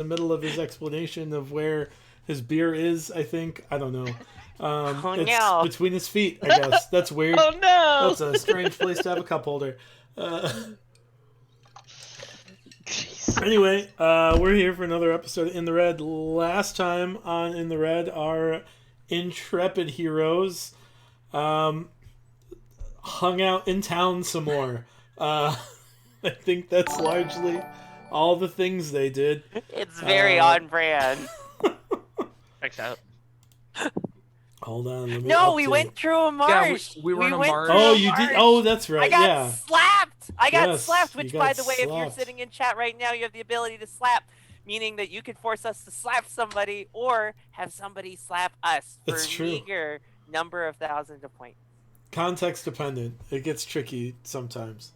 middle of his explanation of where his beer is, I think. I don't know. It's no. between his feet, I guess. That's weird. Oh no! That's a strange place to have a cup holder. Anyway, we're here for another episode of In the Red. Last time on In the Red, our intrepid heroes hung out in town some more. I think that's largely all the things they did. It's very on brand. Checks out. Hold on. Let me No, update. we went through a marsh. Yeah, we were in a went marsh. through Oh, a you did? marsh. Oh, that's right. I got Yeah. slapped. I got Yes, slapped, you which, got by the way, if you're slapped. sitting in chat right now, you have the ability to slap, meaning that you could force us to slap somebody or have somebody slap us for It's a true. meager number of thousands of points. Context dependent. It gets tricky sometimes.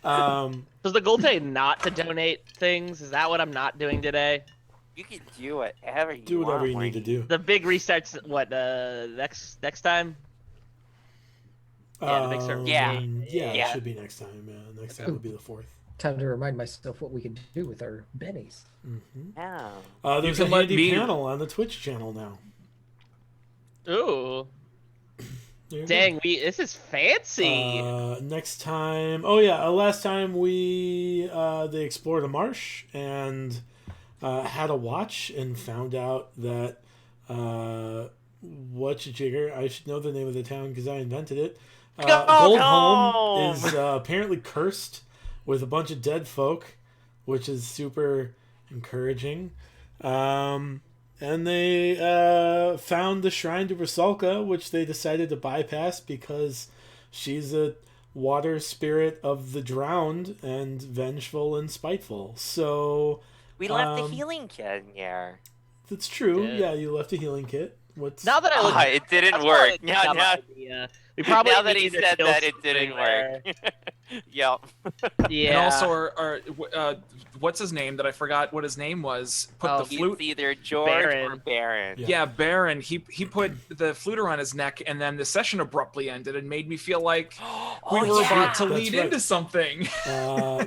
Does the goal say not to donate things? Is that what I'm not doing today? You can do whatever you Do want. whatever you need Morgan. to do. The big restarts. What? Next time? Yeah, the big server. Yeah. Yeah, Yeah. it should be next time. Yeah, next time would be the 4th. Time to remind myself what we can do with our bennies. Mm-hmm. Oh. There's You a can let handy me- panel on the Twitch channel now. Ooh, There you dang! This is fancy. go. Next time. Oh yeah, last time they explored a marsh and had a watch and found out that whatchajigger. I should know the name of the town because I invented it. Goldholm is apparently cursed with a bunch of dead folk, which is super encouraging. And they found the shrine to Rusalka, which they decided to bypass because she's a water spirit of the drowned and vengeful and spiteful. So We left the healing kit in here. that's true. Yeah. Yeah, you left a healing kit. What's Now that I look, It didn't that's work. probably a Now, dumb now, idea. We probably now that he need to said kill that, it something didn't there. work. Yep. Yeah. And also, our what's his name that I forgot what his name was? Put Oh, the It's flute. either George or Baron. Baron. Yeah. Yeah, Baron. He put the flute around his neck, and then the session abruptly ended, and made me feel like we Oh, were yeah. about to That's lead right. into something.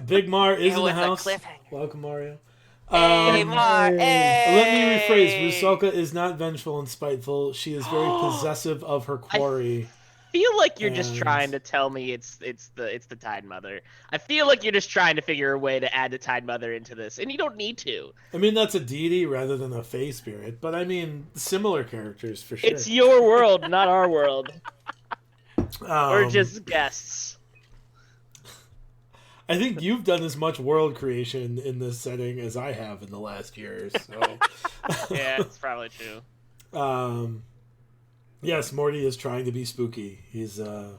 Big Mar is It in was the a house. cliffhanger. Welcome, Mario. Hey, Mar. Hey. Let me rephrase. Rusalka is not vengeful and spiteful. She is very possessive of her quarry. Feel like you're just And- trying to tell me it's the Tide Mother. I feel like you're just trying to figure a way to add the Tide Mother into this, and you don't need to. I mean, that's a deity rather than a fae spirit, but I mean, similar characters for sure. It's your world, not our world. We're Um, just guests. I think you've done as much world creation in this setting as I have in the last year. So, Yeah, it's probably true. yes, Morty is trying to be spooky. He's a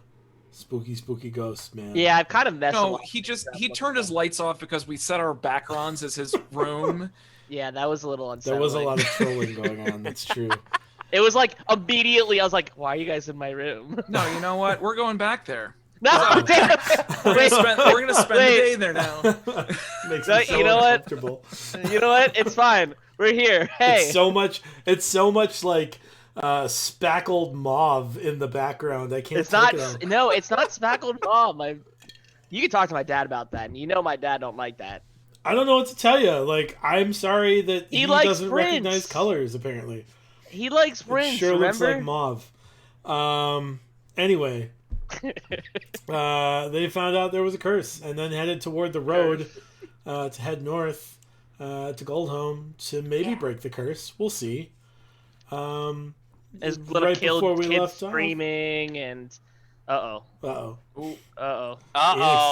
spooky ghost man. Yeah, I've kind of messed No, up. he turned his lights off because we set our backgrounds as his room. Yeah, that was a little unsettling. There was a lot of trolling going on. That's true. It was like immediately I was like, "Why are you guys in my room?" No, you know what? We're going back there. No, damn it! We're gonna spend Wait. the day there now. Makes No, me so you know what? uncomfortable. You know what? It's fine. We're here. Hey, It's so much like spackled mauve in the background. I can't. it's not. take it out. No, it's not spackled mom. You can talk to my dad about that, and you know my dad don't like that. I don't know what to tell you. Like, I'm sorry that He he likes doesn't Prince. recognize colors. Apparently, He likes it Prince. sure looks remember? like mauve. Anyway, they found out there was a curse, and then headed toward the road to head north to Goldholm to maybe break the curse. We'll see. His little right before killed we kid left off. screaming and Uh-oh. uh-oh. Uh-oh.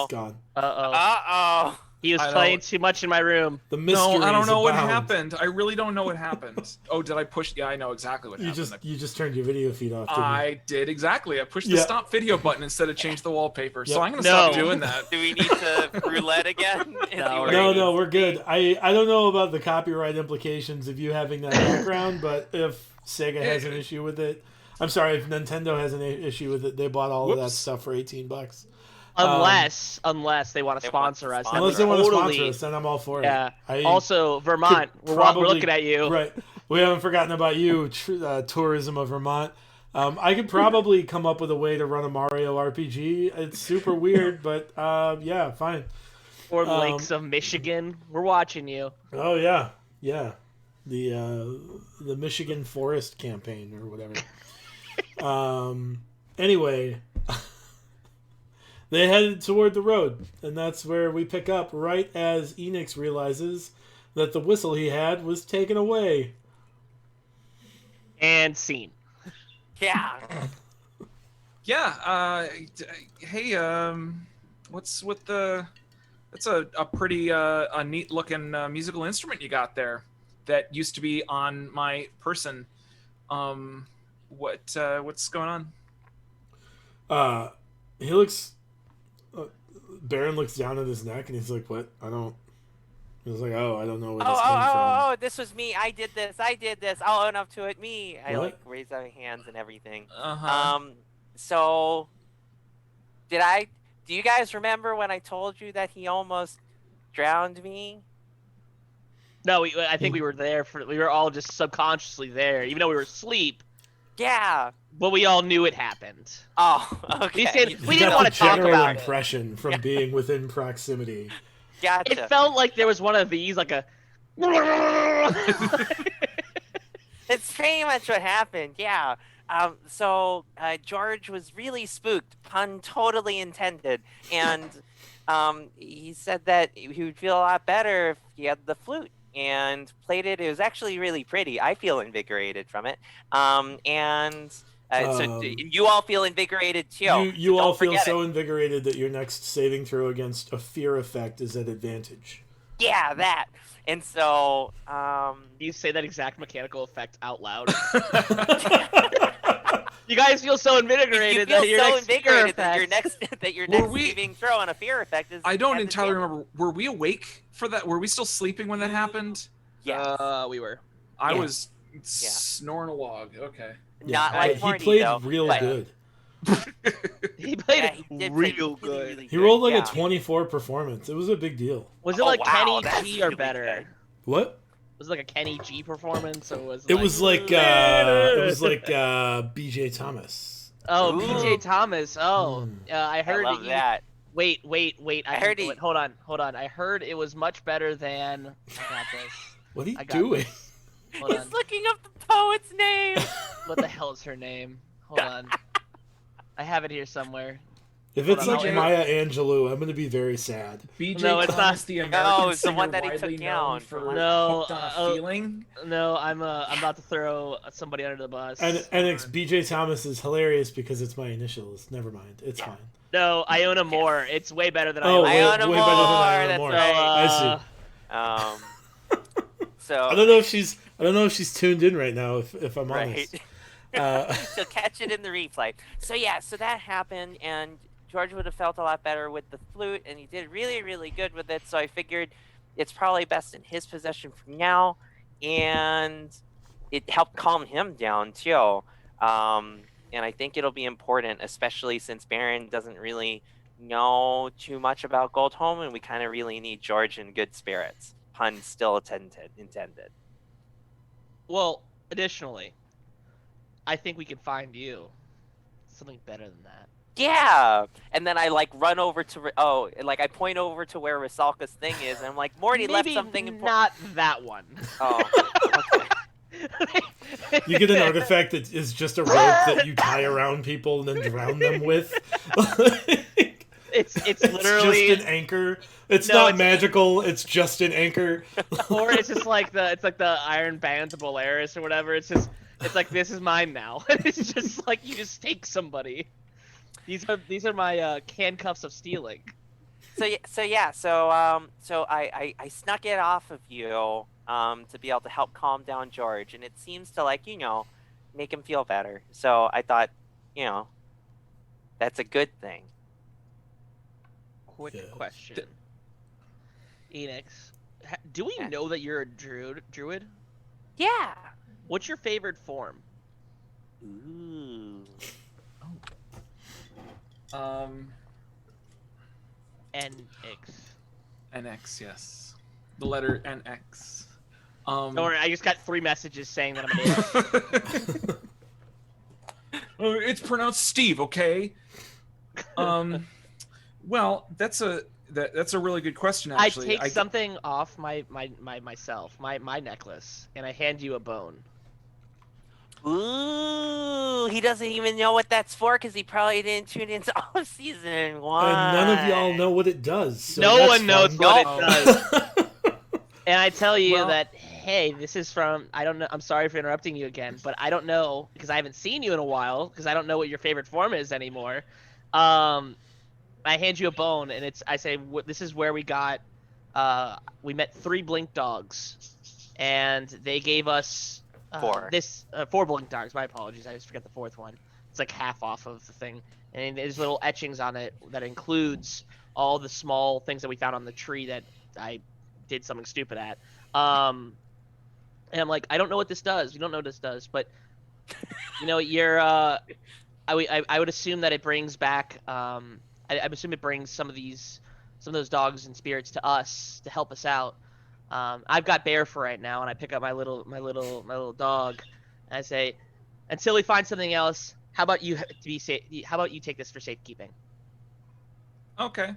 It's gone. Uh-oh. Uh-oh. He was I playing don't- too much in my room. The mystery. No, I don't know what abound. happened. I really don't know what happened. Oh, did I push? Yeah, I know exactly what You happened. just turned your video feed off. Didn't you? I did exactly. I pushed the Yeah. stop video button instead of change the wallpaper. So Yep. I'm gonna No. stop doing that. Do we need to roulette again? Is No, he No, ready? no, we're good. I don't know about the copyright implications of you having that background, but if Sega has an issue with it, I'm sorry, if Nintendo has an issue with it, they bought all of that Whoops. stuff for $18. Unless they want to They sponsor want us. to then Unless they want to totally- sponsor us, then I'm all for Yeah. it. I Also, Vermont, could we're looking at you. Right. We haven't forgotten about you, tourism of Vermont. I could probably come up with a way to run a Mario RPG. It's super weird, but yeah, fine. Or Lakes of Michigan. We're watching you. Oh yeah, Yeah, the Michigan Forest campaign or whatever. Anyway, they headed toward the road, and that's where we pick up right as Enix realizes that the whistle he had was taken away. And scene. Yeah. Yeah. Hey. What's with the? That's a pretty a neat looking musical instrument you got there. That used to be on my person. What's going on? He looks. Baron looks down at his neck, and he's like, "What? I don't." He's like, "Oh, I don't know where this came from." Oh, this was me. I did this. I'll own up to it. Me. I What? like raised my hands and everything. Uh-huh. So do you guys remember when I told you that he almost drowned me? No, I think we were there we were all just subconsciously there, even though we were asleep. Yeah. But we all knew it happened. Oh, okay. We didn't want to talk general about it. impression from being within proximity. Gotcha. It felt like there was one of these, like a. It's pretty much what happened. Yeah. So George was really spooked, pun totally intended, and he said that he would feel a lot better if he had the flute and played it. It was actually really pretty. I feel invigorated from it. So you all feel invigorated too. You so all don't feel forget so it. invigorated that your next saving throw against a fear effect is at advantage. Yeah, that. And so You say that exact mechanical effect out loud. You guys feel so invigorated you feel that your so next fear invigorated that effect- your Were next we- saving throw on a fear effect is. I don't has entirely advantage. remember. Were we awake for that? Were we still sleeping when that happened? Yeah. We were. I Yeah. was snoring a log. Okay. Not like he Morty, played though, real but- good. He played Yeah, it he did play real really, good. really He rolled like yeah. a 24 performance. It was a big deal. Was it Oh, like wow, Kenny that's G or really better? good. What? Was it like a Kenny G performance, or was It was like BJ Thomas. Oh, Ooh. BJ Thomas. Oh, I I heard love you- that. Wait. I heard he- Hold on. I heard it was much better than. I got this. What are you I got doing? this. Hold on. He's looking up the poet's name. What the hell is her name? Hold on. I have it here somewhere. If Hold it's on, like I'll- Maya Angelou, I'm gonna be very sad. BJ No, it's Thomas, not. the American it's the one singer, that he took widely down known for from- No, Hooked on a Feeling. No, I'm about to throw somebody under the bus. And BJ Thomas is hilarious because it's my initials. Never mind. It's fine. No, Iona Moore. It's way better than Oh, Iona. Iona way better than Moore, Iona that's Moore. right. I see. So I don't know if she's tuned in right now. If I'm honest. right. So catch it in the replay. So yeah, so that happened, and George would have felt a lot better with the flute, and he did really, really good with it. So I figured it's probably best in his possession for now, and it helped calm him down too. And I think it'll be important, especially since Baron doesn't really know too much about Goldholm, and we kind of really need George in good spirits. Pun still intended. Well, additionally, I think we can find you something better than that. Yeah, and then I like run over to I point over to where Rusalka's thing is, and I'm like, Morty left Maybe something important. not that one. Oh, okay. You get an artifact that is just a rope that you tie around people and then drown them with. It's literally just an anchor. It's No, not it's- magical. It's just an anchor. or it's just like the Iron Band to Polaris or whatever. It's like this is mine now. It's just like you just take somebody. These are my handcuffs of stealing. So I snuck it off of you to be able to help calm down George, and it seems to make him feel better. So I thought, that's a good thing. Quick Yeah. question, Enix. Do we Yeah. know that you're a druid? Yeah. What's your favorite form? Ooh. NX. NX, yes. The letter NX. Don't worry, I just got 3 messages saying that I'm an idiot. It's pronounced Steve, okay? Well, that's a That's a really good question. I Actually, take something off myself, my necklace, and I hand you a bone. Ooh, he doesn't even know what that's for because he probably didn't tune into all of season 1. And none of y'all know what it does. So No that's one knows fun. what it Oh. does. And I tell you Well- that, hey, this is from, I don't know, I'm sorry for interrupting you again, but I don't know, because I haven't seen you in a while, because I don't know what your favorite form is anymore. I hand you a bone, and I say, this is where we we met 3 blink dogs, and they gave us 4. 4 blink dogs, my apologies, I just forgot the 4th one. It's like half off of the thing, and there's little etchings on it that includes all the small things that we found on the tree that I did something stupid at. And I'm like, I don't know what this does. We don't know what this does, but you're. I would assume that it brings back. I assume it brings some of those dogs and spirits to us to help us out. I've got bear for right now, and I pick up my little dog, and I say, until we find something else, how about you be safe? How about you take this for safekeeping? Okay.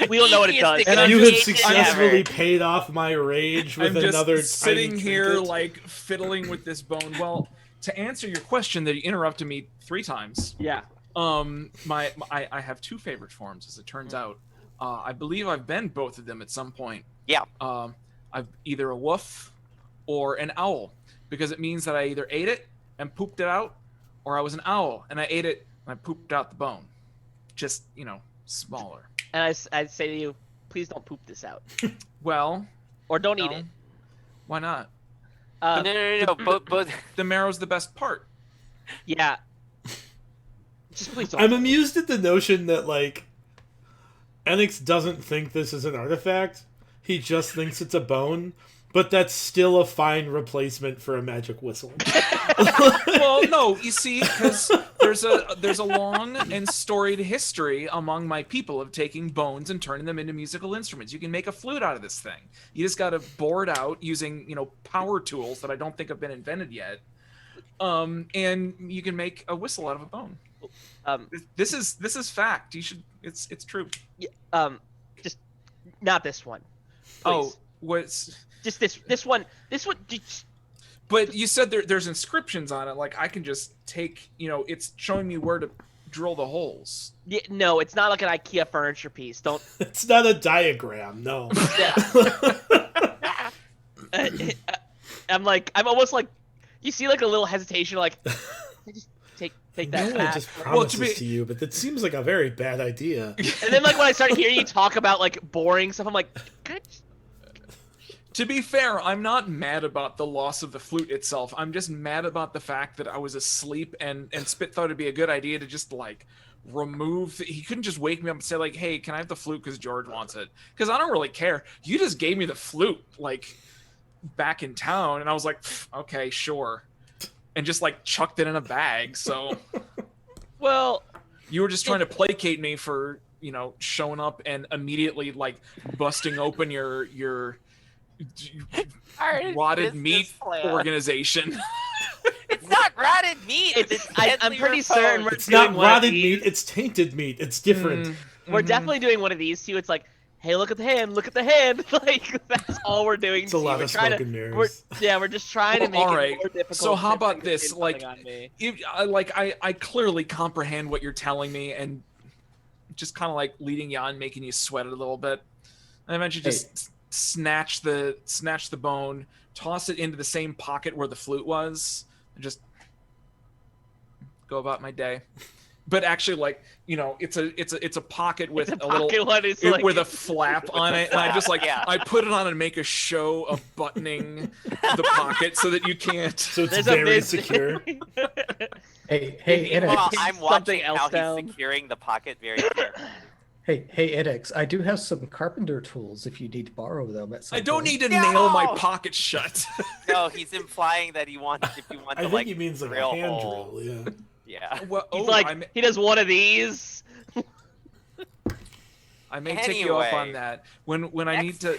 We don't know what it Easiest does. And You have negotiation successfully ever. paid off my rage with I'm just another sitting tiny here trinket. like fiddling with this bone. Well, to answer your question that you interrupted me 3 times. Yeah. I have 2 favorite forms, as it turns out. I believe I've been both of them at some point. Yeah. I've either a wolf or an owl, because it means that I either ate it and pooped it out, or I was an owl and I ate it and I pooped out the bone. Just, smaller. And I say to you, please don't poop this out, Well, or don't eat no. it. Why not? No. Both. The marrow's the best part. Yeah. Just please don't. I'm amused at the notion that, like, Enix doesn't think this is an artifact. He just thinks it's a bone, but that's still a fine replacement for a magic whistle. Well, no, you see, because there's a long and storied history among my people of taking bones and turning them into musical instruments. You can make a flute out of this thing. You just got to bore it out using, power tools that I don't think have been invented yet. And you can make a whistle out of a bone. This is fact. You should. It's true. Just not this one. Please. Oh, what's? Just this one. This one. But you said there's inscriptions on it. Like, I can just take. It's showing me where to drill the holes. Yeah, no, it's not like an IKEA furniture piece. Don't. It's not a diagram, no. I'm almost like, you see like a little hesitation, like, just take that No one back. just promises Well, to you, but that seems like a very bad idea. And then like when I start hearing you talk about like boring stuff, I'm like, can I just... To be fair, I'm not mad about the loss of the flute itself. I'm just mad about the fact that I was asleep and Spit thought it'd be a good idea to just like remove. He couldn't just wake me up and say like, "Hey, can I have the flute because George wants it?" Because I don't really care. You just gave me the flute like back in town, and I was like, "Okay, sure," and just like chucked it in a bag. So, Well, you were just trying to placate me for showing up and immediately like busting open your Our rotted business meat plan. organization. It's not rotted meat. It's I'm deadly pretty certain we're It's doing not one of rotted these. meat, it's tainted meat. It's different. We're definitely doing one of these too. It's like, hey, look at the hand, look at the hand. Like that's all we're doing. It's a lot we're of trying smoke and we're mirrors. we're just trying to Well, make all it right. more difficult. So how to about pin this? something Like, on me. I clearly comprehend what you're telling me, and just kind of like leading you on, making you sweat a little bit. And eventually just snatch the bone, toss it into the same pocket where the flute was, and just go about my day. But actually, like, it's a pocket with It's a little pocket one is like with a flap on it, and I just like Yeah. I put it on and make a show of buttoning the pocket so that you can't. So it's there's a very big- secure. Hey, Meanwhile, Edix. I'm Something watching else how down. he's securing the pocket very carefully. Hey, Edix. I do have some carpenter tools if you need to borrow them at some I don't point. need to No! nail my pocket shut. No, he's implying that he wants if you want I to think like he means like a drill hand holes. drill, yeah. Yeah. Well, He's like, he does one of these. I may take you up on Anyway. that when I need to.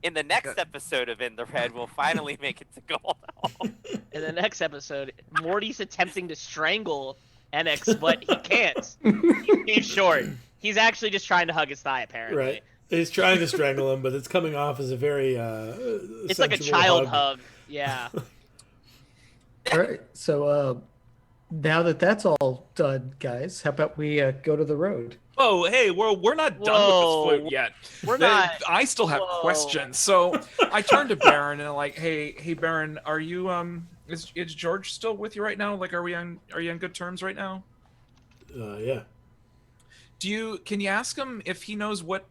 In the next episode of In the Red, we'll finally make it to Gold Home. In the next episode, Morty's attempting to strangle Enix, but he can't. He's short. He's actually just trying to hug his thigh, apparently. Right. He's trying to strangle him, but it's coming off as a very It's like a sensual child hug. Yeah. All right. So now that that's all done, guys, how about we go to the road? Oh, hey, we're not done Whoa. with this flute yet. We're not. I still have Whoa. questions. So I turned to Baron and I'm like, hey, Baron, are you is George still with you right now? Like, are you on good terms right now? Yeah. Can you ask him if he knows what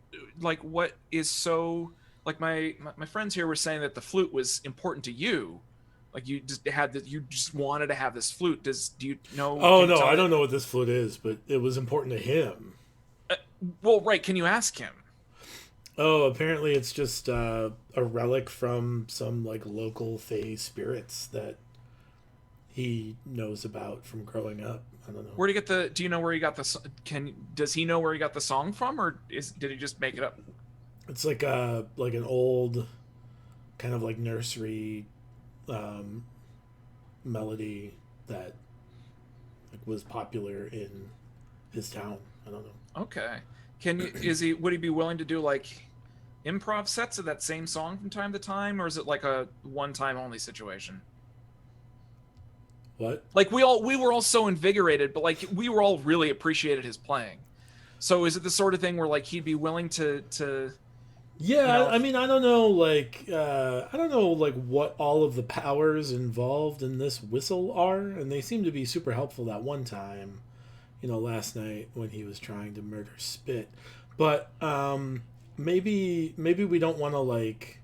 is so, like, my friends here were saying that the flute was important to you. Like, you just wanted to have this flute. Do you know? Oh no, I don't know what this flute is, but it was important to him. Well, right. Can you ask him? Oh, apparently it's just a relic from some like local fae spirits that he knows about from growing up. I don't know. Where do you get the? Do you know where he got the? Does he know where he got the song from, or did he just make it up? It's like an old, kind of like nursery, melody that like was popular in his town. I don't know. Okay. Would he be willing to do like improv sets of that same song from time to time, or is it like a one-time only situation? What? Like we were all so invigorated, but like we were all really appreciated his playing. So is it the sort of thing where like he'd be willing to Yeah, you know, I mean, I don't know, like what all of the powers involved in this whistle are, and they seem to be super helpful that one time, last night when he was trying to murder Spit. But maybe we don't want to like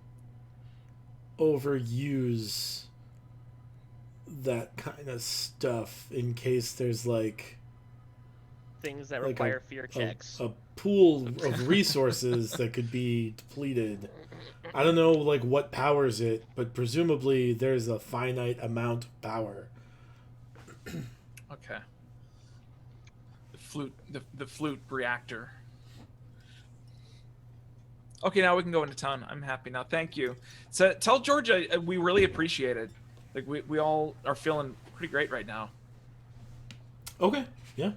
overuse that kind of stuff in case there's like Things that like require fear checks. a pool of resources that could be depleted. I don't know like what powers it, but presumably there's a finite amount of power. Okay. The flute reactor. Okay, now we can go into town. I'm happy now. Thank you. So tell George we really appreciate it. Like we all are feeling pretty great right now. Okay. Yeah.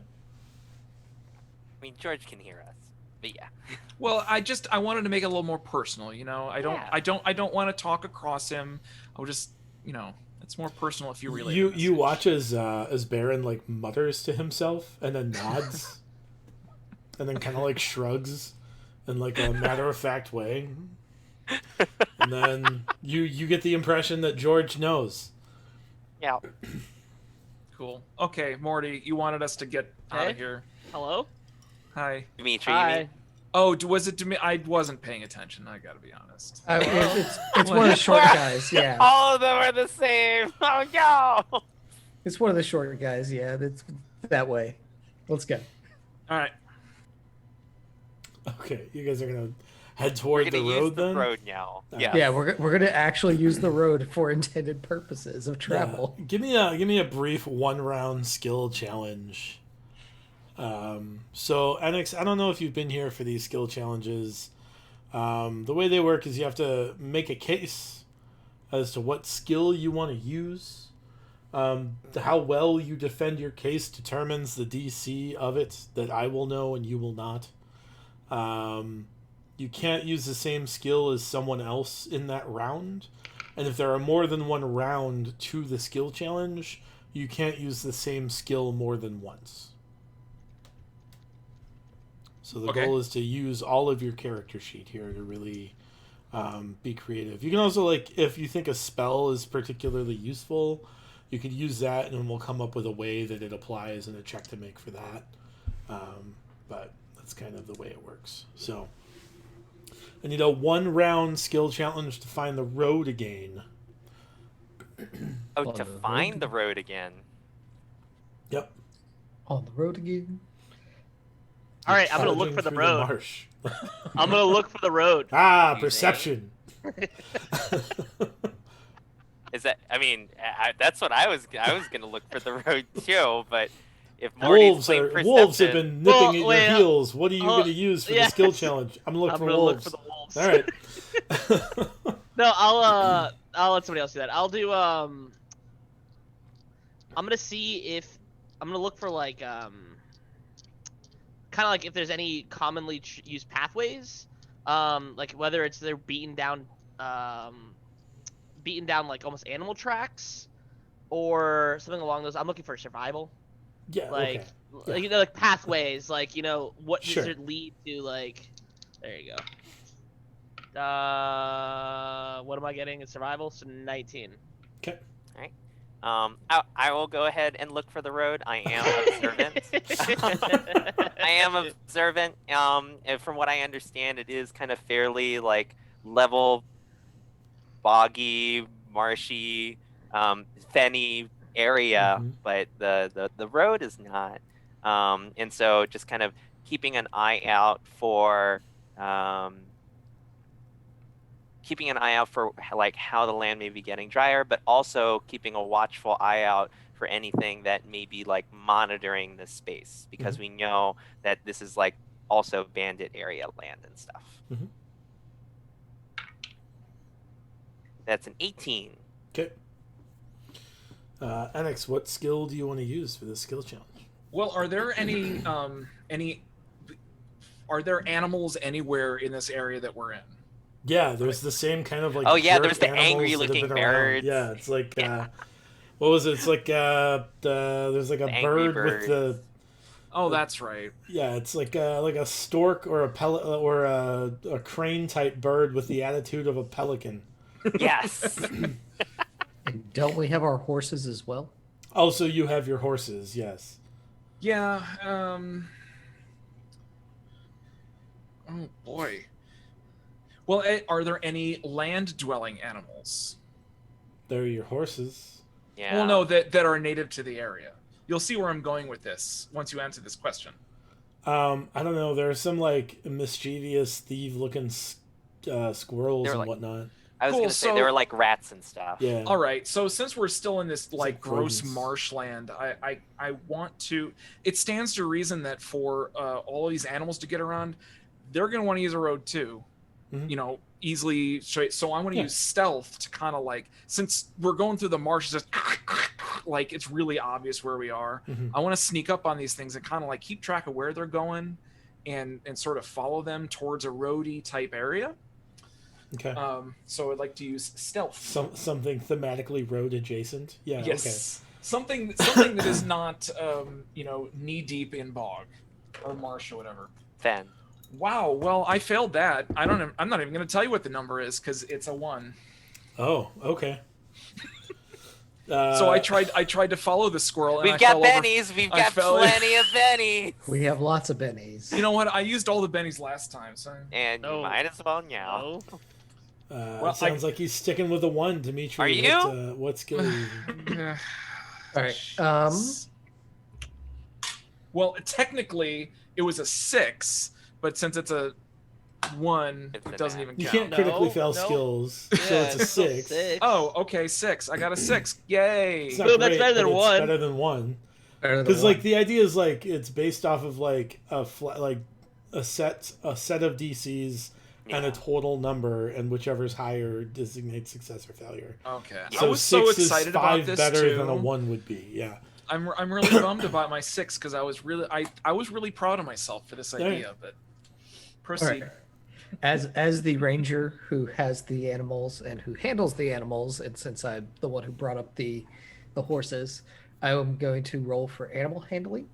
I mean, George can hear us, but yeah. Well, I wanted to make it a little more personal, I don't want to talk across him. I would just, it's more personal if you relay. You watch as Baron like mutters to himself and then nods, and then kind of like shrugs in like a matter of fact way, and then you get the impression that George knows. Yeah. Cool. Okay, Morty, you wanted us to get out Hey? of here. Hello? Hi. Dimitri, Hi. Oh, was it to me? I wasn't paying attention. I gotta be honest. It's one of the short guys, yeah. All of them are the same. Oh no! It's one of the short guys, yeah. That's that way. Let's go. All right. Okay, you guys are gonna head We're toward gonna the use road the then. road now. Yeah. Yeah. Yeah, we're gonna actually use the road for intended purposes of travel. Yeah. Give me a brief 1-round skill challenge. So Enix, I don't know if you've been here for these skill challenges. The way they work is you have to make a case as to what skill you want to use. How well you defend your case determines the DC of it that I will know and you will not. You can't use the same skill as someone else in that round. And if there are more than one round to the skill challenge, you can't use the same skill more than once. So the Okay. goal is to use all of your character sheet here to really be creative. You can also, like, if you think a spell is particularly useful, you could use that and then we'll come up with a way that it applies and a check to make for that. But that's kind of the way it works. So I need a 1-round skill challenge to find the road again. Oh, On to the road find the again. road again. Yep. On the road again. All right, I'm gonna look Trudging for the through road. marsh. I'm gonna look for the road. Ah, You perception. Is that? I mean, that's what I was gonna look for the road too. But if Morty's playing Wolves have perception, been nipping Well, at your wait, heels. What are you going to use for the skill yes. challenge? I'm looking I'm for gonna wolves. look for the wolves. All right. No, I'll let somebody else do that. I'll do I'm gonna see if I'm gonna look for like kind of like if there's any commonly used pathways, like whether it's they're beaten down like almost animal tracks or something along those. I'm looking for survival, Yeah. like Okay. you know, like pathways, like you know what Sure. does it lead to, like there you go. What am I getting in survival? So 19. Okay. I will go ahead and look for the road. I am observant. I am observant. And from what I understand, it is kind of fairly like level, boggy, marshy, fenny area, Mhm. but the road is not. And so just kind of keeping an eye out for like how the land may be getting drier, but also keeping a watchful eye out for anything that may be like monitoring this space, because we know that this is like also bandit area land and stuff. Mhm. That's an 18. Okay. Annex, what skill do you want to use for this skill challenge? Well, are there any are there animals anywhere in this area that we're in? Yeah, there's the same kind of like. Oh yeah, jerk there's the animals that have angry-looking been around. birds. Yeah, it's like Yeah. what was it? It's like there's like a The angry bird with the. Oh, that's right. Yeah, it's like a stork or a pellet or a crane type bird with the attitude of a pelican. Yes. And don't we have our horses as well? Also, you have your horses. Yes. Yeah. Oh boy. Well, are there any land-dwelling animals? They're your horses. Yeah. Well, no, that are native to the area. You'll see where I'm going with this once you answer this question. I don't know. There are some like mischievous thief-looking squirrels They're and like- whatnot. I was Cool, gonna say so- they were like rats and stuff. Yeah. All right, so since we're still in this like like gross rodents. marshland, I want to. It stands to reason that for all of these animals to get around, they're gonna want to use a road too. Mhm. You know, easily straight. So I'm gonna Yeah. use stealth to kind of like, since we're going through the marsh, just like it's really obvious where we are. Mhm. I want to sneak up on these things and kind of like keep track of where they're going, and sort of follow them towards a roady type area. Okay. So I'd like to use stealth. Something thematically road adjacent. Yeah. Yes. Something that is not knee deep in bog or marsh or whatever. Fen. Wow. Well, I failed that. I'm not even going to tell you what the number is because it's a 1. Okay. Oh. Okay. So I tried to follow the squirrel and We've I got fell over. bennies. We've I got fell- plenty of bennies. We have lots of bennies. You know what? I used all the bennies last time. So And you No. might as well now. No. Well, It sounds like he's sticking with a 1, Dimitri. Are you? What skill are you using? All right. Well, technically it was a 6, but since it's a 1, It's it a doesn't nat. even You count. can't critically No, fail no. skills, so Yeah, it's a still 6. Oh, okay, 6. I got a 6. Yay! It's not Boom, that's great, better than but it's 1. better than 1. Better than Because one. like the idea is like it's based off of like a set of DCs and Yeah. a total number, and whichever's higher designates success or failure. Okay. Yeah. I was so 6 excited is about 5 this better too. than a 1 would be. Yeah. I'm really bummed about my 6 because I was really proud of myself for this idea. But All proceed. right. As the ranger who has the animals and who handles the animals, and since I'm the one who brought up the horses, I am going to roll for animal handling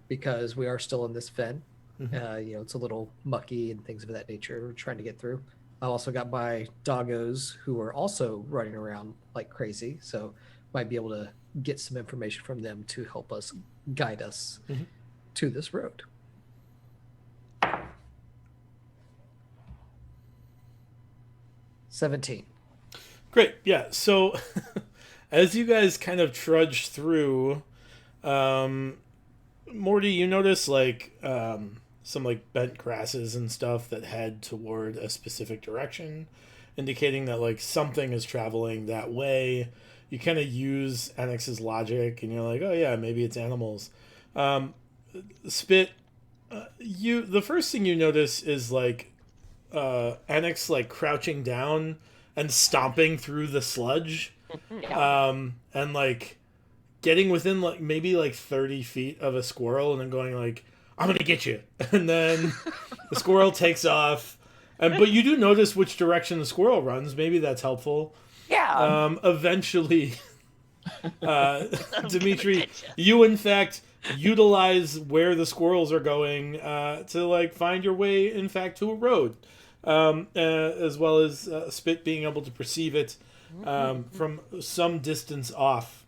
because we are still in this fen. Mhm. It's a little mucky and things of that nature. We're trying to get through. I also got my doggos who are also running around like crazy, so might be able to get some information from them to help us guide us Mhm. to this road. $17. Great. Yeah. So as you guys kind of trudge through, Morty, you notice like some like bent grasses and stuff that head toward a specific direction, indicating that like something is traveling that way. You kind of use Annex's logic, and you're like, oh yeah, maybe it's animals. Spit. The first thing you notice is like Annex like crouching down and stomping through the sludge, and like getting within like maybe like 30 feet of a squirrel and then going like, I'm gonna get you, and then the squirrel takes off, but you do notice which direction the squirrel runs. Maybe that's helpful. Yeah. Eventually, Dimitri, you in fact utilize where the squirrels are going to like find your way, in fact, to a road, as well as Spit being able to perceive it from some distance off.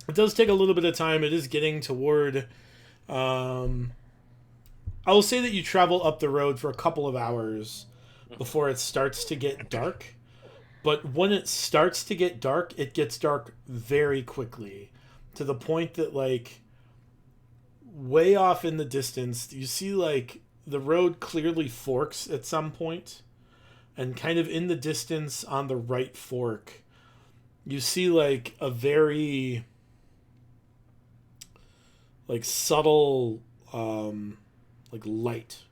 It does take a little bit of time. It is getting toward. I will say that you travel up the road for a couple of hours before it starts to get dark. But when it starts to get dark, it gets dark very quickly, to the point that like way off in the distance, you see like the road clearly forks at some point, and kind of in the distance on the right fork, you see like a very like subtle like light,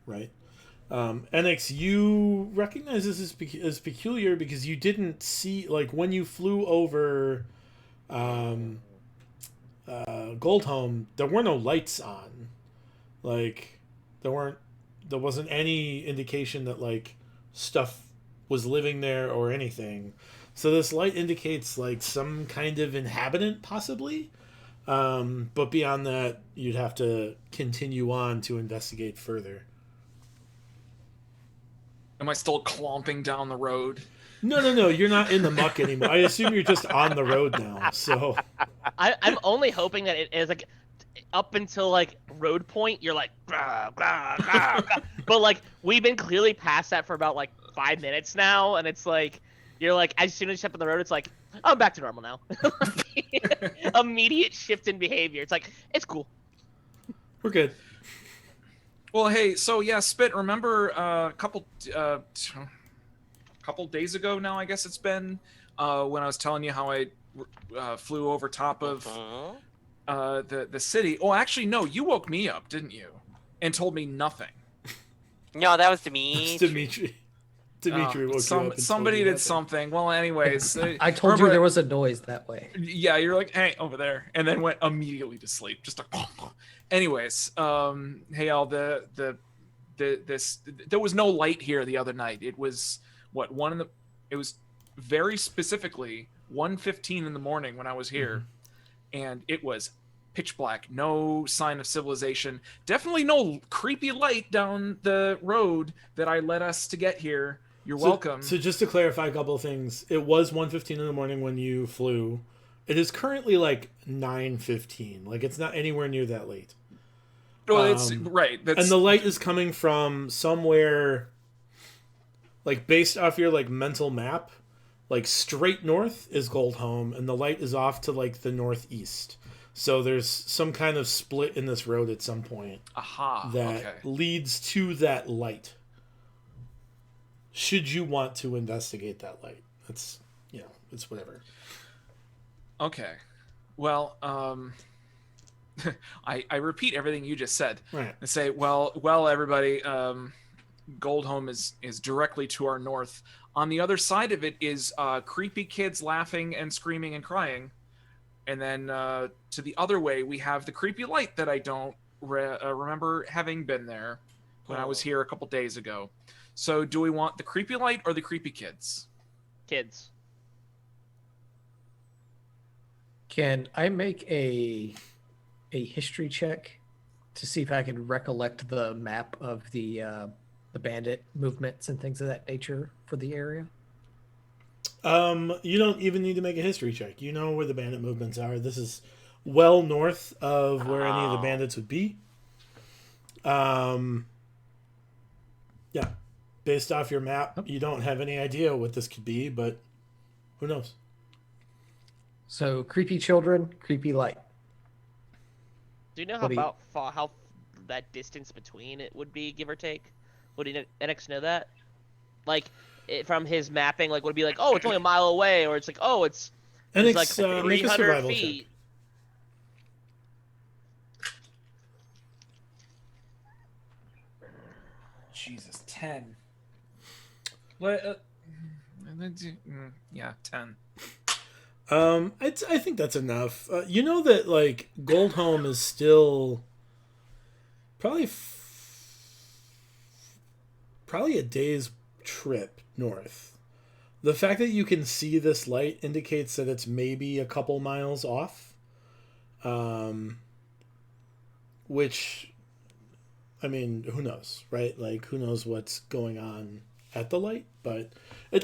right? Enix, you recognize this as peculiar because you didn't see, like, when you flew over Goldhome, there were no lights on. Like, there wasn't any indication that, like, stuff was living there or anything. So this light indicates, like, some kind of inhabitant, possibly. But beyond that, you'd have to continue on to investigate further. Am I still clomping down the road? No. You're not in the muck anymore. I assume you're just on the road now. So I'm only hoping that it is like up until like road point, you're like, grah, grah, grah, grah. But like we've been clearly past that for about like 5 minutes now, and it's like you're like as soon as you step on the road, it's like I'm back to normal now. Immediate shift in behavior. It's like it's cool. we're good. Well, hey, so yeah, Spit, remember a couple days ago now, I guess it's been, when I was telling you how I flew over top of the city. Oh, actually, no, you woke me up, didn't you? And told me nothing. No, that was Dimitri. It's Dimitri. Dimitri woke you up and somebody told you did nothing. something. Well, anyways. I told you there was a noise that way. Yeah, you're like, hey, over there. And then went immediately to sleep. Just a... Anyways, hey, all there was no light here the other night. It was it was very specifically 1:15 in the morning when I was here, and it was pitch black, no sign of civilization, definitely no creepy light down the road that I led us to get here. You're welcome. So just to clarify a couple of things, it was 1:15 in the morning when you flew. It is currently like 9:15. Like it's not anywhere near that late. Well, it's right. And the light is coming from somewhere, like based off your like mental map, like straight north is Goldhome, and the light is off to like the northeast. So there's some kind of split in this road at some point that leads to that light. Should you want to investigate that light, it's it's whatever. Okay, well, I repeat everything you just said. Right. And say, well, everybody, Goldhome is directly to our north. On the other side of it is creepy kids laughing and screaming and crying. And then to the other way, we have the creepy light that I don't remember having been there when I was here a couple days ago. So do we want the creepy light or the creepy kids? Kids. Can I make a history check to see if I can recollect the map of the bandit movements and things of that nature for the area? You don't even need to make a history check. You know where the bandit movements are. This is well north of where any of the bandits would be. Yeah. Based off your map, you don't have any idea what this could be, but who knows? So, creepy children, creepy light. Do you know how that distance between it would be, give or take? Would Enix know that? Like, from his mapping, like, would it be like, oh, it's only a mile away, or it's like, oh, it's Enix, like make a 300 survival feet. check. Jesus, 10. Yeah, 10. I think that's enough. You know that like Goldholm is still probably probably a day's trip north. The fact that you can see this light indicates that it's maybe a couple miles off. Which, I mean, who knows, right? Like, who knows what's going on at the light? But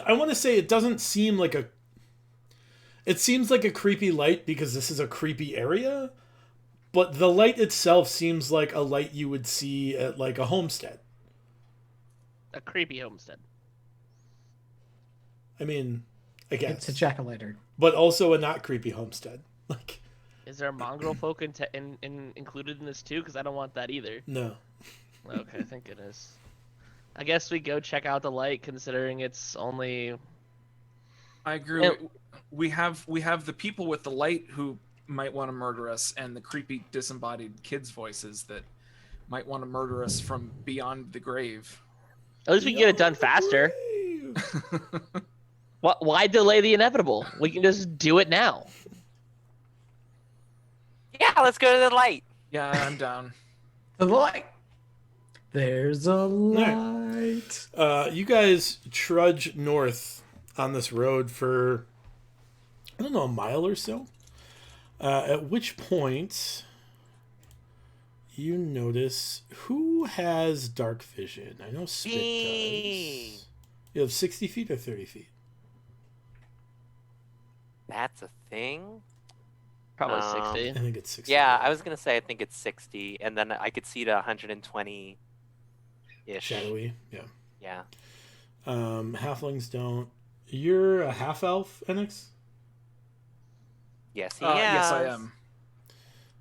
I want to say it doesn't seem like a. It seems like a creepy light because this is a creepy area, but the light itself seems like a light you would see at like a homestead. A creepy homestead. I mean, I guess. It's a jack-o'-lantern. But also a not creepy homestead. Like, Is there mongrel folk included in this too? Because I don't want that either. no. Okay, thank goodness. I guess we go check out the light, considering it's only. I agree. Yeah. We have the people with the light who might want to murder us, and the creepy disembodied kids' voices that might want to murder us from beyond the grave. At least we can get it done faster. Why delay the inevitable? We can just do it now. Yeah, let's go to the light. Yeah, I'm down. The light. There's a light. You guys trudge north on this road for, I don't know, a mile or so. At which point, you notice who has dark vision. I know Spit Me. does. You have 60 feet or 30 feet? That's a thing. Probably I 60. think it's 60. Yeah, I was gonna say I think it's 60, and then I could see to 120 ish. Shadowy, yeah. Yeah. Halflings don't. You're a half elf, Enix? Yes, he Yes, I has. am.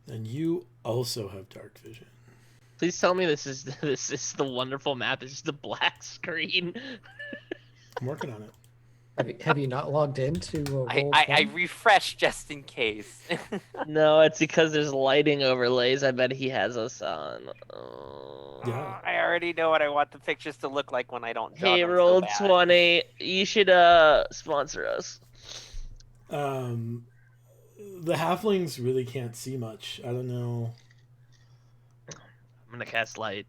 And you also have dark vision. Please tell me this is the wonderful map. It's just a black screen. I'm working on it. Have you not logged into roll? I refreshed just in case. No, it's because there's lighting overlays. I bet he has us on. Yeah. I already know what I want the pictures to look like when I don't draw Hey, them roll so bad. 20. You should sponsor us. The halflings really can't see much. I don't know. I'm gonna cast light.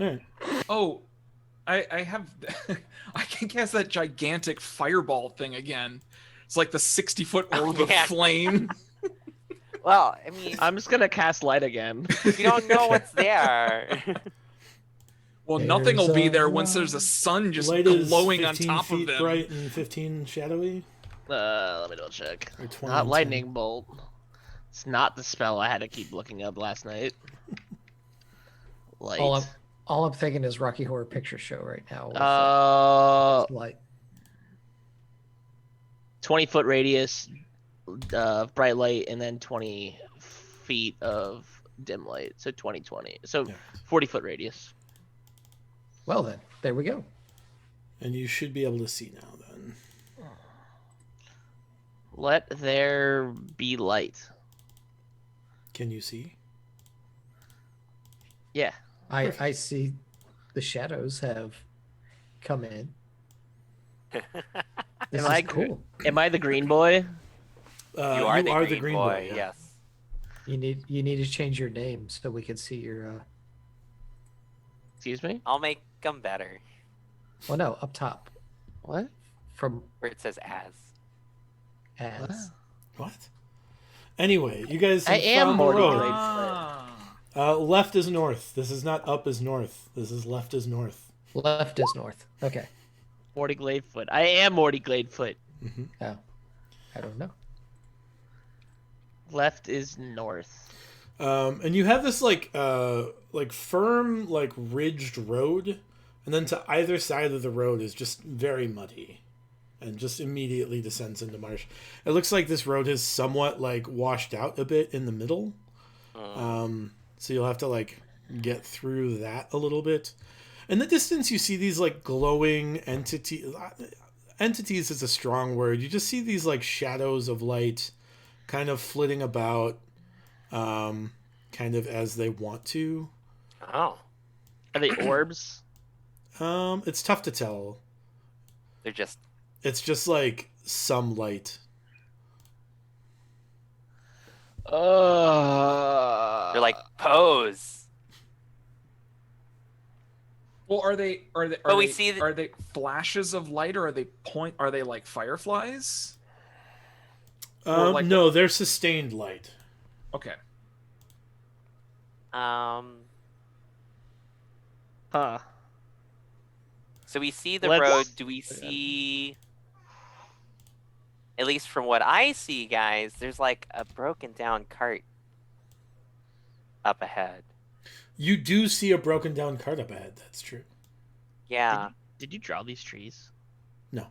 All right. Oh, I have. I can cast that gigantic fireball thing again. It's like the 60-foot orb of yeah. flame. Well, I mean, I'm just gonna cast light again. you don't know what's there. Well, nothing will There's be a there once there's a sun just Light is glowing on 15 top of feet them. bright and 15 shadowy. Let me double check. Or 20 Not and lightning bolt. It's not the spell I had to keep looking up last night. Light. All I'm thinking is Rocky Horror Picture Show right now. with, light. 20-foot radius of bright light, and then 20 feet of dim light. So 20. So Yeah. 40-foot radius. Well then, there we go. And you should be able to see now then. Let there be light. Can you see? Yeah. I see the shadows have come in. This Am is I cool. Am I the green boy? You are the green boy. yeah. Yes. You need to change your name so we can see your. Excuse me? I'll make them better. Well, no, up top What? from Where it says as. as. What? Anyway, you guys I have am found the Morty road. Blade. Left is north. This is not up is north. This is left is north. Left is north. Okay. Morty Gladefoot. I am Morty Gladefoot. Oh, I don't know. Left is north. And you have this like firm like ridged road, and then to either side of the road is just very muddy, and just immediately descends into marsh. It looks like this road has somewhat like washed out a bit in the middle. So you'll have to like get through that a little bit. In the distance, you see these like glowing entities. Entities is a strong word. You just see these like shadows of light kind of flitting about, kind of as they want to. Oh, Are they orbs? It's tough to tell. they're just. It's just like some light. They're like, pose. Well, are they But we see are they flashes of light, or are they like fireflies? Or like No, they're sustained light. Okay. Huh. So we see the Let's- road. Do we see? At least from what I see, guys, there's like a broken down cart up ahead. You do see a broken down cart up ahead. That's true. Yeah. Did you draw these trees? No.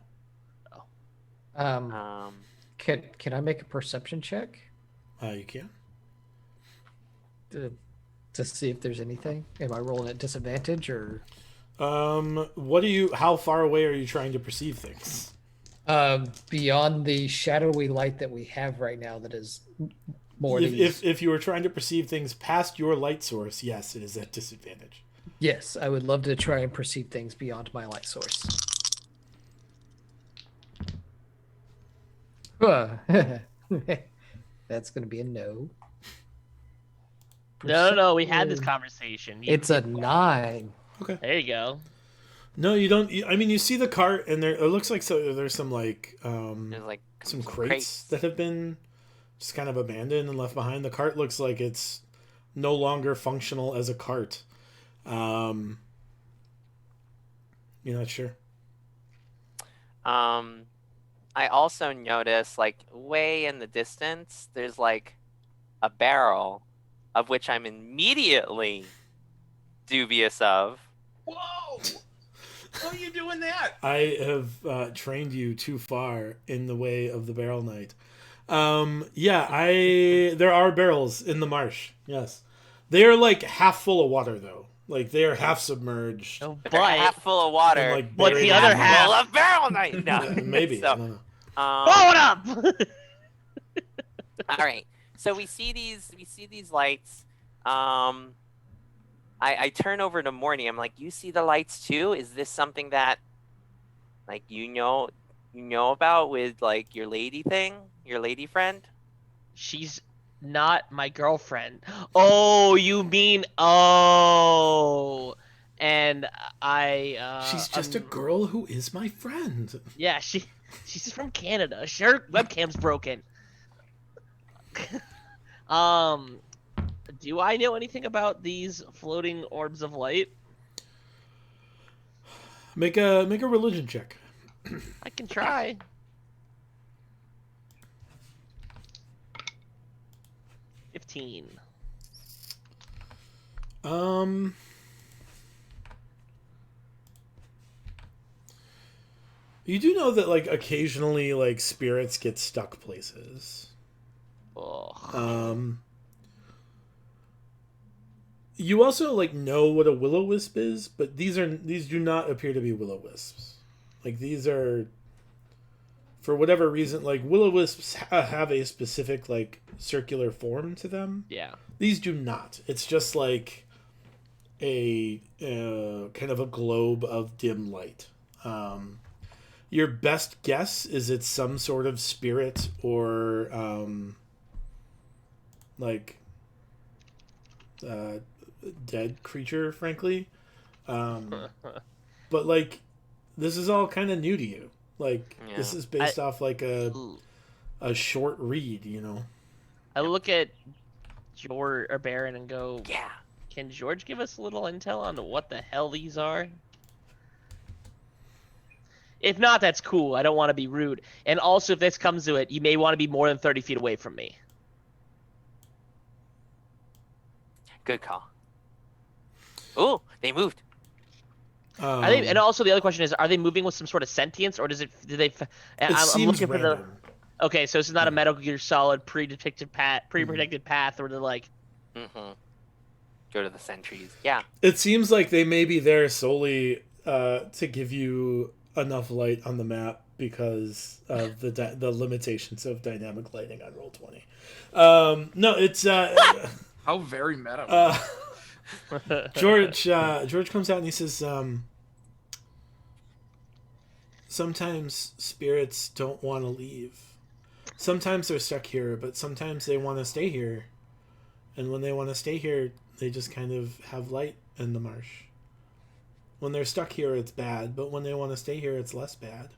Can I make a perception check You can. to see if there's anything? Am I rolling at disadvantage or? How far away are you trying to perceive things? Beyond the shadowy light that we have right now, that is more than If you were trying to perceive things past your light source, yes, it is at disadvantage. Yes, I would love to try and perceive things beyond my light source. That's going to be a no. No. We had this conversation. It's a 9. Okay. There you go. No, you don't. I mean, you see the cart, and it looks like there's some like There's like some crates that have been just kind of abandoned and left behind. The cart looks like it's no longer functional as a cart. You're not sure. I also notice, like, way in the distance, there's like a barrel, of which I'm immediately dubious of. Whoa! Why are you doing that? I have trained you too far in the way of the barrel knight. There are barrels in the marsh. Yes, they are like half full of water though. Like they are half submerged. Oh, But they're half full of water. and, like, What's buried the in other mud. half? Full of barrel night. No, Maybe. So, I don't know. Blow it up! all right. So we see these lights. I turn over to Morty. I'm like, you see the lights too? Is this something that, like, you know about with like your lady friend? She's not my girlfriend. Oh, you mean and I She's just a girl who is my friend. Yeah, she's from Canada. Sure, webcam's broken. Do I know anything about these floating orbs of light? Make a religion check. I can try. $15. You do know that like occasionally like spirits get stuck places. Ugh. You also like know what a will-o-wisp is, but these do not appear to be will-o-wisps. Like these are, for whatever reason, like will-o-wisps have a specific like circular form to them. Yeah. These do not. It's just like a kind of a globe of dim light. Your best guess is it's some sort of spirit or dead creature, frankly. But like, this is all kind of new to you. Like, this is based off like a short read, you know. I look at George or Baron and go, Yeah. Can George give us a little intel on what the hell these are? If not, that's cool. I don't want to be rude. And also, if this comes to it, you may want to be more than 30 feet away from me. Good call. Ooh, they moved. Are they, and also, the other question is, are they moving with some sort of sentience, or do they? I'm seems looking random. for the. Okay, so this is not a Metal Gear Solid pre-predicted path, where they're like. Mm-hmm. Go to the sentries. Yeah. It seems like they may be there solely to give you enough light on the map because of the limitations of dynamic lighting on Roll20. No, it's How very meta. George comes out and he says, sometimes spirits don't want to leave. sometimes they're stuck here, but sometimes they want to stay here. And when they want to stay here, they just kind of have light in the marsh. When they're stuck here, it's bad, but when they want to stay here, it's less bad.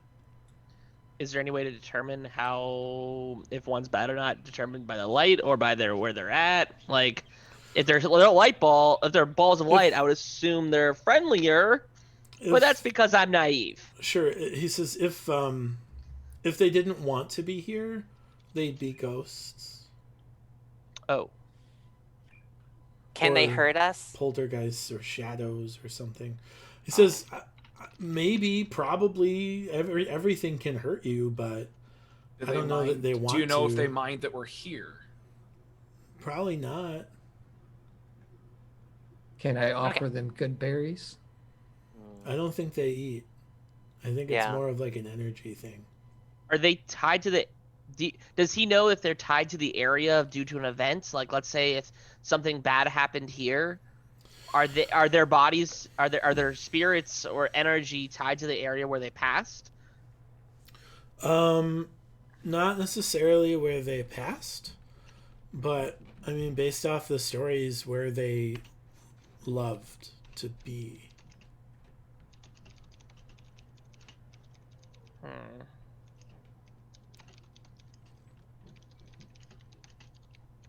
Is there any way to determine how if one's bad or not determined by the light or by where they're at? Like, if there's a little if they're balls of light, I would assume they're friendlier. But that's because I'm naive. Sure, he says if they didn't want to be here, they'd be ghosts. Oh. Can they hurt us? Poltergeists or shadows or something. He says maybe, probably, everything can hurt you, but I don't know that they want to. Do you know if they mind that we're here? Probably not. Can I offer them good berries? I don't think they eat. I think it's more of like an energy thing. Are they tied to the... Does he know if they're tied to the area due to an event? Like, let's say if something bad happened here, are their bodies, are their spirits or energy tied to the area where they passed? Not necessarily where they passed, but I mean, based off the stories, where they loved to be.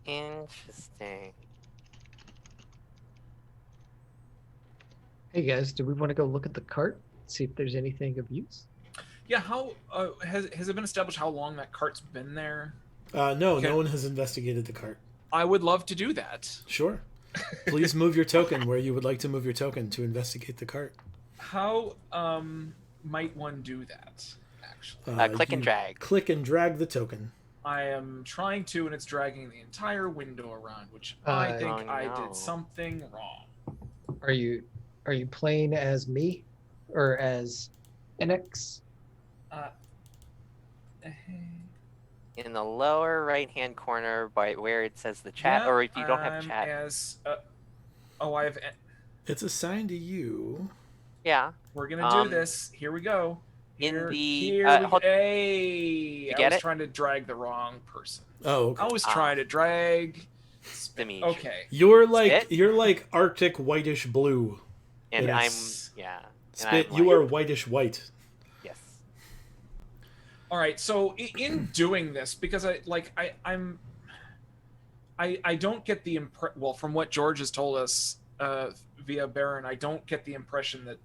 Interesting. Hey guys, do we want to go look at the cart? See if there's anything of use? Yeah, how has it been established how long that cart's been there? No one has investigated the cart. I would love to do that. Sure. Please move your token where you would like to move your token to investigate the cart. How might one do that, actually? Click and drag. Click and drag the token. I am trying to, and it's dragging the entire window around, which I think I did something wrong. Are you playing as me or as NX? In the lower right-hand corner, by where it says the chat, or if you don't have chat. I have. It's assigned to you. Yeah. We're gonna do this. Here we go. Hey, I was trying to drag the wrong person. Oh, okay. I was trying to drag. Dimitri. Okay. You're like Arctic whitish blue. And Yes. And you are whitish white. Yes. All right. So in doing this, because I don't get the from what George has told us via Baron, I don't get the impression that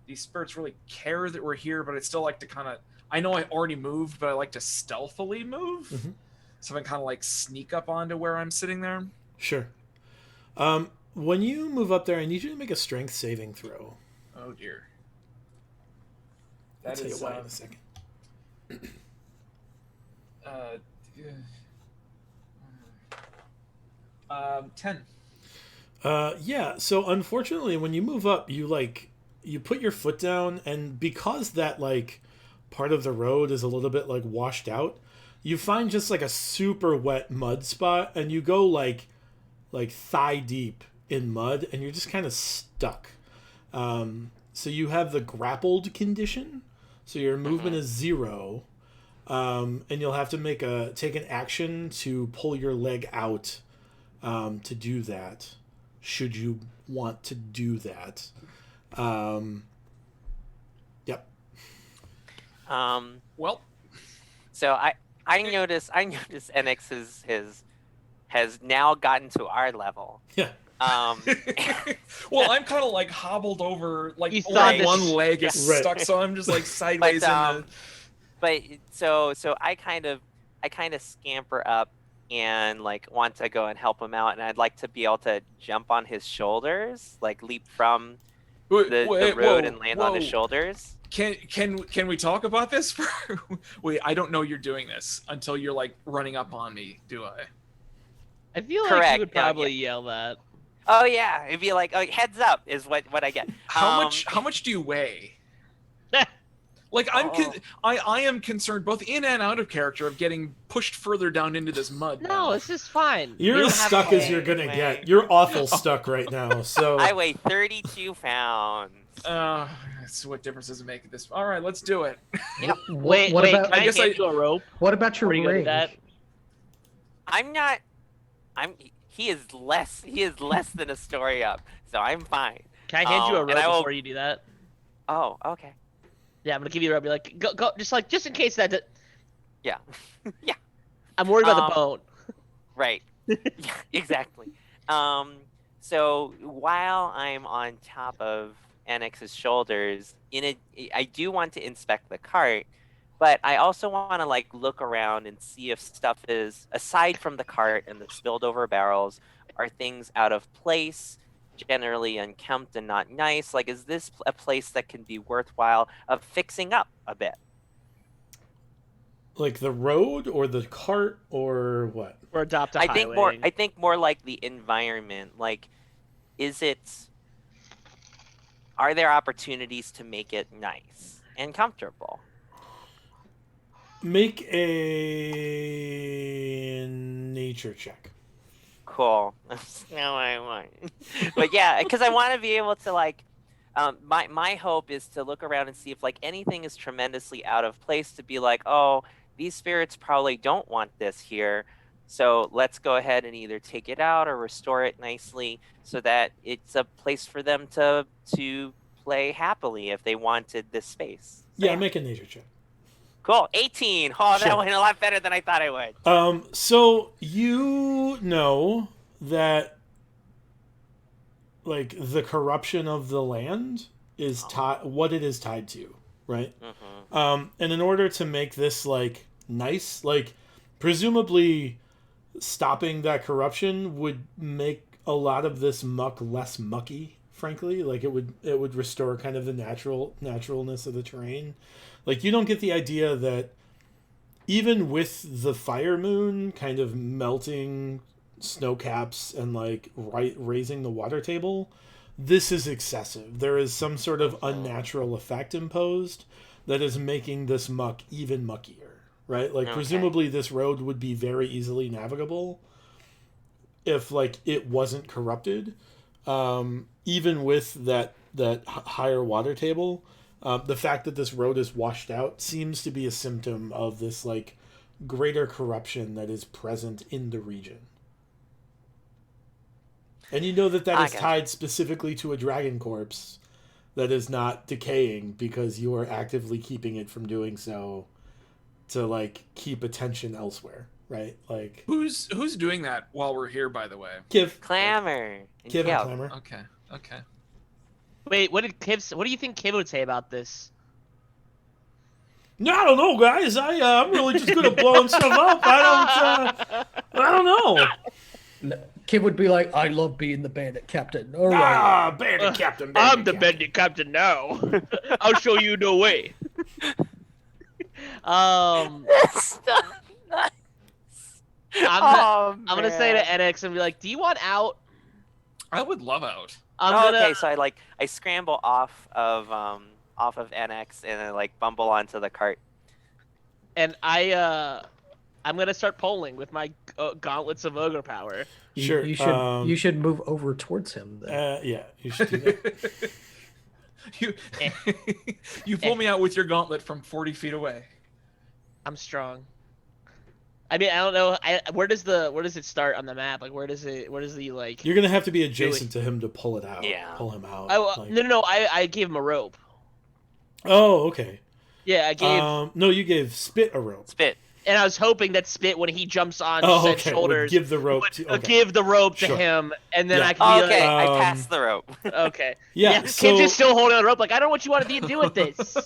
these spirits really care that we're here, but I'd still like to kind of... I know I already moved, but I like to stealthily move. Mm-hmm. So I can kind of like sneak up onto where I'm sitting there. Sure. When you move up there, I need you to make a strength saving throw. Oh, dear. I'll tell you why in a second. 10. Yeah, so unfortunately, when you move up, you put your foot down, and because that part of the road is a little bit washed out, you find just a super wet mud spot, and you go like thigh deep in mud, and you're just kind of stuck. So you have the grappled condition, so your movement is 0, and you'll have to take an action to pull your leg out to do that, should you want to do that. Yep. Well, so I notice NX has now gotten to our level. Yeah. Well, I'm kind of hobbled over, only one leg is stuck, so I'm just sideways. But so I kind of scamper up and want to go and help him out, and I'd like to be able to jump on his shoulders, leap from the road and land on his shoulders. Can we talk about this? Wait, I don't know you're doing this until you're running up on me. Do I? I feel like you would probably yell that. Oh yeah, it'd be heads up is what I get. How much do you weigh? I am concerned both in and out of character of getting pushed further down into this mud. No, this is fine. You're as stuck as you're gonna get. You're awful stuck right now. So I weigh 32 pounds. That's what difference does it make at this? All right, let's do it. Yep. Wait, what wait. about Can I I guess hand I- you a rope? what about your Are you good at range? that? I'm not. He is less. He is less than a story up, so I'm fine. Can I hand you a and rope I will- before you do that? Oh, okay. Yeah, I'm gonna give you a rope. Be like, go, just in case that. Yeah. Yeah. I'm worried about the Um, bone. Right. Yeah, exactly. So while I'm on top of Annex's shoulders, I do want to inspect the cart, but I also want to like look around and see if stuff is aside from the cart and the spilled over barrels, are things out of place, generally unkempt and not nice? Like, is this a place that can be worthwhile of fixing up a bit? Like the road or the cart or what? Or adopt a I highway. think more like the environment. Like, are there opportunities to make it nice and comfortable? Make a nature check. Cool. That's not what I want. But yeah, because I want to be able to like, my hope is to look around and see if like anything is tremendously out of place, to be like, oh, these spirits probably don't want this here. So let's go ahead and either take it out or restore it nicely so that it's a place for them to play happily if they wanted this space. So, Yeah, make a nature check. Cool. 18. Oh, that Sure. went a lot better than I thought it would. So you know that like the corruption of the land is what it is tied to, right? Mm-hmm. And in order to make this like nice, like presumably stopping that corruption would make a lot of this muck less mucky, frankly. Like it would restore kind of the naturalness of the terrain. Like you don't get the idea that even with the fire moon kind of melting snow caps and like raising the water table, this is excessive. There is some sort of unnatural effect imposed that is making this muck even muckier, right? Like presumably this road would be very easily navigable if like it wasn't corrupted, even with that higher water table. The fact that this road is washed out seems to be a symptom of this like greater corruption that is present in the region. And you know that is tied specifically to a dragon corpse that is not decaying because you are actively keeping it from doing so to like keep attention elsewhere, right? Like Who's doing that while we're here, by the way? Kiv. Clamor. And Kiv and Kel. Clamor. Okay. Wait, what do you think Kiv would say about this? No, I don't know, guys. I'm really just good at blowing stuff up. I don't know. Kid would be like, I love being the bandit captain. All right. Bandit captain. I'm the bandit captain now. I'll show you the way. I'm gonna say to NX and be like, do you want out? I would love out. Okay, so I scramble off of NX and I like bumble onto the cart. And I'm gonna start polling with my gauntlets of ogre power. Sure. You should move over towards him. Then. Yeah, you should do that. You pull me out with your gauntlet from 40 feet away. I'm strong. I mean, I don't know. Where does it start on the map? Like, where does the like? You're gonna have to be adjacent to him to pull it out. Yeah. Pull him out. No. I gave him a rope. Oh, okay. Yeah, I gave. No, you gave Spit a rope. Spit. And I was hoping that Spit, when he jumps on said shoulders, give the rope give the rope to Sure. him, and then Yeah. I can be Okay, like, I passed the rope. okay. Yeah. Kid's So, just still holding on the rope. Like, I don't know what you want me to do with this.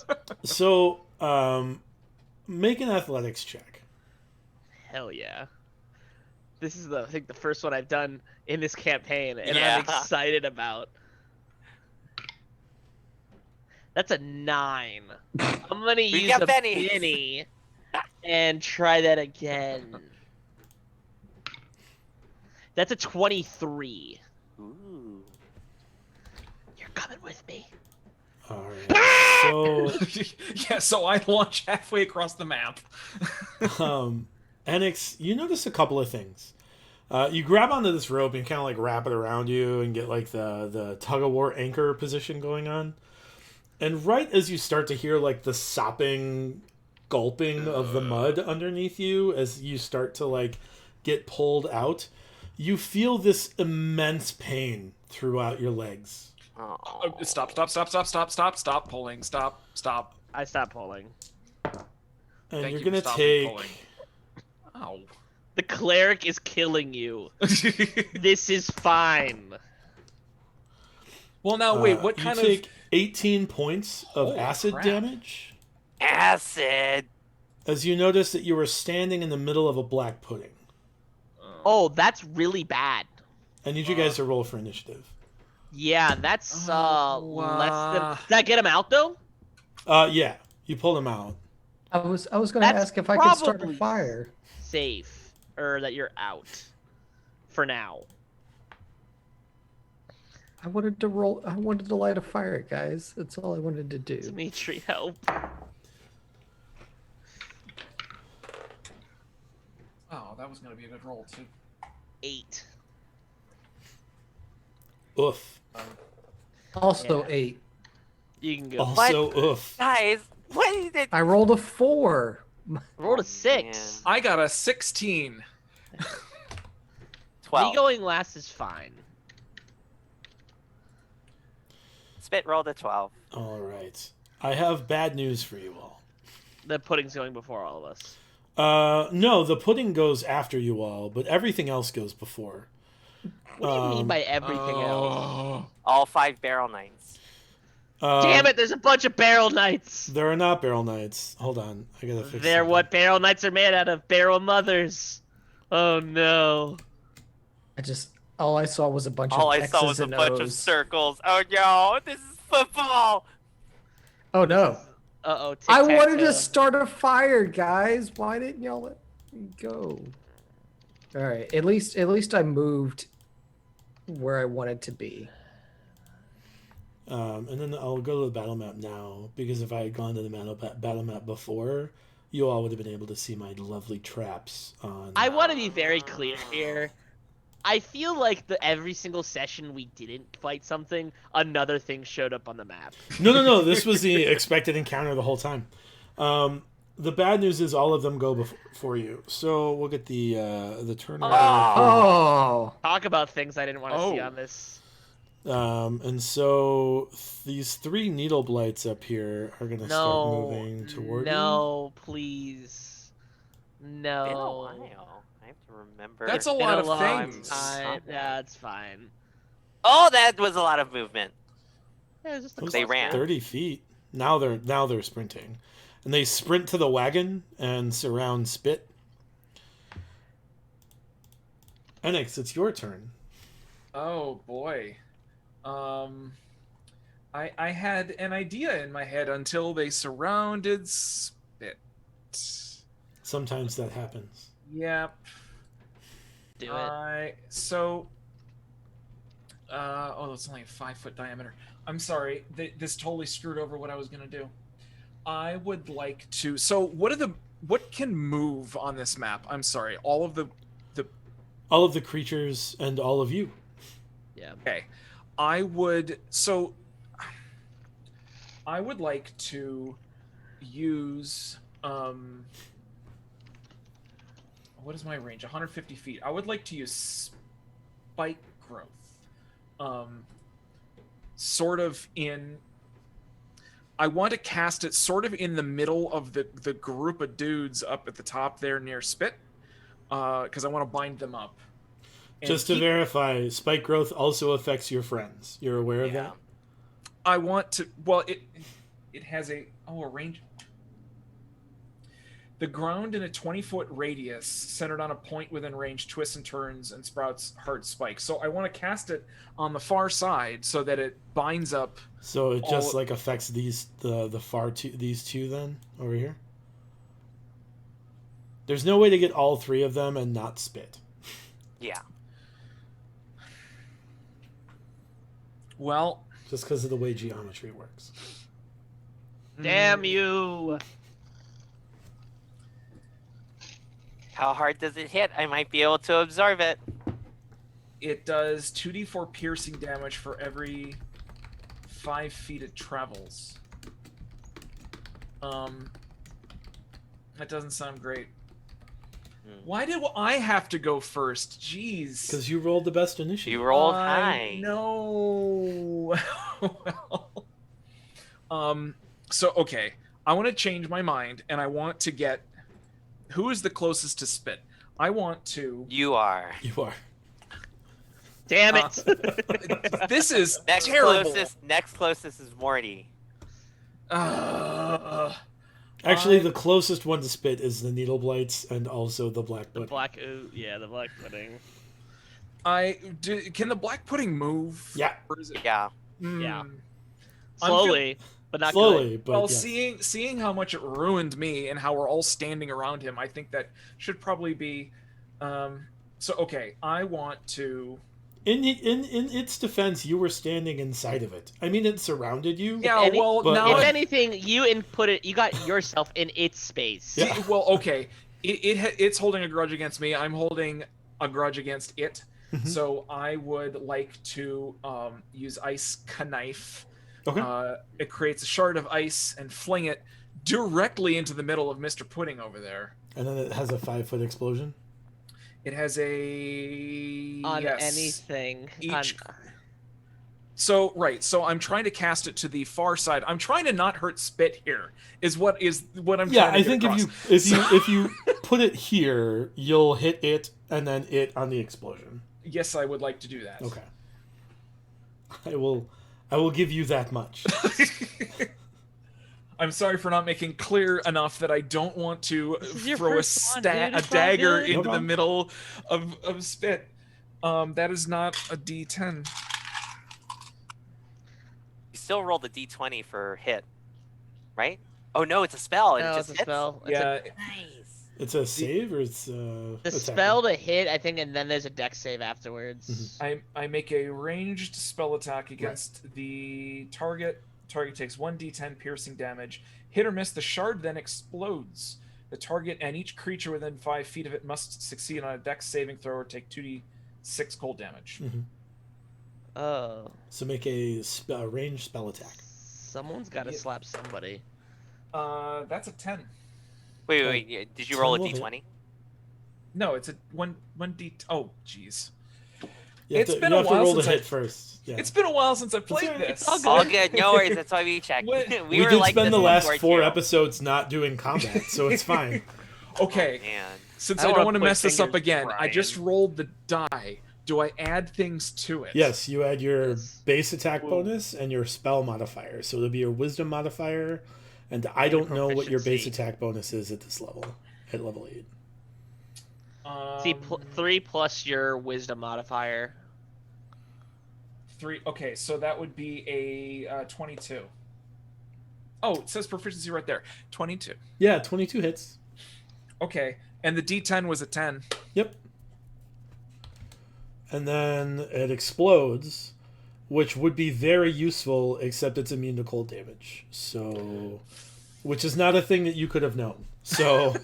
Make an athletics check. Hell yeah. This is I think the first one I've done in this campaign, and Yeah. I'm excited about. That's a 9. I'm gonna use got a pennies. penny and try that again. That's a 23. Ooh. You're coming with me. All right. So, Yeah, so I launch halfway across the map. Enix, you notice a couple of things. You grab onto this rope and kind of like wrap it around you and get like the tug of war anchor position going on. And right as you start to hear like the sopping, gulping of the mud underneath you, as you start to like get pulled out, you feel this immense pain throughout your legs. Oh. Stop pulling. Stop. I stopped pulling. And Thank you're you gonna for stopping take. pulling. Ow. The cleric is killing you. This is fine. Well, now wait. What you kind take 18 points of Holy acid crap. damage Acid. as you notice that you were standing in the middle of a black pudding. Oh, that's really bad. I need you guys to roll for initiative. Yeah, that's less than. uh, Did I get him out though? Yeah, you pull him out. I was going to That's ask if I could start a probably fire. Safe, or that you're out. For now. I wanted to light a fire, guys. That's all I wanted to do. Dimitri, help. Oh, that was gonna be a good roll too. 8. Oof. Also Yeah. 8. You can go. Also, oof. Guys, what is it? I rolled a 4. Rolled a Oh, 6. I got a 16. 12. Me going last is fine. Spit rolled a 12. All right. I have bad news for you all. The pudding's going before all of us. No, the pudding goes after you all, but everything else goes before. What do you mean by everything else? Oh. All 5 barrel knights. Damn it, there's a bunch of barrel knights. There are not barrel knights. Hold on, I gotta fix. They're something. what barrel knights are made out of. Barrel mothers. Oh no. All I saw was a bunch All of I X's saw was a and bunch of O's. circles. Oh no, this is football. Oh no. Uh-oh. I wanted tic-tac-toe. to start a fire, guys. Why didn't y'all let me go? All right. At least I moved where I wanted to be. And then I'll go to the battle map now, because if I had gone to the battle map before, you all would have been able to see my lovely traps on. I want to be very clear here. I feel like every single session we didn't fight something, another thing showed up on the map. No. This was the expected encounter the whole time. The bad news is all of them go before you. So we'll get the turn order. Oh. Talk about things I didn't want to see Oh. on this. And so these 3 needle blights up here are gonna start moving toward you. No, please. No. Been a while. I have to remember. That's a Been lot of long things. time. Yeah, it's fine. Oh, that was a lot of movement. Yeah, it's just a It was They cluster. ran. 30 feet. Now they're sprinting, and they sprint to the wagon and surround Spit. Enix, it's your turn. Oh boy. I had an idea in my head until they surrounded Spit. Sometimes that happens. Yep. Do it. So. It's only a 5-foot diameter. I'm sorry. This totally screwed over what I was gonna do. I would like to. So what can move on this map? I'm sorry. All of the. All of the creatures and all of you. Yeah. Okay. I would like to use what is my range? 150 feet. I would like to use spike growth. Sort of in I want to cast it sort of in the middle of the group of dudes up at the top there near Spit. Because I want to bind them up. And Just to verify, spike growth also affects your friends. You're aware of that? I want to. Well, it has a range. The ground in a 20-foot radius, centered on a point within range, twists and turns and sprouts hard spikes. So I want to cast it on the far side so that it binds up. So it just like affects these these two then over here. There's no way to get all 3 of them and not Spit. Yeah. Well, Just because of the way geometry works. Damn you! How hard does it hit? I might be able to absorb it. it does 2d4 piercing damage for every 5 feet it travels. That doesn't sound great. Hmm. Why did I have to go first? Jeez. Because you rolled the best initiative. You rolled high. No. Well, so okay, I want to change my mind, and I want to get who is the closest to spit. I want to. You are. You are. Damn it! This is Next terrible. closest is Morty. Actually, the closest one to spit is the needle blights and also the black pudding. The black pudding. Can the black pudding move? Yeah. Or is it? Yeah. Yeah. I'm Slowly, but not Slowly, good. but Well, yes. seeing how much it ruined me and how we're all standing around him, I think that should probably be. So okay, I want to. In its defense, you were standing inside of it. I mean, it surrounded you. Yeah, well, but- now If I- anything, you got yourself in its space. Yeah. well, okay, it's holding a grudge against me. I'm holding a grudge against it. Mhm. So I would like to use ice knife. Okay. It creates a shard of ice and fling it directly into the middle of Mr. Pudding over there. And then it has a 5-foot explosion. It has a On yes. anything. Each- So I'm trying to cast it to the far side. I'm trying to not hurt spit here. Is what I'm Yeah, trying to I get think across. if you put it here, you'll hit it and then it on the explosion. Yes, I would like to do that. Okay. I will give you that much. I'm sorry for not making clear enough that I don't want to is your throw first one, dude. a It's all dagger good. into No the problem. middle of spit. That is not a D10. You still rolled a d20 for hit, right? Oh no, it's a spell. And No, it it's just a hits? spell. Yeah, Nice. It's a save or it's The attack? spell to hit, I think, and then there's a dex save afterwards. I make a ranged spell attack against the target. Target takes 1d10 piercing damage. Hit or miss, the shard then explodes. The target and each creature within 5 feet of it must succeed on a dex saving throw or take 2d6 cold damage. Mhm. Oh. So make a ranged spell attack. Someone's got to Yeah. slap somebody. That's a 10. Wait. Yeah, did you roll a 10 will hit. d20? No, it's a 1d. Oh, jeez. You have It's to, been you a have to while roll the since hit first. Yeah. It's been a while since I played alright. this. all good. All good. No worries. That's why we checked. What- we were did like spend this the last before 4 too. episodes not doing combat, so it's fine. Okay, Oh, man. since I I don't don't wanna want to point mess this up fingers, again, I just Brian. rolled the die. Do I add things to it? Yes, you add your Yes. base attack Whoa. bonus and your spell modifier. So it'll be your wisdom modifier, and I don't know what your base proficiency. attack bonus is at this level, at level 8. See, 3 plus your wisdom modifier. 3. Okay, so that would be a 22. Oh, it says proficiency right there. 22. Yeah, 22 hits. Okay, and the D10 was a 10. Yep. And then it explodes, which would be very useful, except it's immune to cold damage. So, which is not a thing that you could have known. So,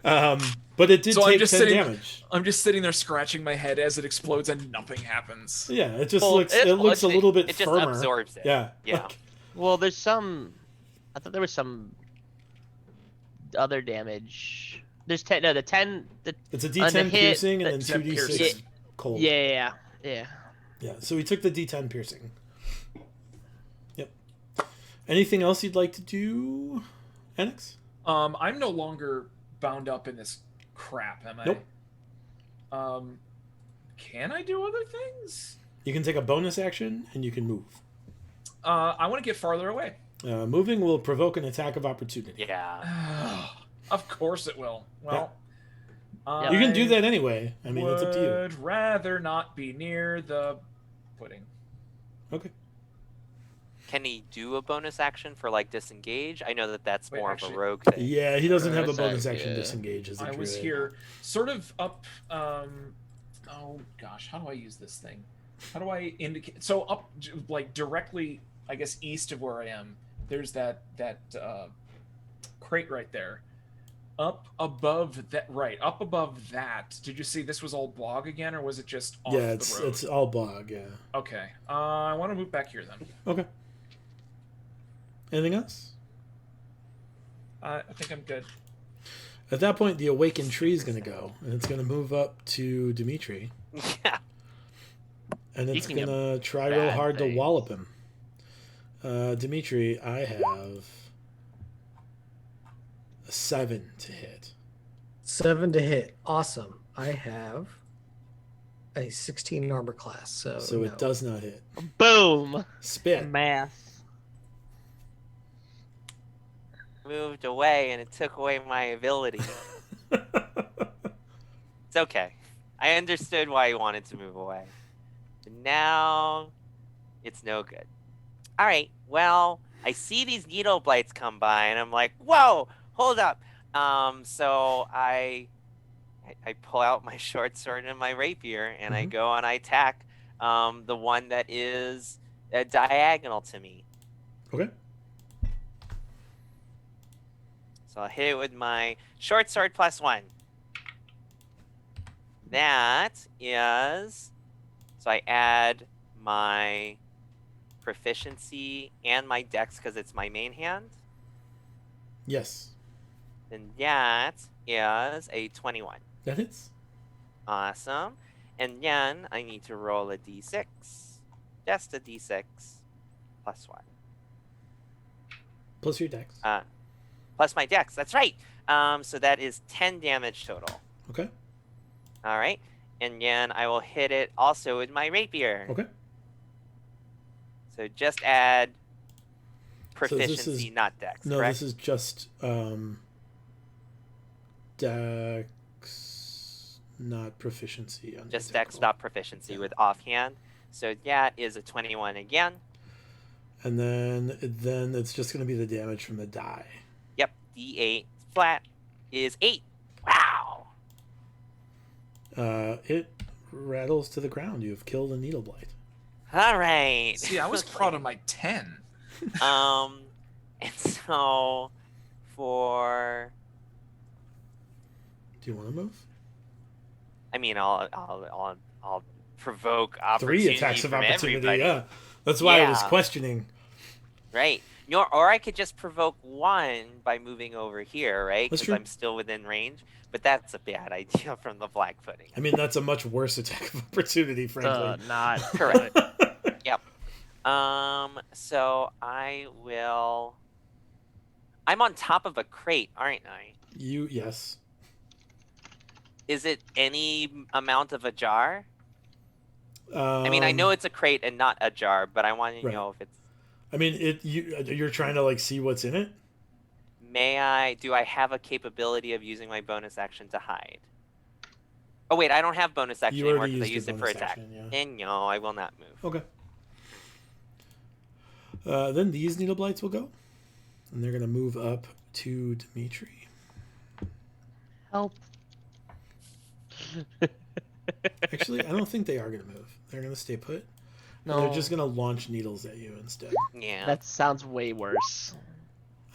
but it did So I'm take just 10 sitting- damage. I'm just sitting there scratching my head as it explodes and nothing happens. Yeah, it just Well, looks it looks a little bit It just firmer. absorbs it. Yeah. Yeah. like- Well, there's some. I thought there was some other damage. There's 10. No, the 10. it's a On the D10 hit, piercing and then the 2d6 piercing. cold. Yeah. Yeah, so we took the D10 piercing. Yep. Anything else you'd like to do, Enix? I'm no longer bound up in this crap, am I? Nope. Can I do other things? You can take a bonus action and you can move. I want to get farther away. Moving will provoke an attack of opportunity. Yeah. Of course it will. Well, You can do that anyway. I mean, it's up to you. Would rather not be near the pudding. Okay. Can he do a bonus action for like disengage? I know that that's Wait, more actually- of a rogue thing. Yeah, he doesn't have a Bonus bonus action, action yeah. disengage as a I was druid. here, sort of up. Oh gosh, how do I use this thing? How do I indicate? So up, like directly, I guess east of where I am. There's that crate right there. Up above that, right up above that. Did you see this was all bog again, or was it just off Yeah, the it's road? it's all bog. Yeah. Okay. I want to move back here then. Okay. Anything else? I think I'm good. At that point, the awakened tree is going to go, and it's going to move up to Dimitri, Yeah. and it's Speaking going of to try real bad hard to things. wallop him. Dimitri, I have a 7 to hit. 7 to hit. Awesome. I have a 16 armor class, so So no. it does not hit. Boom. Spit. Math. Moved away and it took away my ability. It's okay. I understood why he wanted to move away. But now it's no good. All right. Well, I see these needle blights come by and I'm like, whoa, hold up. So I pull out my short sword and my rapier and I go and I attack the one that is diagonal to me. Okay. So I'll hit it with my short sword +1. That is... So I add my proficiency and my dex because it's my main hand. Yes. Then that is a 21. That hits. Awesome. And then I need to roll a d6. Just a d6 +1. Plus your dex. Plus my dex. That's right. So that is 10 damage total. Okay. All right. And then I will hit it also with my rapier. Okay. So just add So this proficiency, is- not dex. No, correct? this is just dex, not proficiency. On Just the dex, attack roll. not proficiency with offhand. So that is a 21 again. And then it's just going to be the damage from the die. Yep. D8 flat is 8. Wow. It rattles to the ground. You have killed a needle blight. All right. See, I was proud of my 10. And so for Do you want to move? I mean, I'll provoke 3 opportunity attacks of from opportunity. everybody. Yeah, that's why I was Yeah. questioning. Right. Or I could just provoke 1 by moving over here, right? That's Because true. I'm still within range. But that's a bad idea from the black pudding. I mean, that's a much worse attack of opportunity, frankly. Not Correct. Yep. So I will. I'm on top of a crate, aren't I? Yes. Is it any amount of a jar? I mean, I know it's a crate and not a jar, but I want to Right. know if it's. I mean, you're trying to like see what's in it. Do I have a capability of using my bonus action to hide? Oh wait, I don't have bonus action You anymore already because I used used your it for bonus attack. action, yeah. And no, I will not move. Okay. Then these needle blights will go, and they're gonna move up to Dimitri. help. Actually, I don't think they are gonna move. They're gonna stay put. And No, they're just gonna launch needles at you instead. Yeah. that sounds way worse.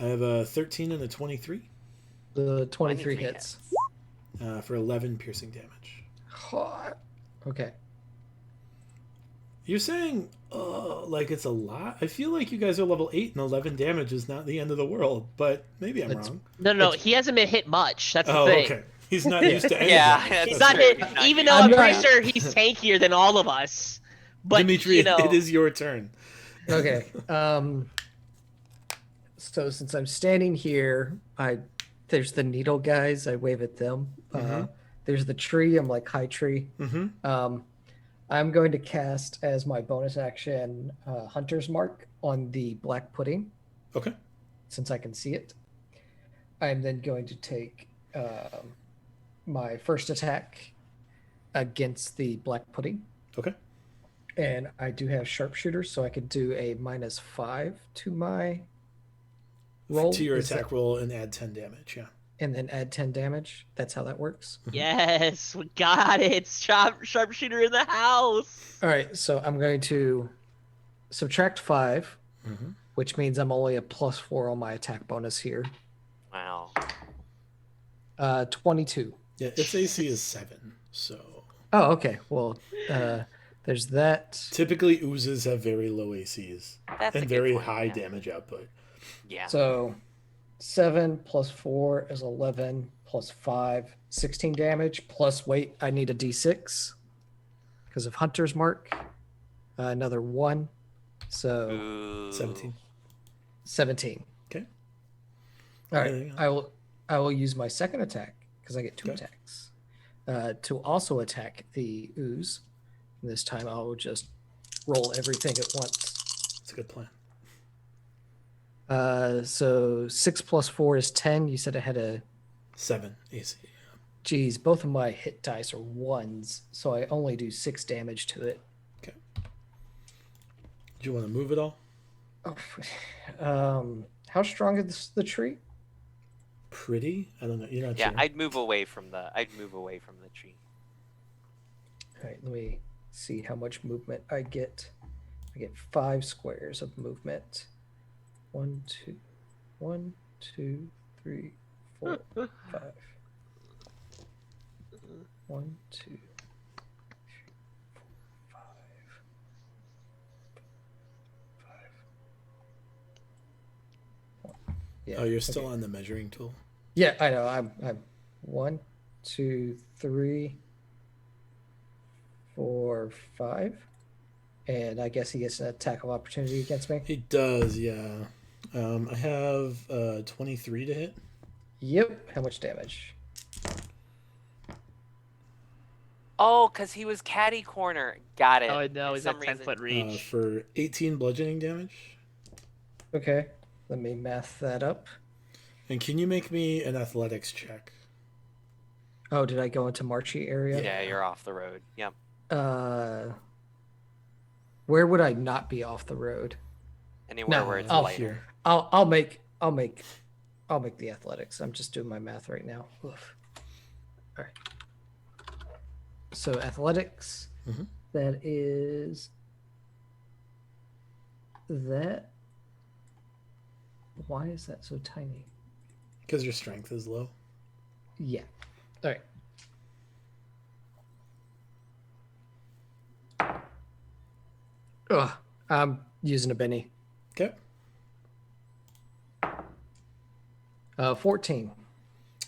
I have a 13 and a 23 The 23 hits. for 11 piercing damage. Okay. You're saying, like it's a lot? I feel like you guys are level 8 and 11 damage is not the end of the world, but maybe I'm It's- wrong. No, he hasn't been hit much. That's the Oh, thing. okay. He's not used to any Yeah, damage. that's He's That's not fair. hit, He's not even hit. though I'm I'm pretty not- sure he's tankier than all of us. But Dimitri, you know, it is your turn. Okay. So since I'm standing here, there's the needle guys. I wave at them. Mhm. There's the tree. I'm like high tree. Mm-hmm. I'm going to cast as my bonus action Hunter's Mark on the black pudding Okay. since I can see it. I'm then going to take my first attack against the black pudding. Okay. And I do have sharpshooter, so I could do a -5 to my roll. To your Is attack roll and add 10 damage, yeah. and then add 10 damage. That's how that works. yes, we got it. Sharpshooter in the house. All right, so I'm going to subtract 5, Mm-hmm. which means I'm only a +4 on my attack bonus here. Wow. 22. Yeah, its AC is 7, so... Oh, okay. Well, there's that. Typically, oozes have very low ACs That's a and good very point, high yeah. damage output. Yeah. So 7 plus 4 is 11 plus 5, 16 damage. Plus, wait, I need a d6 because of Hunter's Mark. Another 1. So Ooh. 17. 17. Okay. All right. Anything else? I will use my second attack because I get 2 Okay. attacks to also attack the ooze. This time I will just roll everything at once. It's a good plan. So 6 plus 4 is 10. You said I had a 7 AC. Geez, both of my hit dice are 1s, so I only do 6 damage to it. Okay. Do you want to move it all? How strong is the tree? Pretty? I don't know. You're not Yeah, sure. I'd move away from the tree. All right, let me see how much movement I get. I get 5 squares of movement. 1, 2, 3, 4, 5. 1, 2, 3, 4, 5. Yeah. Oh, you're still on the measuring tool? Yeah, I know. I'm 1, 2, 3, 4, 5. And I guess he gets an attack of opportunity against me. He does, yeah. I have 23 to hit. Yep. How much damage? Oh, because he was catty corner. Got it. Oh no, For he's some at 10 reason. foot reach. For 18 bludgeoning damage. Okay. Let me math that up. And can you make me an athletics check? Oh, did I go into marshy area? Yeah, you're off the road. Yep. Where would I not be off the road? Anywhere No, where it's I'll lighter. Here. I'll make the athletics. I'm just doing my math right now. Oof. All right. So athletics. Mhm. That is that. Why is that so tiny? Because your strength is low. Yeah. All right. Ugh. I'm using a Benny. Okay. 14.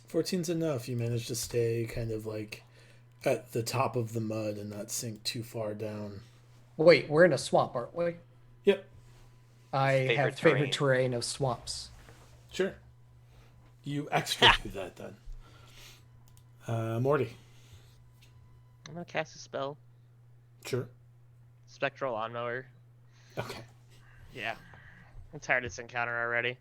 14's enough. You manage to stay kind of like at the top of the mud and not sink too far down. Wait, we're in a swamp, aren't we? Yep. I Favorite have favorite terrain of swamps. Sure. You extra do that then. Morty. I'm gonna cast a spell. Sure. Spectral lawnmower. Okay. Yeah. I'm tired of this encounter already.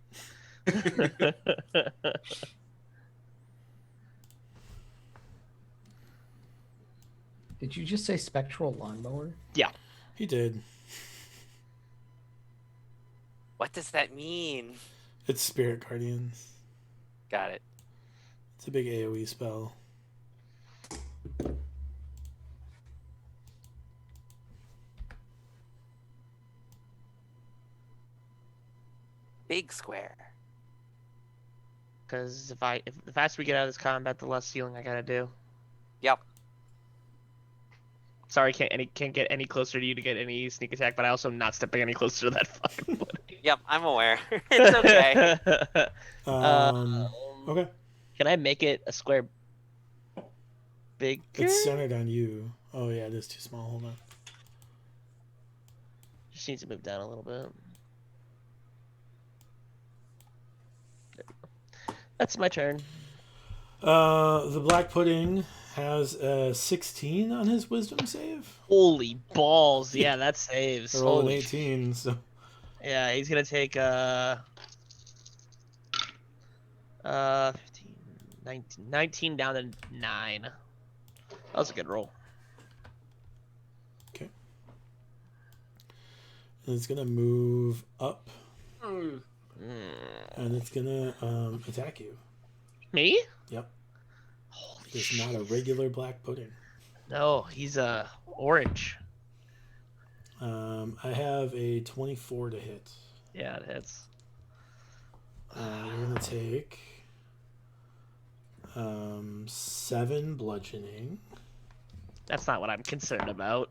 Did you just say spectral lawnmower? Yeah. He did. What does that mean? It's Spirit Guardians. Got it. It's a big AoE spell. Big square. Because if the faster we get out of this combat, the less healing I gotta do. Yep. Sorry, can't get any closer to you to get any sneak attack, but I also am not stepping any closer to that fucking buddy. Yep, I'm aware. It's okay. Okay. Can I make it a square bigger? It's centered on you. Oh yeah, it is too small. Hold on. Just needs to move down a little bit. There we go. That's my turn. The Black Pudding has a 16 on his Wisdom save. Holy balls! Yeah, that saves. I rolled an Holy 18, so Yeah, he's gonna take 15, 19 down to 9. That was a good roll. okay. And it's gonna move up, and it's gonna attack you. Me? Yep. Holy It's shit. not a regular Black Pudding. No, he's orange. I have a 24 to hit. Yeah, it hits. You're gonna take 7 bludgeoning. That's not what I'm concerned about.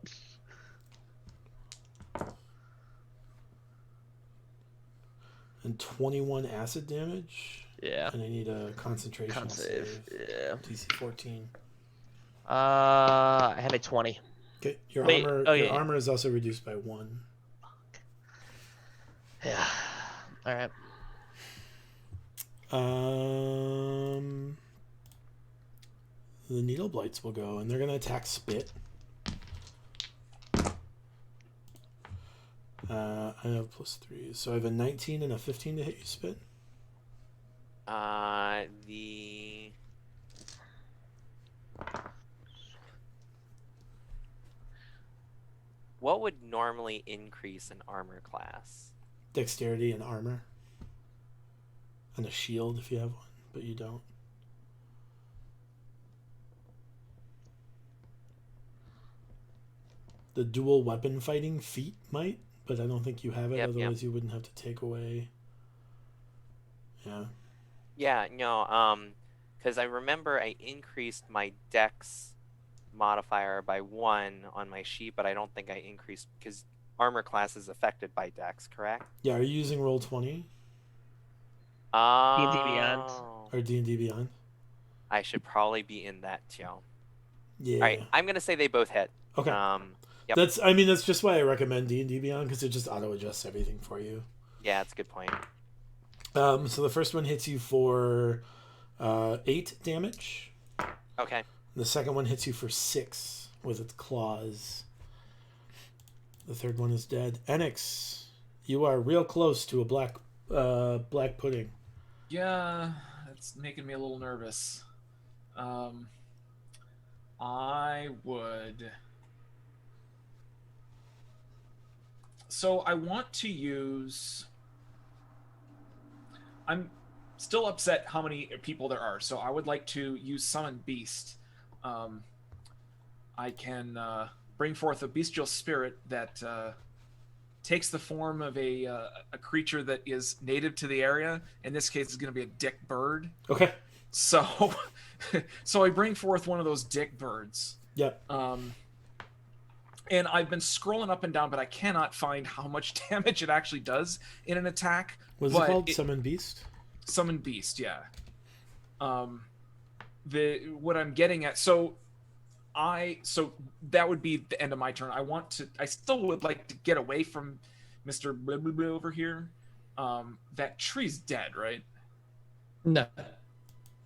And 21 acid damage. Yeah. And I need a concentration Con save. save. Yeah. DC 14. I have a 20. Okay, your Wait, armor. oh, Your yeah. armor is also reduced by 1. Yeah. All right. The needle blights will go, and they're gonna attack Spit. I have +3, so I have a 19 and a 15 to hit you, Spit. The what would normally increase an armor class? Dexterity and armor, and a shield if you have one, but you don't. The dual weapon fighting feat might, but I don't think you have it. Yep, Otherwise, you wouldn't have to take away. Yeah. Yeah, no, because I remember I increased my dex modifier by 1 on my sheet, but I don't think I increased because armor class is affected by dex, correct? Yeah. Are you using Roll20 D&D Beyond. or D&D Beyond? I should probably be in that too. Yeah. All right, I'm gonna say they both hit. Okay. Yep. That's just why I recommend D&D Beyond, because it just auto adjusts everything for you. Yeah, that's a good point. So the first one hits you for 8 damage. Okay. The second one hits you for 6 with its claws. The third one is dead. Enix, you are real close to a black pudding. Yeah, it's making me a little nervous. I would. So I want to use. I'm still upset how many people there are, so I would like to use Summon Beast. I can bring forth a bestial spirit that takes the form of a creature that is native to the area. In this case, it's going to be a dick bird. Okay. So, so I bring forth one of those dick birds. Yep. And I've been scrolling up and down, but I cannot find how much damage it actually does in an attack. What's it called? Summon Beast? Summon Beast, yeah. What I'm getting at, so that would be the end of my turn. I still would like to get away from Mr. Blah, blah, blah over here. That tree's dead, right? No.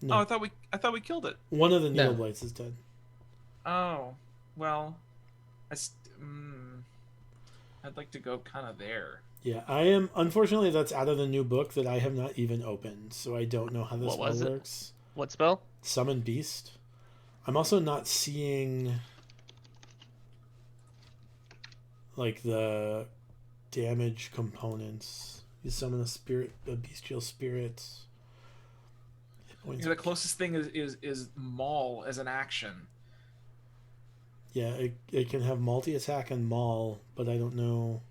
No. Oh, I thought we killed it. One of the needle No. blights is dead. Oh, well, I'd like to go kind of there. Yeah, I am. Unfortunately, that's out of the new book that I have not even opened, so I don't know how this What was one it? works. What spell? Summon Beast. I'm also not seeing like the damage components. You summon a bestial spirit. Hit points. The closest thing is Maul as an action. Yeah, it can have multi-attack and maul, but I don't know.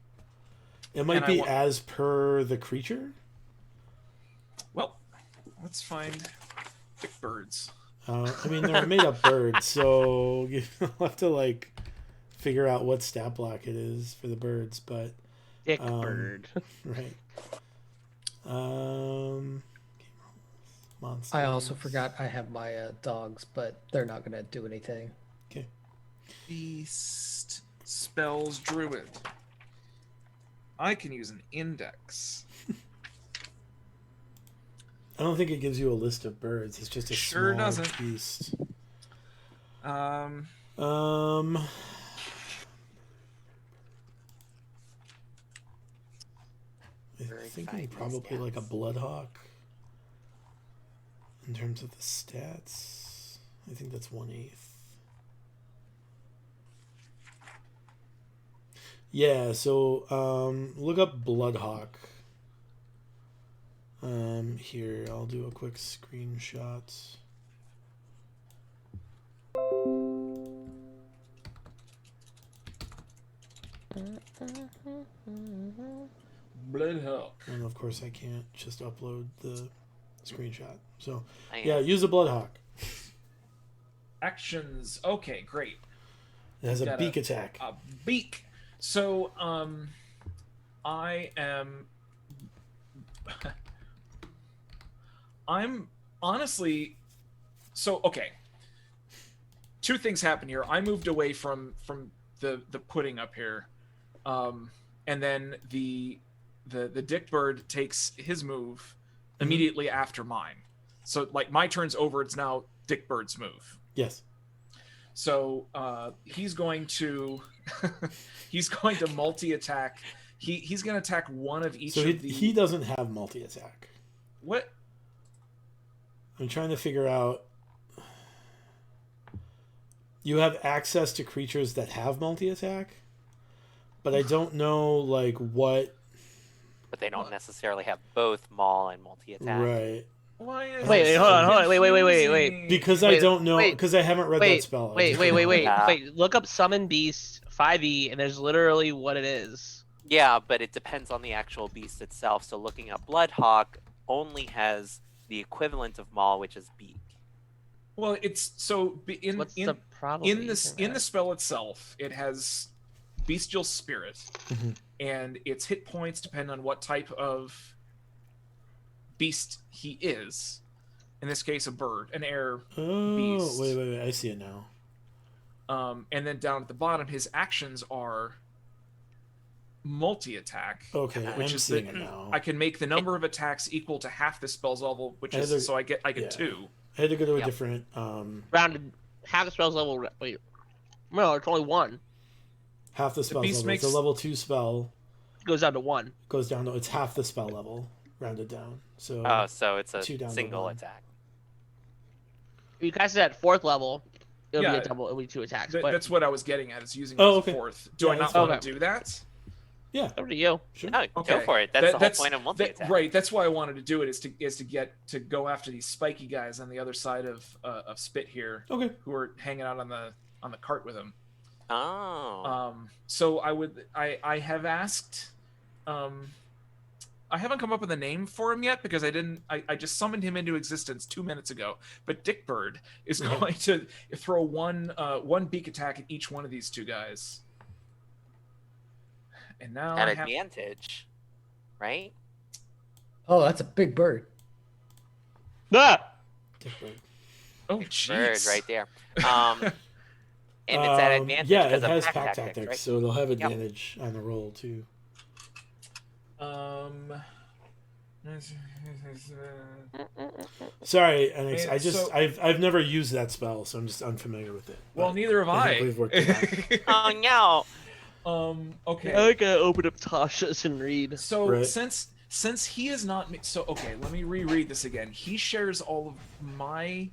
It might And be as per the creature. Well, let's find dick birds. I mean, they're made of birds, so you'll have to figure out what stat block it is for the birds. But Dick bird. right. Monsters. I also forgot I have my dogs, but they're not going to do anything. Okay. Beast spells druid. I can use an index. I don't think it gives you a list of birds. It's just a Sure small doesn't. beast. Um, I'm thinking probably like a bloodhawk. In terms of the stats, I think that's 1/8. Yeah, so look up bloodhawk. Here, I'll do a quick screenshot. Bloodhawk. And of course I can't just upload the screenshot. So I yeah, use a bloodhawk. Actions. Okay, great. It has a Got beak attack. A beak. So, I am. I'm honestly so okay. Two things happen here. I moved away from the pudding up here, and then the dick bird takes his move immediately after mine. So like my turn's over. It's now Dick Bird's move. Yes. So he's going to he's going to multi-attack. He's going to attack one of each So of the. he doesn't have multi-attack. What? I'm trying to figure out. You have access to creatures that have multi-attack, but I don't know like what. But they don't necessarily have both maul and multi-attack. Right. Why is Wait, this hold on, so hold on, wait. confusing? Because I Wait, don't know. wait, Because I haven't read that spell. Wait. Yeah. Wait, look up Summon Beast 5e, and there's literally what it is. Yeah, but it depends on the actual beast itself. So looking at Bloodhawk only has the equivalent of maul, which is beak. Well, it's so What's the problem? in the spell itself, it has bestial spirit, Mhm. and its hit points depend on what type of beast he is. In this case, a bird, an air Oh, beast. wait. I see it now. And then down at the bottom, his actions are multi-attack. Okay, Which I'm is seeing the, it now. I can make the number of attacks equal to half the spell's level, which is Either- so I get yeah. 2. I had to go to a Yep. different. Rounded half the spell's level. Wait, no, it's only 1. Half the spell beast level. makes- It's a level 2 spell. It goes down to 1. Goes down to it's half the spell level, rounded down. So Oh, so it's a 2 down to single 1. attack. If you cast it at 4th level, it'll be Yeah. a double. It'll be 2 attacks. Th- but that's what I was getting at. Is using Oh, it as okay. a fourth. Do I Yeah, not that's want fine. to do that? Yeah, over to you. sure. No, Okay. go for it. That's the whole point of That, multi-attack. right. That's why I wanted to do it. Is to go after these spiky guys on the other side of Spit here, Okay. who are hanging out on the cart with him. Oh. So I have asked. I haven't come up with a name for him yet because I just summoned him into existence 2 minutes ago. But Dick Bird is going to throw one beak attack at each one of these two guys. And now At I have advantage, right? Oh, that's a big bird. Ah! Different. oh Bird jeez. right there. And it's at advantage Yeah, because it of has pack pack tactics, tactics, right? so it'll have advantage on the roll too. Sorry, Alex, Man, I just so- I've never used that spell, so I'm just unfamiliar with it. Well, But neither have I think we've worked it out. Oh no! Okay. I think I open up Tasha's and read. So Right. since he is not so okay, let me reread this again. He shares all of my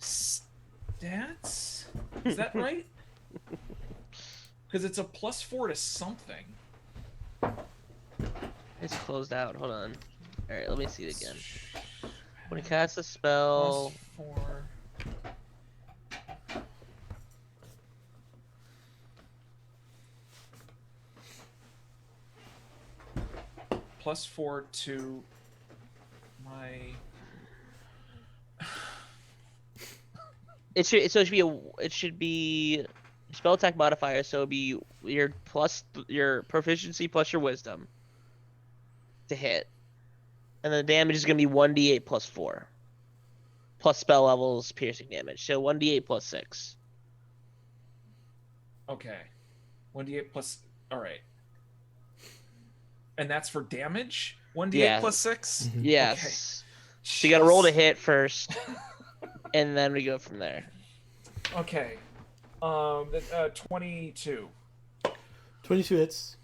stats. Is that right? Because it's a +4 to something. It's closed out. Hold on. All right, let me see it again. When he casts a spell, +4. +4 to my. it should be spell attack modifier. So it'd be your proficiency plus your wisdom to hit, and the damage is gonna be 1d8 plus 4, plus spell levels piercing damage. So 1d8 plus 6. Okay. 1d8 plus. All right. And that's for damage? 1d8 Yeah. plus 6? Mhm. Yes. So you gotta roll to hit first, and then we go from there. Okay. 22. 22 hits.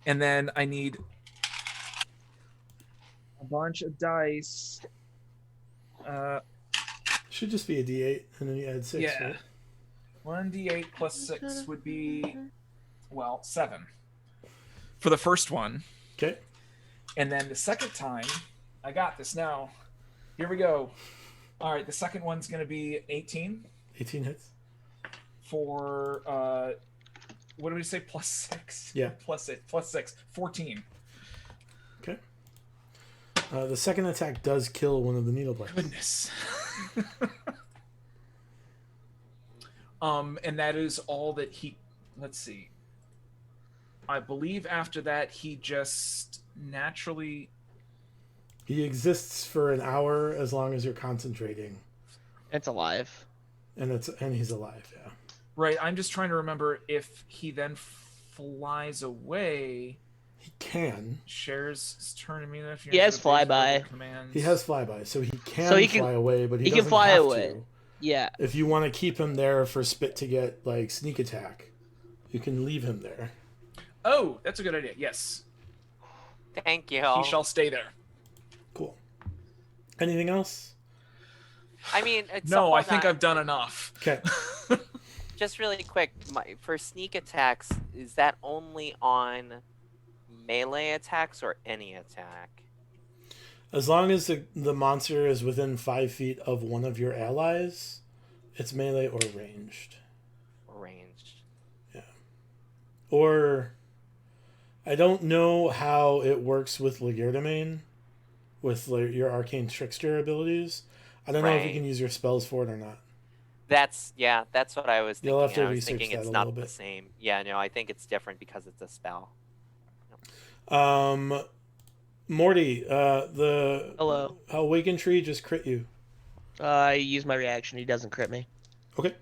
And then I need a bunch of dice. Should just be a D8, and then you add 6. Yeah. Right? 1d8 plus 6 would be, well, 7. For the first one. Okay. And then the second time, I got this now. Here we go. All right, the second one's going to be 18 18 hits. for, what did we say, plus 6? Yeah. Plus 6. 14. Okay. The second attack does kill one of the needle blights. Goodness. And that is all that he. Let's see. I believe after that he just naturally. He exists for an hour as long as you're concentrating, It's alive. and he's alive. Yeah. Right. I'm just trying to remember if he then flies away. He can. Shares his turn immediately after He has flyby. Commands. He has flyby, so he can So he can- fly away, but he can doesn't fly have away. to. Yeah. If you want to keep him there for Spit to get like sneak attack, you can leave him there. Oh, that's a good idea. Yes. Thank you. He shall stay there. Cool. Anything else? I mean, it's No, I think I've done enough. Okay. Just really quick, for sneak attacks, is that only on melee attacks or any attack? As long as the monster is within 5 feet of one of your allies, it's melee or ranged. Ranged. Or I don't know how it works with Legerdemain, with your arcane trickster abilities. I don't know if you Right. can use your spells for it or not. That's what I was thinking. You'll have to I was research thinking that it's a not little the bit. same. Yeah, no, I think it's different because it's a spell. Morty, the Hello. Awakened Tree just crit you. I use my reaction. He doesn't crit me. Okay.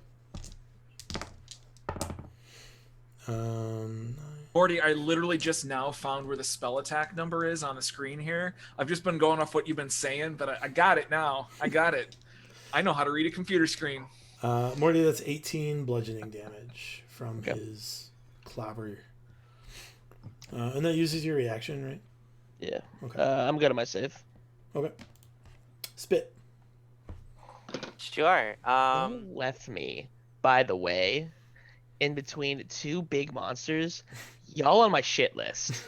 Morty, I literally just now found where the spell attack number is on the screen here. I've just been going off what you've been saying, but I got it now. I got it. I know how to read a computer screen. Morty, that's 18 bludgeoning damage from Okay. his clobber. And that uses your reaction, right? Yeah. Okay. I'm good at my save. Okay. Spit. Sure. You left me, by the way, in between two big monsters. Y'all on my shit list.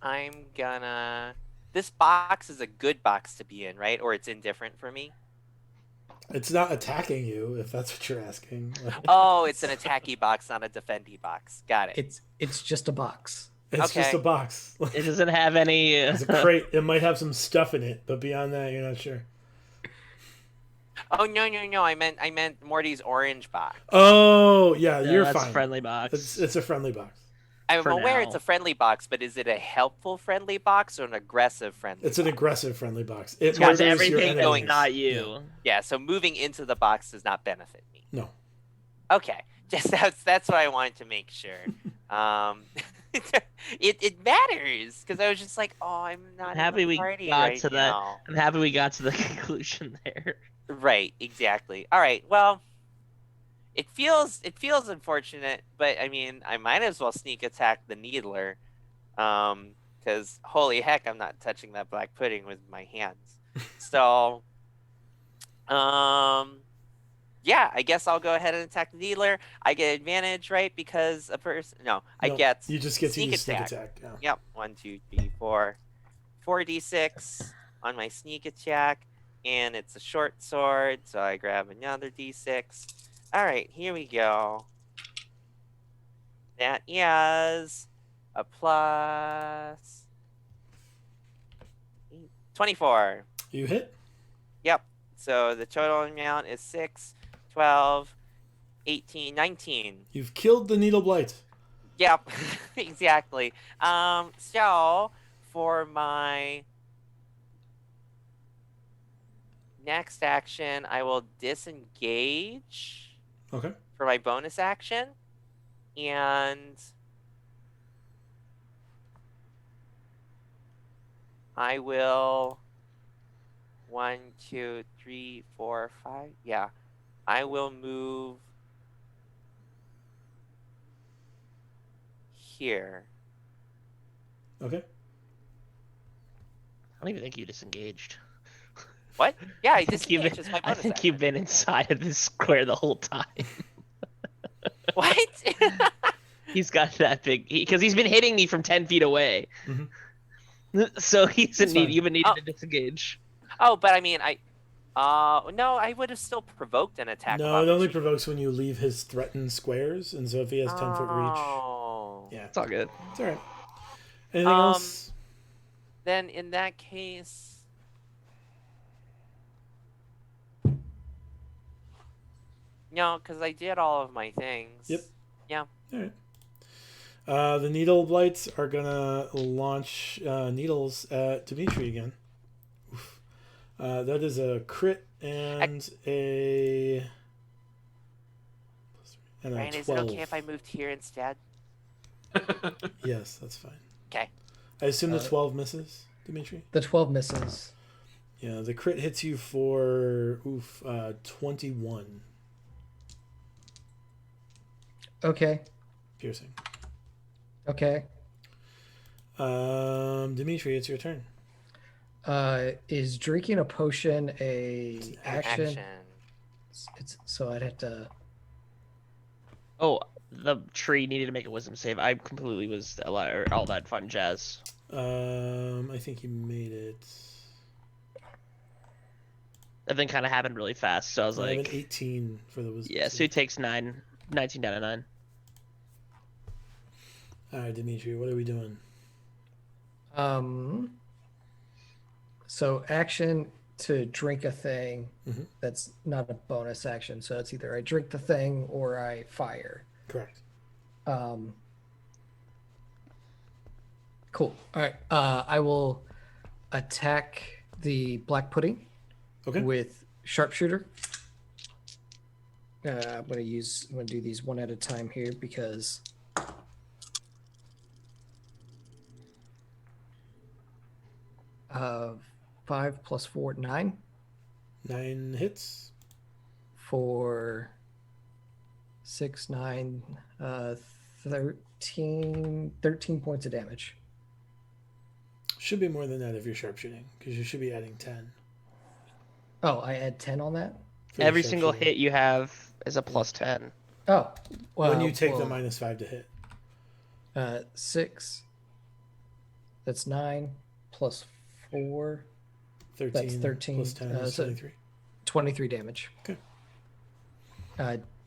I'm gonna. This box is a good box to be in, right? Or it's indifferent for me. It's not attacking you, if that's what you're asking. Oh, it's an attacky box, not a defendy box. Got it. It's just a box. It's just okay. a box. It doesn't have any. It's a crate. It might have some stuff in it, but beyond that, you're not sure. Oh no! I meant Morty's orange box. Oh, yeah, you're that's fine. a friendly box. It's a friendly box. I'm for aware now. it's a friendly box, but is it a helpful friendly box or an aggressive friendly? It's an box? aggressive friendly box. It It's got murders your everything enemies. going, not you. Yeah. So moving into the box does not benefit me. No. Okay, just that's what I wanted to make sure. It matters because I was just like, oh, I'm not Happy in the we party got right to that. now. I'm happy we got to the conclusion there. Right, exactly. All right, well, it feels unfortunate, but I mean, I might as well sneak attack the needler, because holy heck, I'm not touching that black pudding with my hands. So, yeah, I guess I'll go ahead and attack the needler. I get advantage, right? Because a person. No, I No, get. You just get to sneak use sneak attack. attack. Yeah. Yep. 1, 2, 3, 4. 4d6 on my sneak attack, and it's a short sword, so I grab another d6. All right, here we go. That is a plus 24. You hit? Yep. So the total amount is 6, 12, 18, 19. You've killed the needle blight. Yep, exactly. So for my next action, I will disengage Okay. for my bonus action, and I will 1, 2, 3, 4, 5. Yeah, I will move here. Okay. I don't even think you disengaged. What? Yeah, I think you've disengaged. It's my I bonus think action. you've been inside of this square the whole time. What? He's got that big because he's been hitting me from 10 feet away. Mhm. So he's in That's need. fine. You've been needing Oh. to disengage. Oh, but I mean, no, I would have still provoked an attack. of No, it only opportunity. provokes when you leave his threatened squares, and so if he has 10-foot reach. Oh. Yeah. It's all good. It's alright. Anything else? Then in that case, No, because I did all of my things. Yep. Yeah. All right. The needle blights are gonna launch needles at Dimitri again. Oof. That is a crit and a Ryan, is it 12. okay if I moved here instead? Yes, that's fine. Okay. I assume the 12 misses, Dimitri. The 12 misses. Yeah, the crit hits you for 21 Okay. piercing. Okay. Dimitri, it's your turn. Is drinking a potion a action? Action. It's so I'd have to. Oh, the tree needed to make a wisdom save. I completely was all that fun jazz. I think you made it. That thing kind of happened really fast, so I was I have an like, 18 for the wisdom. yeah. So he takes 19 down to 9. All right, Dimitri, what are we doing? So action to drink a thing. Mhm. That's not a bonus action. So it's either I drink the thing or I fire. Correct. Cool. All right. I will attack the black pudding Okay. with sharpshooter. I'm gonna do these one at a time here because 5 plus 4, 9 9 hits. for 6, 9, 13 points of damage. Should be more than that if you're sharpshooting, because you should be adding 10. Oh, I add 10 on that? for the Every single sharpshooting. hit you have is a plus 10. Oh, well, When you take the well, -5 to hit. 6. That's 9 plus 4. 13, 13, plus 10 is so- 23. 23 damage. Okay.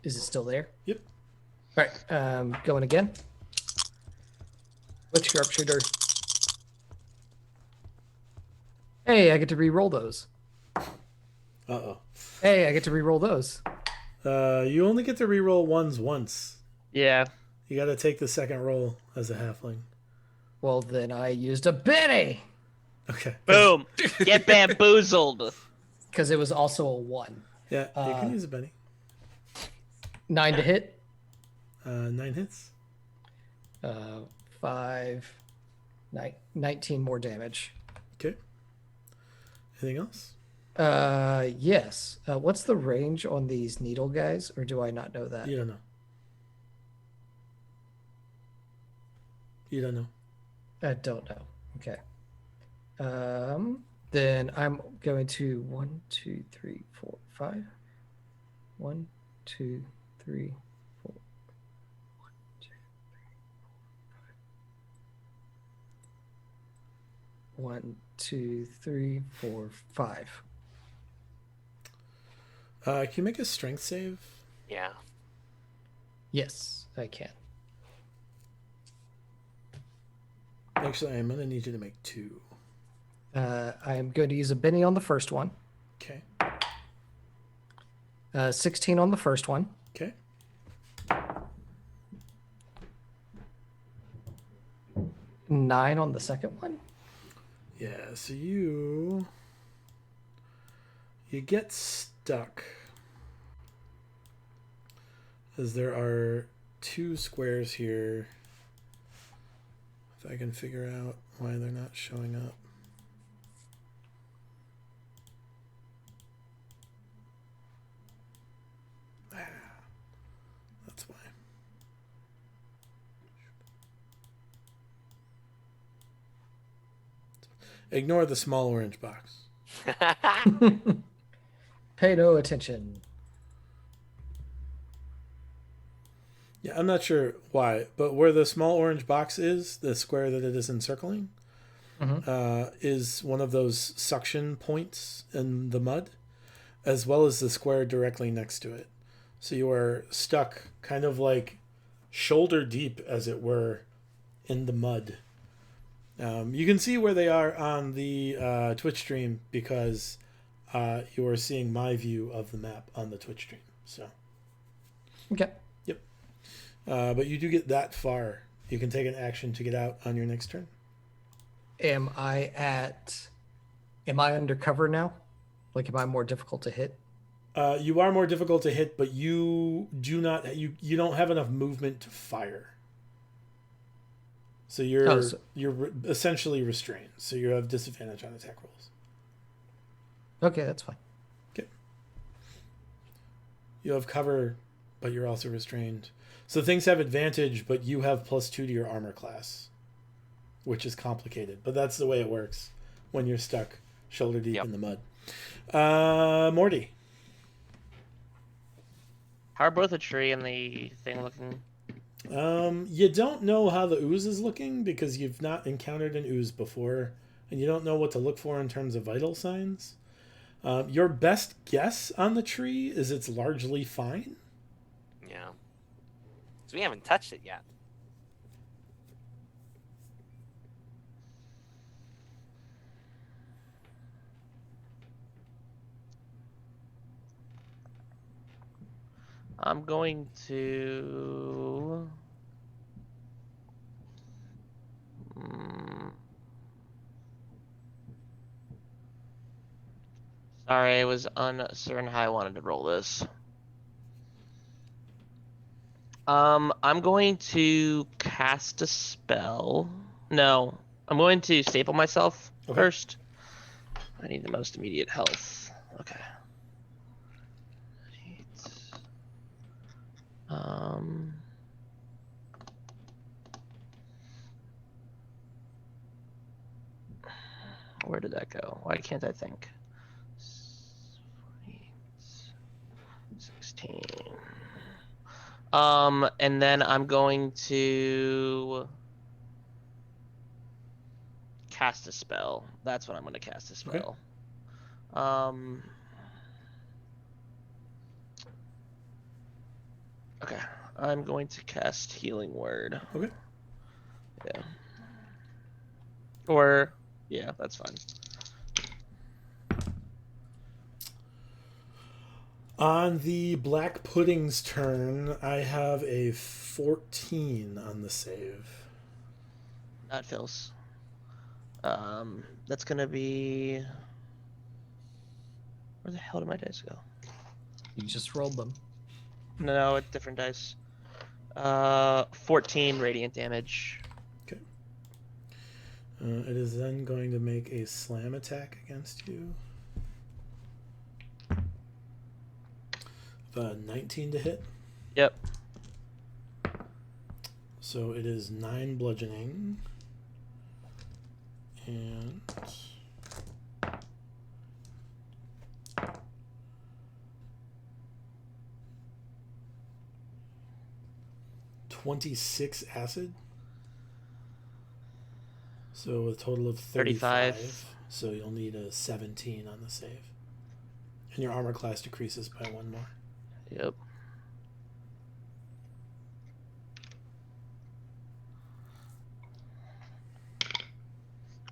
Is it still there? Yep. All right. Going again. With sharpshooter. Hey, I get to re-roll those. Uh-oh. Hey, I get to re-roll those. You only get to reroll ones once. Yeah. You got to take the second roll as a halfling. Well, then I used a Benny Okay. Boom. Get bamboozled. because it was also a 1. Yeah, you can use a Benny. 9 to hit. 9 hits. 5, 19 more damage. Okay. Anything else? Yes. What's the range on these needle guys, or do I not know that? You don't know. You don't know. I don't know. Okay. Then I'm going to 1, 2, 3, 4, 5. 1, 2, 3, 4. 1, 2, 3, 4, 5. 1, 2, 3, 4, 5. Can you make a strength save? Yeah. Yes, I can. Actually, I'm going to need you to make 2. I am going to use a Benny on the first one. Okay. 16 on the first one. Okay. 9 on the second one. Yeah, so you get stuck. As there are 2 squares here. If I can figure out why they're not showing up. That's why. Ignore the small orange box. Pay no attention. Yeah, I'm not sure why, but where the small orange box is, the square that it is encircling, is one of those suction points in the mud, as well as the square directly next to it. So you are stuck kind of like shoulder deep, as it were, in the mud. You can see where they are on the Twitch stream because you are seeing my view of the map on the Twitch stream. So Okay. Yep. But you do get that far. You can take an action to get out on your next turn. Am I undercover now? Like, am I more difficult to hit? You are more difficult to hit, but you don't have enough movement to fire. So you're essentially restrained. So you have disadvantage on attack rolls. Okay, that's fine. Okay. You have cover, but you're also restrained. So things have advantage, but you have +2 to your armor class, which is complicated. But that's the way it works when you're stuck shoulder deep in the mud. Morty. How are both the tree and the thing looking? You don't know how the ooze is looking because you've not encountered an ooze before, and you don't know what to look for in terms of vital signs. Your best guess on the tree is it's largely fine. Yeah. So we haven't touched it yet. I'm going to. Sorry, I was uncertain how I wanted to roll this. I'm going to cast a spell. No, I'm going to staple myself first. I need the most immediate health. Okay. Where did that go? Why can't I think? 16. And then I'm going to cast a spell. That's what I'm going to cast a spell. Okay. I'm going to cast Healing Word. Okay. Yeah. Or, yeah, that's fine. On the Black Pudding's turn, I have a 14 on the save. That fails. That's gonna be... Where the hell did my dice go? You just rolled them. No, it's different dice. 14 radiant damage. Okay. It is then going to make a slam attack against you. 19 to hit. Yep. So it is 9 bludgeoning. And... $26 acid. So a total of 35. So you'll need a 17 on the save. And your armor class decreases by 1 more. Yep.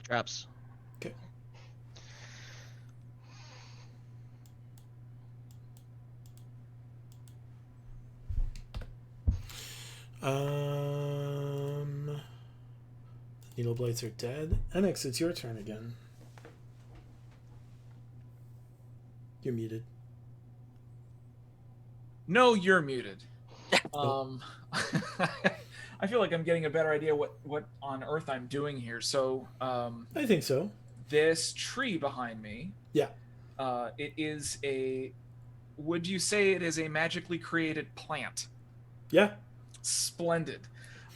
Drops. Okay. The needle blights are dead. Enix, it's your turn again. You're muted. No, you're muted. I feel like I'm getting a better idea what on earth I'm doing here. So, I think so. This tree behind me. Yeah. It is a. Would you say it is a magically created plant? Yeah. Splendid.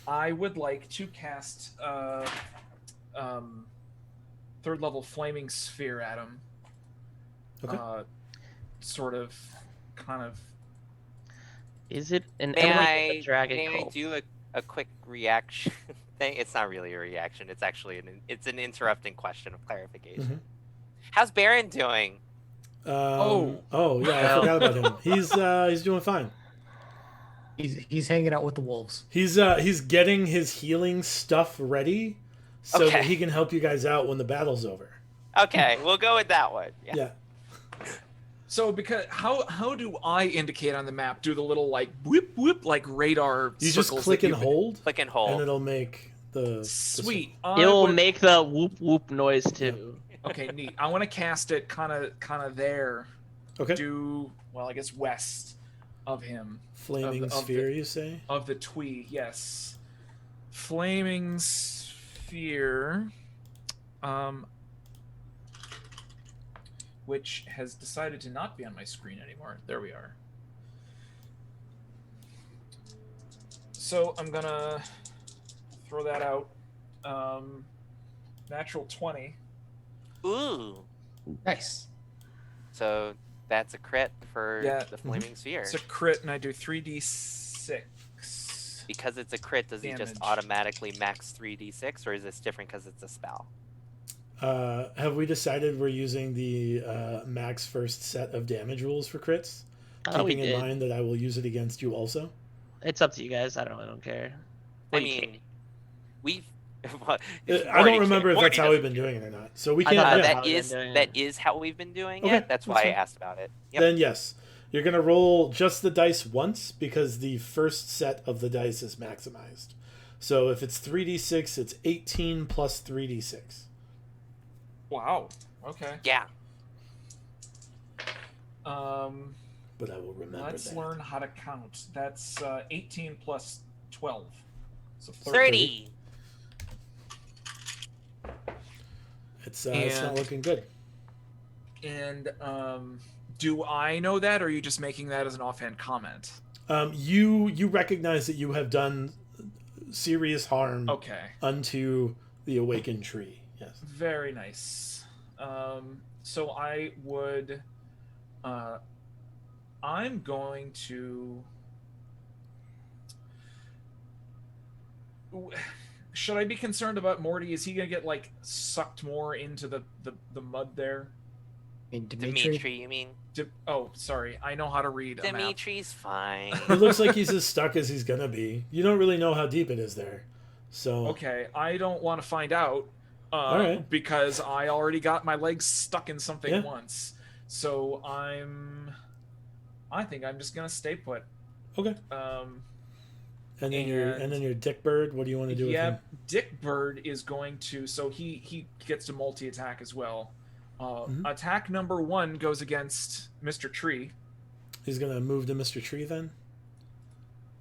I would like to cast 3rd level flaming sphere at him. Okay. Kind of. Is it an May emblem of I the dragon cult? do a quick reaction thing? It's not really a reaction. It's actually an interrupting question of clarification. Mm-hmm. How's Baron doing? Yeah, I forgot about him. He's doing fine. He's hanging out with the wolves. He's getting his healing stuff ready so that he can help you guys out when the battle's over. Okay, we'll go with that one. Yeah. So because how do I indicate on the map? Do the little like whoop whoop like radar? You just circles click that and hold, Click and hold. and it'll make the Sweet. It'll make the whoop whoop noise too. Okay, neat. I want to cast it kind of there. Okay. Well, I guess west of him. Flaming of sphere, you say? Of the twee, yes. Flaming sphere. Which has decided to not be on my screen anymore. There we are. So I'm gonna throw that out. Natural 20. Ooh. Nice. So that's a crit for Yeah. the flaming sphere. It's a crit, and I do 3d6. Because it's a crit, does he just Damage. automatically max 3d6, or is this different because it's a spell? Have we decided we're using the max first set of damage rules for crits? Oh, we Keeping in did. mind that I will use it against you also. It's up to you guys. I don't care. I Well, you mean, can't. we've. I don't remember if that's how we've been doing it or not. So we I can't. thought Yeah. how we've been doing that it. is how we've been doing Okay, it. That's that's why I fine. asked about it. Yep. Then yes, you're gonna roll just the dice once because the first set of the dice is maximized. So if it's 3d6, it's 18 plus 3d6. Wow. Okay. Yeah. But I will remember Let's that. learn how to count. That's 18 plus 12. So 30. It's not And- looking good. And do I know that, or are you just making that as an offhand comment? You recognize that you have done serious harm Okay. unto the awakened tree. Yes. Very nice. So I would. I'm going to. Should I be concerned about Morty? Is he gonna get like sucked more into the mud there? I mean, Dimitri. You mean? Oh, sorry. I know how to read a map. Dimitri's fine. It looks like he's as stuck as he's gonna be. You don't really know how deep it is there. So Okay, I don't want to find out. All right. Because I already got my legs stuck in something Yeah. once. So I think I'm just gonna stay put. Okay. And then your Dick Bird, what do you want to do with him? Dick Bird is going to. So he gets to multi-attack as well. Attack number 1 goes against Mr. Tree. He's gonna move to Mr. Tree then?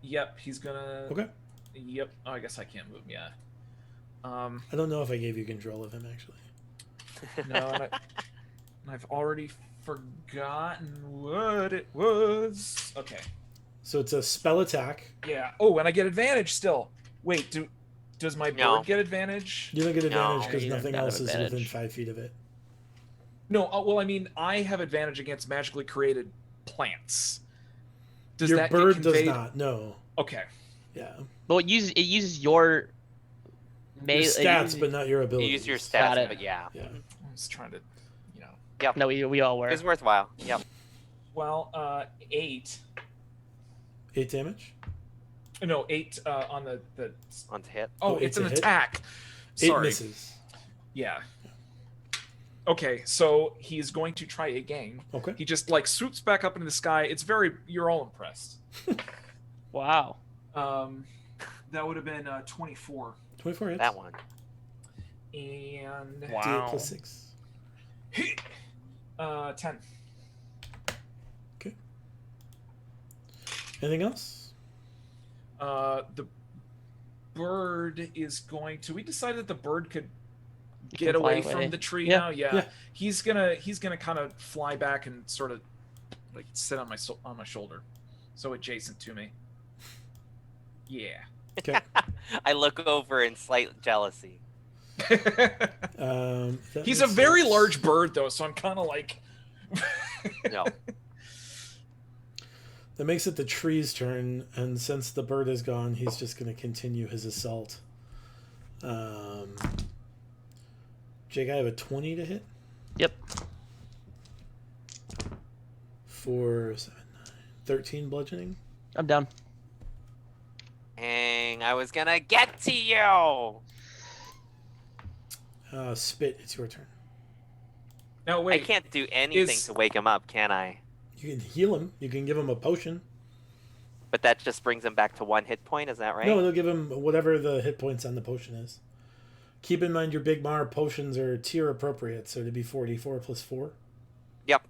Yep, he's gonna. Okay. Yep. Oh, I guess I can't move. Yeah. I don't know if I gave you control of him actually. No, and I've already forgotten what it was. Okay. So it's a spell attack. Yeah. Oh, and I get advantage still. Wait, does my No. bird get advantage? You don't get advantage No, because you don't nothing have else is within advantage. 5 feet of it. No. Well, I mean, I have advantage against magically created plants. Does Your that bird get does conveyed? not. No. Okay. Yeah. Well, it uses your Your stats, but not your You abilities. use your Got stats, it. but yeah. Yeah. I was trying to, No, we all were. It's worthwhile. Yep. Well, 8. 8 damage. No, 8 on the. On to hit. Oh, Oh, it's it's a an hit? attack. 8 Sorry. misses. Yeah. Okay, so he's going to try again. Okay. He just like swoops back up into the sky. It's very. You're all impressed. Wow. That would have been 24. 24 hits. That one. And D8 Wow. plus 6. 10. Okay. Anything else? The bird is going to. We decided that the bird could You get can fly away from the tree Yeah. now. Yeah. Yeah. He's gonna kind of fly back and sort of like sit on my shoulder, so adjacent to me. Yeah. Okay. I look over in slight jealousy. That He's a makes very sense. large bird though, so I'm kind of like. No. That makes it the tree's turn, and since the bird is gone, he's just going to continue his assault. Jake, I have a 20 to hit. Yep. 4, 7, 9, 13 bludgeoning. I'm down. And I was gonna get to you. Spit, it's your turn. Now I wait. can't do anything is- to wake him up, can I? You can heal him. You can give him a potion. But that just brings him back to 1 hit point. Is that right? No, it'll give him whatever the hit points on the potion is. Keep in mind your Big Mar potions are tier appropriate, so it'd be 44 plus 4. Yep.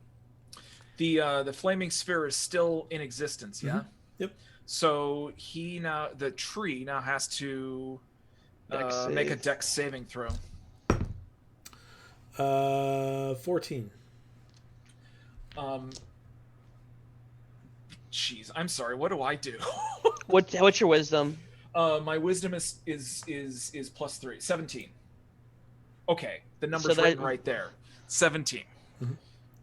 The flaming sphere is still in existence, yeah? Yep. So the tree now has to make a save. dex saving throw. 14. Jeez, I'm sorry. What do I do? What's your wisdom? My wisdom is plus 3, 17. Okay, the number's So that- written right there, 17.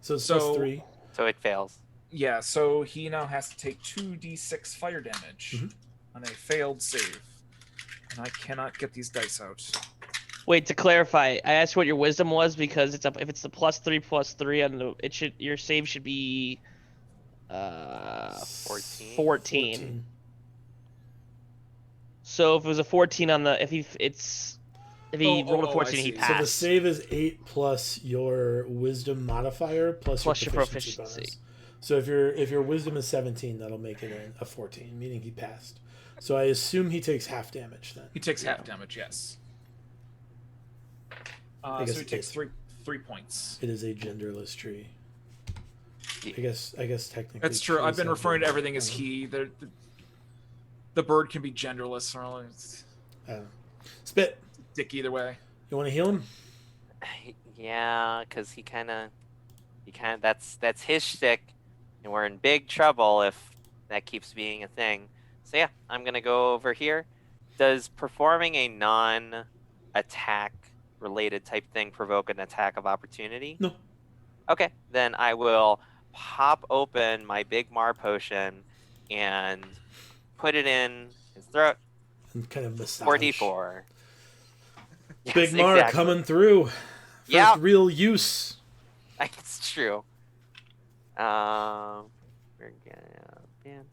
So it's So- plus 3. So it fails. Yeah, so he now has to take 2d6 fire damage on a failed save, and I cannot get these dice out. Wait, to clarify, I asked what your wisdom was because if it's the +3 on the your save should be 14. 14. So if it was a 14 on the if he rolled a 14 I he see. passed. So the save is 8 plus your wisdom modifier plus your proficiency bonus. So if your wisdom is 17, that'll make it a 14, meaning he passed. So I assume he takes half damage then. He takes half damage, yes. guess So he it takes is. 3 points. It is a genderless tree. I guess technically. That's true. I've been trees have referring to gender. everything as he. The bird can be genderless, or it's Spit. dick either way. You want to heal him? Yeah, because he kind of that's his shtick, and we're in big trouble if that keeps being a thing. So yeah, I'm gonna go over here. Does performing a non-attack related type thing provoke an attack of opportunity? No. Okay, then I will pop open my Big Mar potion and put it in his throat. And kind of massage. 4d4. Big Mar coming through. First Yeah. real use. It's true. We're gonna ban.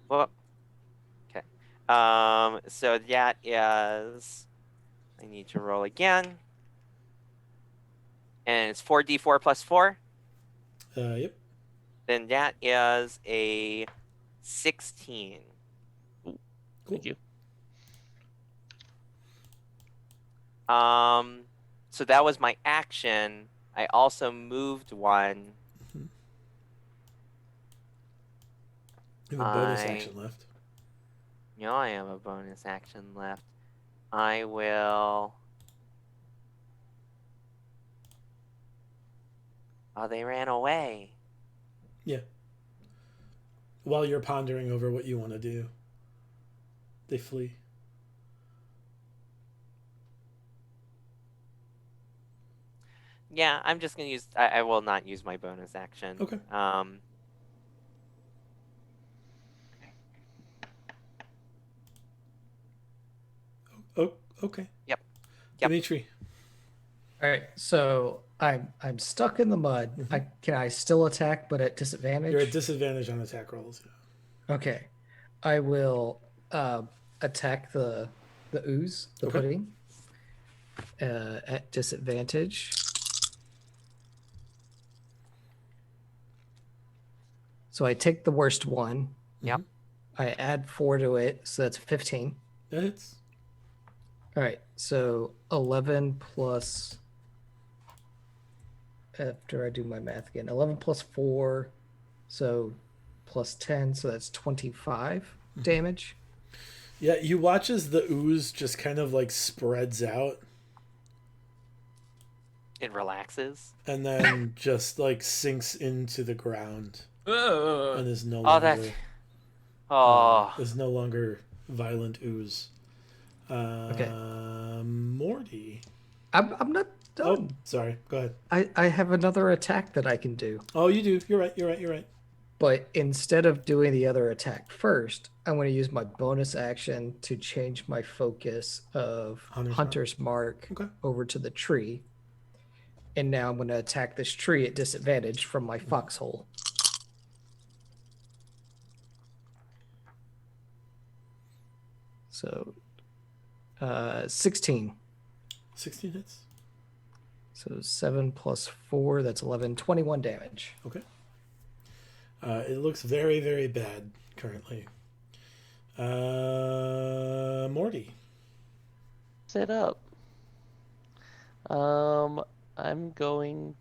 Well, okay. So that is. I need to roll again, and it's 4d4 plus 4. Yep. Then that is a 16. Cool. Thank you. So that was my action. I also moved one. You have a bonus I- action left. I have a bonus action left. I will. Oh, they ran away. Yeah. While you're pondering over what you want to do, they flee. Yeah, I'm just gonna use. I will not use my bonus action. Okay. Oh, okay. Yep. Dimitri. All right, so I'm stuck in the mud. Can I still attack, but at disadvantage? You're at disadvantage on attack rolls. Okay, I will attack the ooze, the Okay. pudding, at disadvantage. So I take the worst one. Yep. I add 4 to it, so that's 15. That hits. All right, so 11 plus. After I do my math again, 11 plus 4, so plus 10, so that's 25 damage. Yeah, you watch as the ooze just kind of like spreads out It relaxes. and then just like sinks into the ground and is no Oh, longer that. is no longer violent ooze. Okay. Morty. I'm not Oh, done. sorry. Go ahead. I have another attack that I can do. Oh, you do. You're right. But instead of doing the other attack first, I'm going to use my bonus action to change my focus of Hunter's Mark Okay. over to the tree. And now I'm going to attack this tree at disadvantage from my foxhole. So, 16. 16 hits. So 7 plus 4, that's 11, 21 damage. Okay. It looks very, very bad currently. Morty. Sit up. I'm going.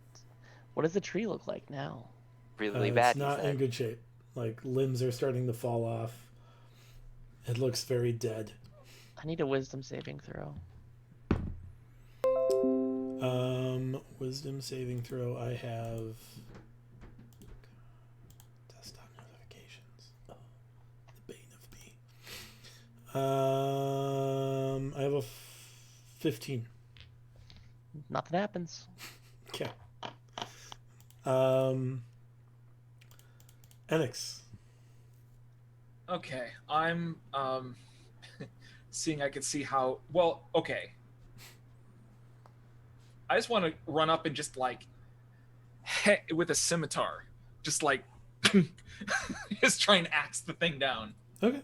What does the tree look like now? Really bad. It's not he said. in good shape. Like, limbs are starting to fall off. It looks very dead. I need a wisdom saving throw. Wisdom saving throw. I have desktop notifications. Oh, the bane of me. I have a 15. Nothing happens. Okay. Enix. Okay, I'm seeing I can see how well. Okay, I just want to run up and just like with a scimitar, just like just try and axe the thing down, Okay.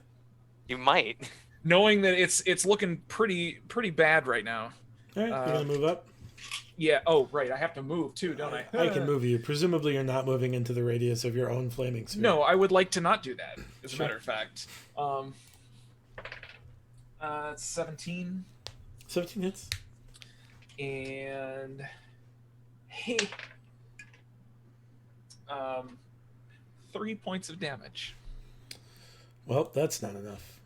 You might. knowing that it's looking pretty bad right now. All right. You're gonna move up. Yeah. Oh, right. I have to move too, don't I? I can move you. Presumably, you're not moving into the radius of your own flaming sphere. No, I would like to not do that. As a Sure. matter of fact. It's 17. 17 hits. And hey, 3 points of damage. Well, that's not enough.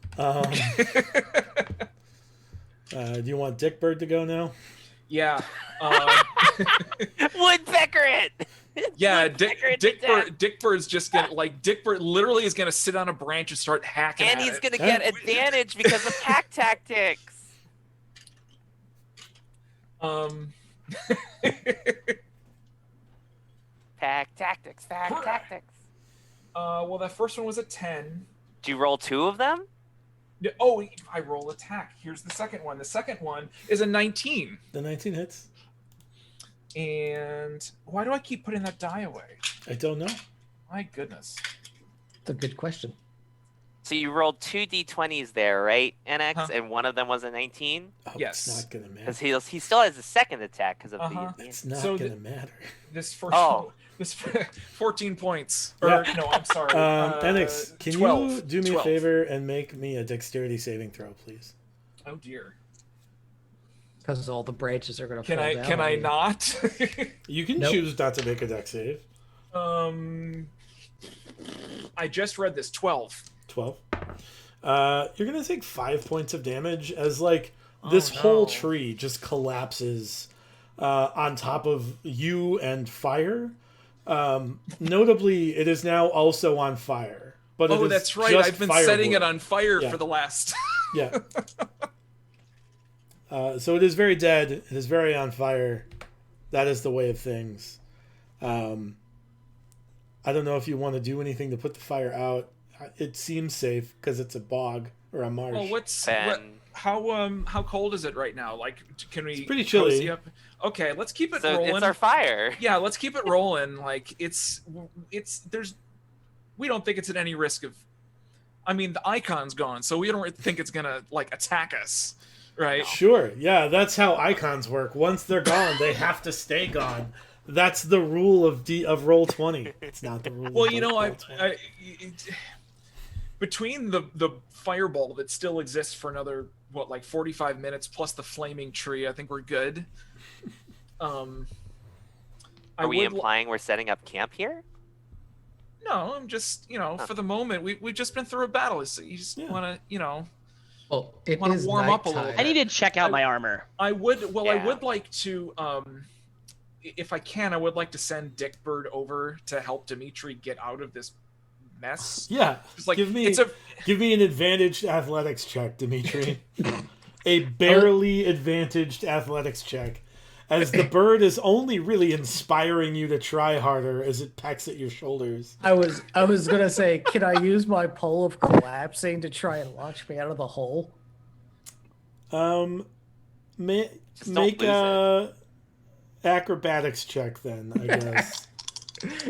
Do you want Dickbird to go now? Yeah. Woodpecker it. Yeah, Woodpecker it to death. Dickbird's just gonna Dickbird literally is gonna sit on a branch and start hacking And at he's it. gonna get advantage because of pack tactics. Pack tactics. Pack tactics. Well, that first one was a 10. Do you roll 2 of them? Oh, I roll attack. Here's the second one. The second one is a 19. The 19 hits. And why do I keep putting that die away? I don't know. My goodness. It's a good question. So you rolled 2 d20s there, right, NX? Huh. And one of them was a 19? Oh, Yes. It's not gonna matter. Because he still has a second attack because of It's not So gonna matter. This first Oh. this 14 points. Or Yeah. no, I'm sorry. Enix, can 12. you do me 12. a favor and make me a dexterity saving throw, please? Oh dear. Because all the branches are going to fall down. Can I on you. not? You can Nope. choose not to make a dex save. I just read this 12. 12. You're gonna take 5 points of damage as like this whole tree just collapses on top of you and fire. Notably, it is now also on fire. But it Oh, is that's right. just I've been setting it firewood. on fire Yeah. for the last. Yeah. So it is very dead. It is very on fire. That is the way of things. I don't know if you want to do anything to put the fire out. It seems safe because it's a bog or a marsh. Well, Ben. how cold is it right now? Like, can we? It's pretty chilly. cozy up? Okay, let's keep it So rolling. it's our fire. Yeah, let's keep it rolling. Like we don't think it's at any risk of. I mean, the icon's gone, so we don't think it's gonna like attack us, right? Sure. Yeah, that's how icons work. Once they're gone, they have to stay gone. That's the rule of roll 20. It's not the rule. Well, of you know, roll 20. between the fireball that still exists for another like 45 minutes plus the flaming tree, I think we're good. Are we implying we're setting up camp here? No, I'm just for the moment we've just been through a battle. So you just Yeah. want to Well, it wanna is warm up a little nighttime. I need to check out my armor. I would Yeah. like to if I can, I would like to send Dickbird over to help Dimitri get out of this mess. Yeah. It's like give me it's a give me an advantaged athletics check, Dimitri. A barely advantaged athletics check. As the bird is only really inspiring you to try harder as it pecks at your shoulders. I was gonna say, can I use my pole of collapsing to try and launch me out of the hole? Just don't Make lose a acrobatics check then, I guess.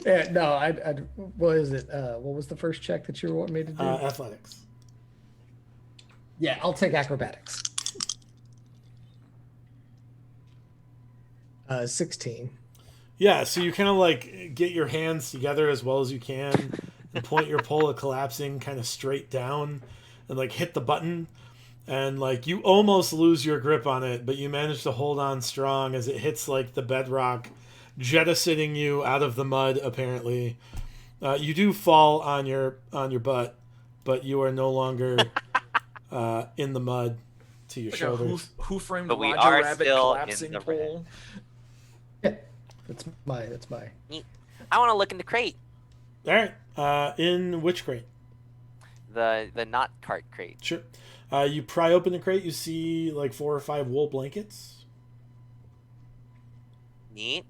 Yeah, no, I'd what is it? What was the first check that you want me to do? Athletics. Yeah, I'll take acrobatics. 16. Yeah, so you kind of like get your hands together as well as you can and point your pole of collapsing kind of straight down and like hit the button. And like you almost lose your grip on it, but you manage to hold on strong as it hits like the bedrock, jettisoning you out of the mud. Apparently, you do fall on your butt, but you are no longer in the mud to your Like shoulders. a who framed But we Roger are Rabbit still collapsing in the pole. Yeah, that's my. I want to look in the crate. All right, in which crate? The not cart crate. Sure. You pry open the crate. You see like 4 or 5 wool blankets. Neat.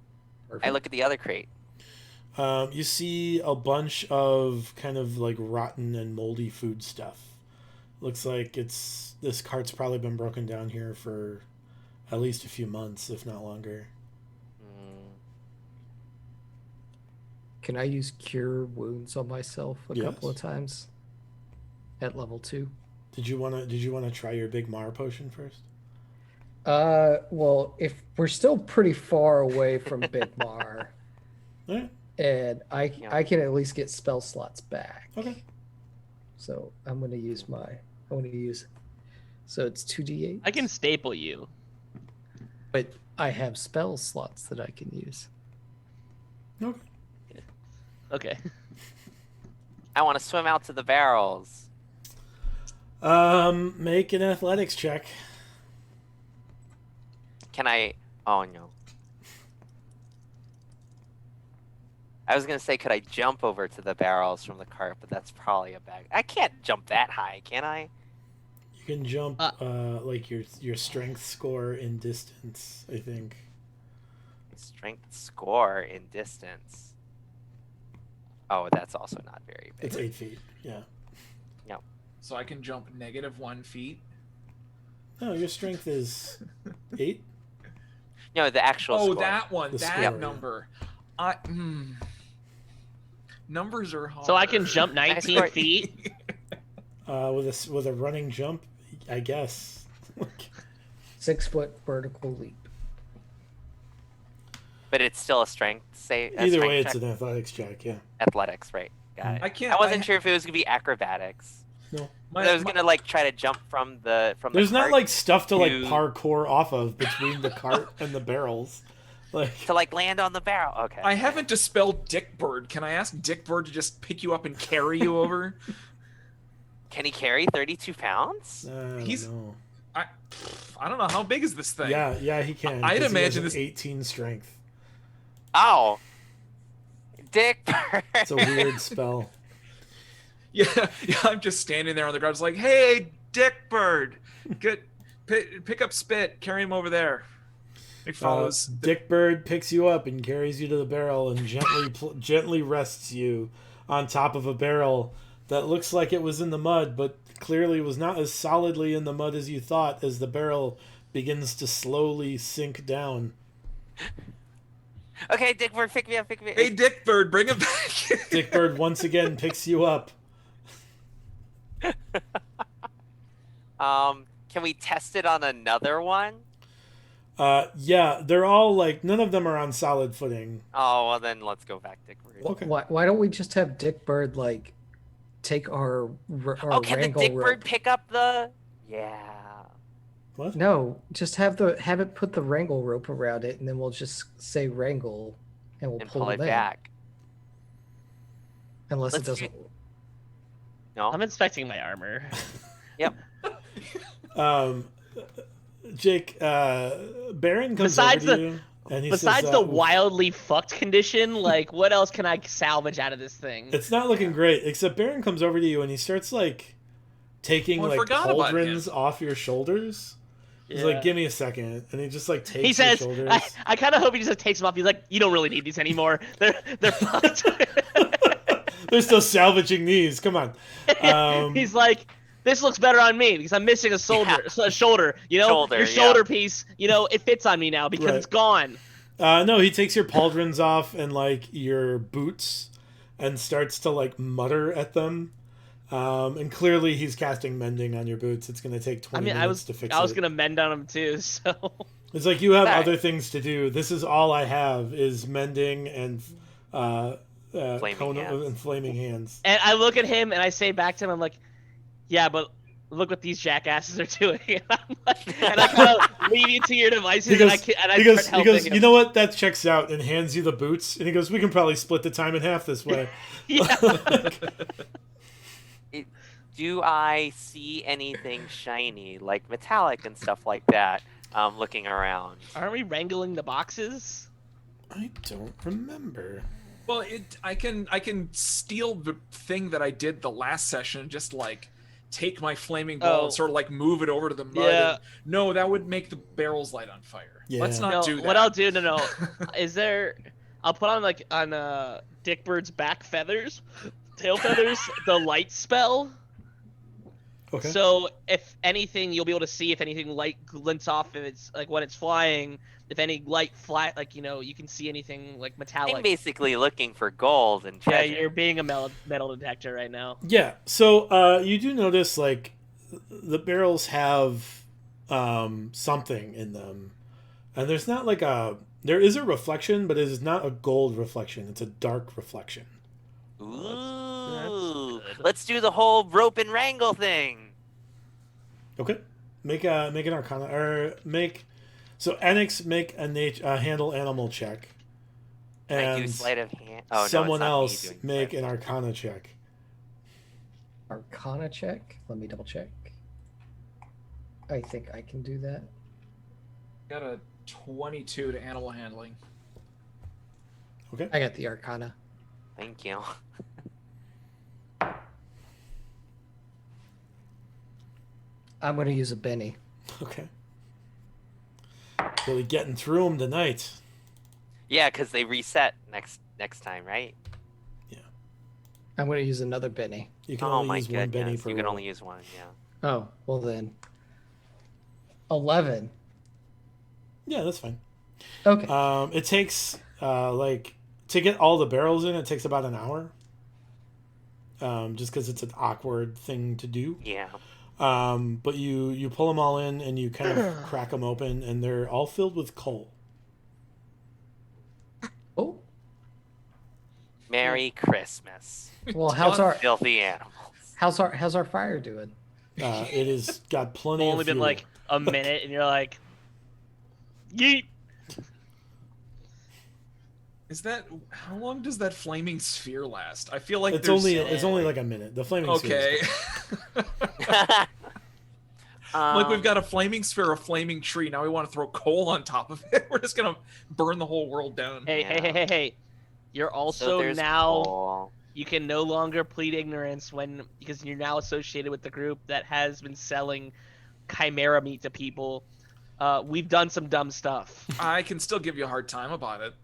Perfect. I look at the other crate. You see a bunch of kind of like rotten and moldy food stuff. Looks like this cart's probably been broken down here for at least a few months, if not longer. Can I use cure wounds on myself a Yes. couple of times? At level 2. Did you wanna try your big Mar potion first? Well, if we're still pretty far away from Big Mar, All right. and I Yeah. can at least get spell slots back. Okay. So I'm gonna use so it's 2d8. I can staple you. But I have spell slots that I can use. Okay. Okay. I want to swim out to the barrels. Make an athletics check. Can I? Oh no. I was gonna say, could I jump over to the barrels from the cart? But that's probably a bad. I can't jump that high, can I? You can jump like your strength score in distance, I think. Strength score in distance. Oh, that's also not very big. It's 8 feet. Yeah. So I can jump -1 feet. No, your strength is 8. No, the actual. Oh, score. that one. The That score, yeah. number. Numbers are hard. So I can jump 19 scored- feet. With a running jump, I guess. 6-foot vertical leap. But it's still a strength. Say a Either strength way, it's check. an athletics check. Yeah. Athletics, right? Got it. I can't. I wasn't sure if it was gonna be acrobatics. No. I was gonna like try to jump from the There's not cart like stuff to like to- parkour off of between the cart and the barrels. Like to like land on the barrel. Okay. I haven't dispelled Dickbird. Can I ask Dickbird to just pick you up and carry you over? Can he carry 32 pounds? I He's- don't know. I don't know, how big is this thing? Yeah, he can. I'd 'cause he has imagine an this- 18 strength. Oh, Dick Bird. It's a weird spell. Yeah, I'm just standing there on the ground, just like, hey, Dickbird, pick up Spit, carry him over there. He follows. Dick Bird picks you up and carries you to the barrel and gently rests you on top of a barrel that looks like it was in the mud, but clearly was not as solidly in the mud as you thought, as the barrel begins to slowly sink down. Okay, Dick Bird, pick me up, pick me up. Hey, Dickbird, bring him back. Dick Bird once again picks you up. Can we test it on another one? Yeah, they're all like, none of them are on solid footing. Oh, well then let's go back, Dick Bird. Okay. Why don't we just have Dick Bird like take our Oh, can the wrangle Dick rope? Bird pick up the? Yeah. What? No, just have it put the wrangle rope around it, and then we'll just say wrangle, and we'll And pull pull it it in. back. Unless Let's it doesn't. No. I'm inspecting my armor. Jake, Baron comes Besides over to you, and he Besides says, the wildly fucked condition, like what else can I salvage out of this thing? it's not looking great. Except Baron comes over to you and he starts like taking Well, I like forgot about pauldrons him. off your shoulders. He's Yeah. like, "Give me a second," and he just like takes He says, your shoulders. I kind of hope he just like, takes them off. He's like, you don't really need these anymore. They're fucked. They're still salvaging these. Come on. He's like, this looks better on me because I'm missing a shoulder. You know, Shoulder, your yeah. shoulder piece. You know, it fits on me now because Right. it's gone. No, he takes your pauldrons off and like your boots, and starts to like mutter at them. And clearly he's casting mending on your boots. It's gonna take 20 minutes to fix it. I was gonna mend on him too. So It's like you have Sorry. other things to do. This is all I have is mending and Flaming hands. and flaming hands. And I look at him and I say back to him, I'm like, yeah, but look what these jackasses are doing. And I kind of leave you to your devices, He goes, and I he start goes, helping him. you know what? That checks out, and hands you the boots. And he goes, we can probably split the time in half this way. Yeah. Do I see anything shiny, like metallic and stuff like that, looking around? Aren't we wrangling the boxes? I don't remember. Well, I can steal the thing that I did the last session, just like take my flaming ball and sort of like move it over to the mud. Yeah. And, no, that would make the barrels light on fire. Yeah. Let's not No, do that. what I'll do, no, is there? I'll put on Dickbird's back feathers, tail feathers, the light spell. Okay. So if anything, you'll be able to see if anything light glints off. If it's like when it's flying, if any light flat, like you can see anything like metallic. I'm basically looking for gold and Yeah, treasure. you're being a metal detector right now. Yeah. So you do notice like the barrels have something in them, and there's not like there is a reflection, but it is not a gold reflection. It's a dark reflection. Ooh, let's do the whole rope and wrangle thing. Okay. Make an arcana or so Enix make a handle animal check, I do and sleight of hand. Oh, no, it's someone not me else doing make sleight an of hand. arcana check. Arcana check. Let me double check. I think I can do that. Got a 22 to animal handling. Okay. I got the Arcana. Thank you. I'm going to use a Benny. Okay. Really getting through them tonight. Yeah, because they reset next time, right? I'm going to use another Benny. You can Oh only my use one Benny goodness, per you can roll. only use one. Yeah. Oh, well then. 11. Yeah, that's fine. Okay. It takes like to get all the barrels in. It takes about an hour. Just because it's an awkward thing to do. Yeah. But you pull them all in and you kind of crack them open, and they're all filled with coal. Oh. Merry Christmas, Well, how's our filthy animals. how's our fire doing? It has got plenty It's of only been fuel. like a minute, and you're like, yeet. Is that how long does that flaming sphere last? I feel like it's there's only like a minute. The flaming sphere is okay. Like we've Um, got a flaming sphere, a flaming tree. Now we want to throw coal on top of it. We're just gonna burn the whole world down. Hey, Yeah. hey. You're so also there's now. coal. You can no longer plead ignorance because you're now associated with the group that has been selling chimera meat to people. We've done some dumb stuff. I can still give you a hard time about it.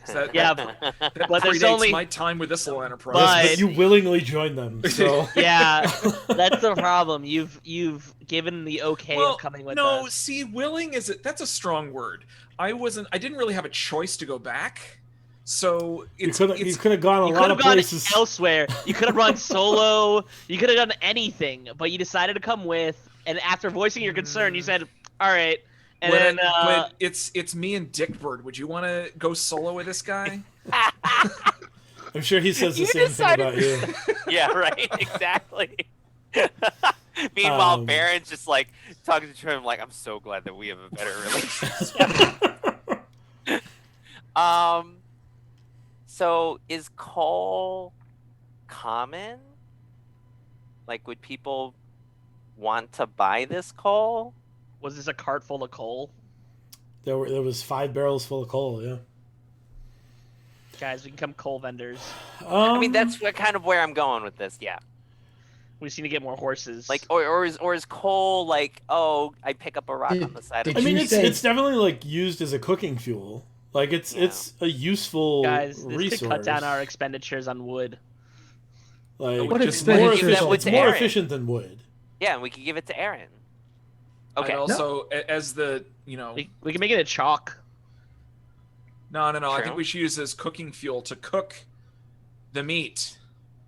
That, Yeah, that but there's predates only- my time with this little enterprise. But- but you willingly join them. So Yeah, that's the problem. You've given the okay well, of coming with no, us. see, willing that's a strong word. I didn't really have a choice to go back. So you it's, could have gone a You lot could of have gone places. elsewhere. You could have run solo. You could have done anything, but you decided to come with. And after voicing your concern, you said, "All right." And then but it's me and Dickbird. Would you want to go solo with this guy? I'm sure he says the You same decided- thing about you. Yeah, right. Exactly. Meanwhile, Baron's just like talking to him like, "I'm so glad that we have a better relationship." So is coal common? Like, would people want to buy this coal? was this a cart full of coal? There was 5 barrels full of coal. Yeah. Guys, we can become coal vendors. I mean, that's kind of where I'm going with this. Yeah. We just need to get more horses. Like, or is coal like, oh, I pick up a rock on the side of did I the mean, you it's say- it's definitely like used as a cooking fuel. Like it's a useful guys, this resource. could cut down our expenditures on wood. Like What it's expenditures more on efficient. wood It's to more Aaron? efficient than wood. Yeah, and we could give it to Aaron. Okay. I also, as the We can make it a chalk. no. I True. think we should use this cooking fuel to cook the meat.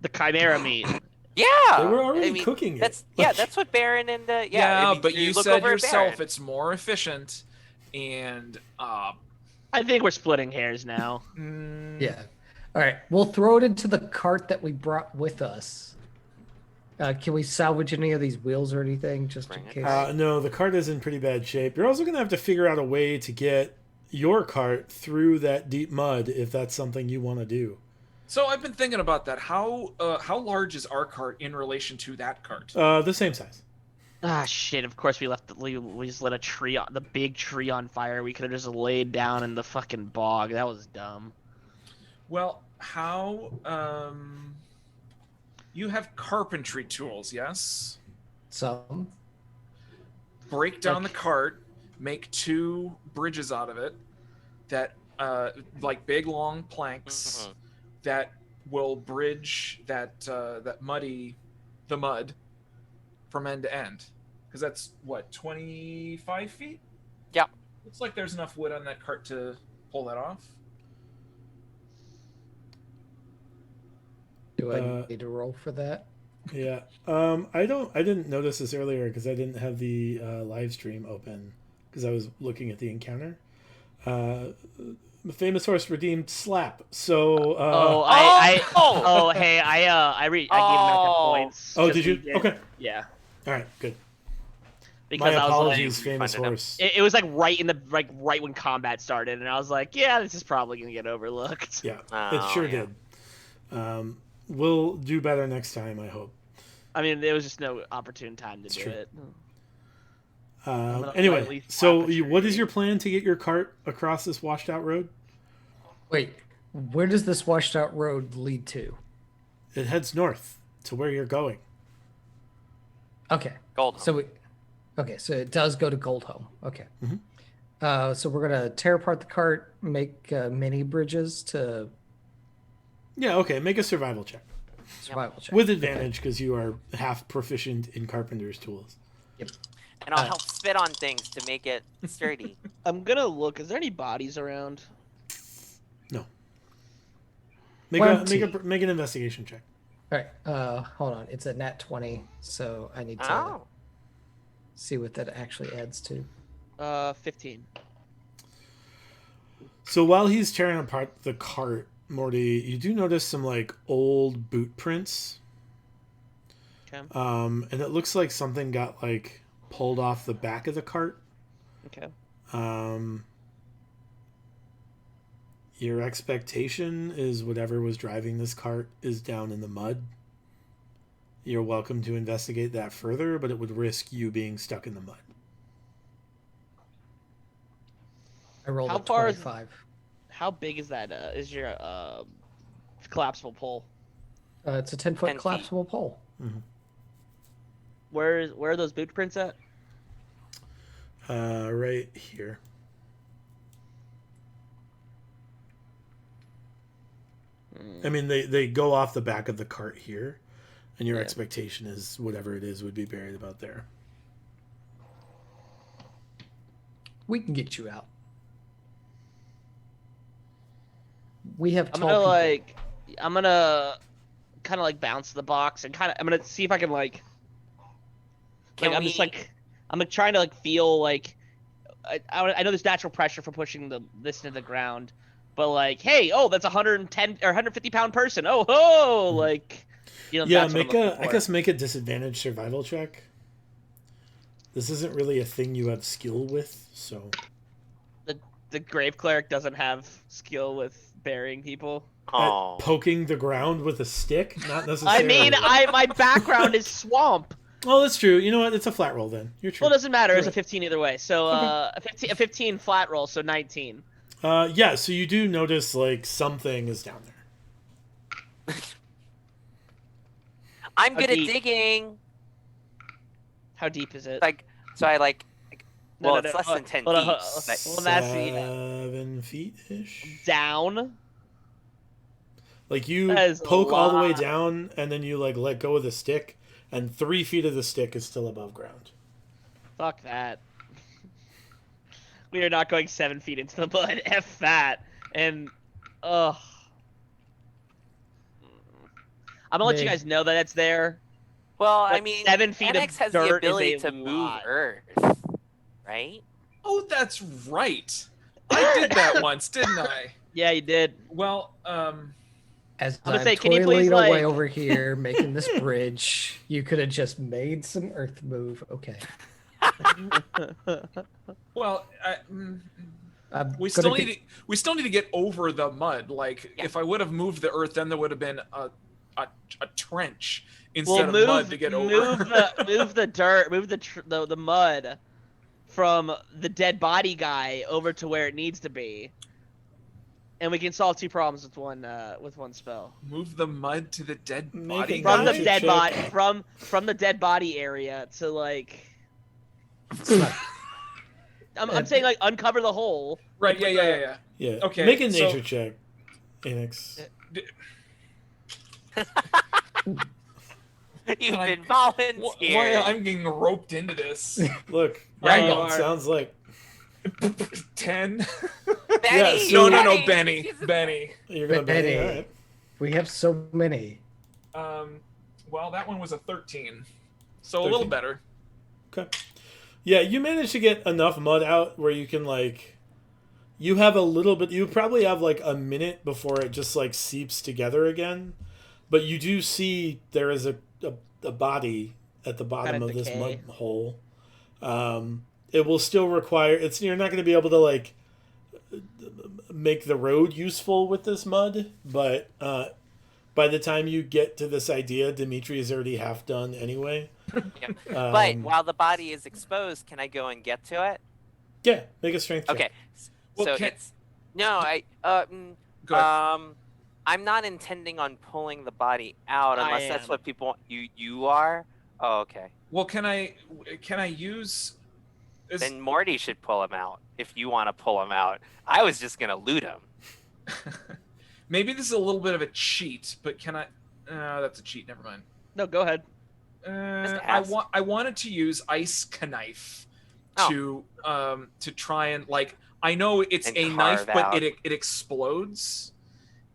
The chimera meat. Yeah. They were already I mean, cooking it. That's Like, that's what Baron and Yeah, I mean, but you look said over at yourself Baron. it's more efficient. and I think we're splitting hairs now. Yeah. All right. We'll throw it into the cart that we brought with us. Can we salvage any of these wheels or anything, just in Bring it. case? No, the cart is in pretty bad shape. You're also going to have to figure out a way to get your cart through that deep mud if that's something you want to do. So I've been thinking about that. How large is our cart in relation to that cart? The same size. Ah, shit! Of course we just lit the big tree on fire. We could have just laid down in the fucking bog. That was dumb. Well, how you have carpentry tools, yes? Some. Break down the cart, make 2 bridges out of it that like big long planks that will bridge that the mud from end to end, because that's what, 25 feet. Yeah. Looks like there's enough wood on that cart to pull that off. Do I need to roll for that? Yeah. I didn't notice this earlier because I didn't have the live stream open because I was looking at the encounter. The famous horse redeemed slap. So. I gave him back the points. Oh, 'cause did you? he Okay. Yeah. All right. Good. Because My I was apologies, like, famous refunded him. horse. it was like right when combat started, and I was like, yeah, this is probably gonna get overlooked. Yeah, Oh, it sure yeah. did. We'll do better next time, I hope. I mean, there was just no opportune time to do true. it. Anyway, lightly so slap a what is tree. your plan to get your cart across this washed out road? Wait, where does this washed out road lead to? It heads north to where you're going. Okay. Gold. So so it does go to Goldholm. Okay. Mhm. So we're gonna tear apart the cart, make mini bridges to Yeah, okay. Make a survival check. survival check. With advantage because you are half proficient in carpenter's tools. And I'll help spit on things to make it sturdy. I'm gonna look. Is there any bodies around? No. Make an investigation check. All right. Hold on. It's a nat 20, so I need to Oh. see what that actually adds to. 15. So while he's tearing apart the cart, Morty, you do notice some like old boot prints. Okay. And it looks like something got like pulled off the back of the cart. Okay. Your expectation is whatever was driving this cart is down in the mud. You're welcome to investigate that further, but it would risk you being stuck in the mud. I rolled How a far is- 25. How big is that? Is your collapsible pole? It's a 10-foot 10 feet. collapsible pole. Where are those boot prints at? Right here. I mean, they go off the back of the cart here, and your Yeah. expectation is whatever it is would be buried about there. We can get you out. We have I'm tall gonna people. I'm gonna kind of like bounce the box and I'm gonna see if I can like. Can I'm we... just like I'm like trying to like feel like I know there's natural pressure from pushing this into the ground, but like, hey, oh, that's 110 or 150-pound person. Oh, ho, like, you know, Yeah, that's what I'm looking I for. guess make a disadvantage survival check. This isn't really a thing you have skill with, so The grave cleric doesn't have skill with burying people. Oh. poking the ground with a stick, not I necessarily. mean, my background is swamp. Oh, that's true. You know what? It's a flat roll then. You're true. Well, it doesn't matter. It's a Right. 15 either way. So a 15 flat roll, so 19. Yeah, so you do notice like something is down there. I'm good at deep? digging. How deep is it? Like, so I like. No, Well, no, it's no, less than 10 hold on, feet. hold on. but- Well, that's 7 feet ish. down. Like you That is a poke all the way lot. down, and then you like let go of the stick, and 3 feet of the stick is still above ground. Fuck that. We are not going 7 feet into the mud. F that. And, ugh. I'm gonna let you Meg. guys know that it's there. Well, I Like, mean, 7 feet of Annex has dirt the is ability a to move lot. Earth, right? Oh, that's right. I did that once, didn't I? Yeah, you did. Well, As I'm gonna I'm say, can you toiling please, away like- over here making this bridge, you could have just made some earth move. Okay. well, I'm we gonna still need to get over the mud. Like, Yeah. if I would have moved the earth, then there would have been a trench Well, instead of mud to get over. move the dirt, move the mud from the dead body guy over to where it needs to be, and we can solve 2 problems with one spell. Move the mud to the dead Make body it From the Nature dead check. body, from the dead body area to like. I'm saying like uncover the hole. Right? Yeah. Yeah. Okay, Make a so- nature check, Anix. You've I- been Why volunteered. I'm getting roped into this? Look, Right, right, you are. sounds like 10. Benny, so- No, Benny. Benny. you're gonna Benny. All right. We have so many. Well, that one was a 13, so a 13? little better. Okay. Yeah, you managed to get enough mud out where you can like. You have a little bit. You probably have like a minute before it just like seeps together again, but you do see there is a body at the bottom Kinda of this decay. mud hole. It will still require. You're not going to be able to like make the road useful with this mud, but by the time you get to this idea, Dimitri is already half done anyway. Yep. But while the body is exposed, can I go and get to it? Yeah, make a strength check. Okay. Well, So can- it's no, Go ahead. I'm not intending on pulling the body out I unless that's am. what people want. You are. Oh, okay. Well, can I use? Then Morty should pull him out if you want to pull him out. I was just gonna loot him. Maybe this is a little bit of a cheat, but can I? That's a cheat. Never mind. No, go ahead. ask. I wanted to use ice knife Oh. to try and like. I know it's And a knife, carve but out. it explodes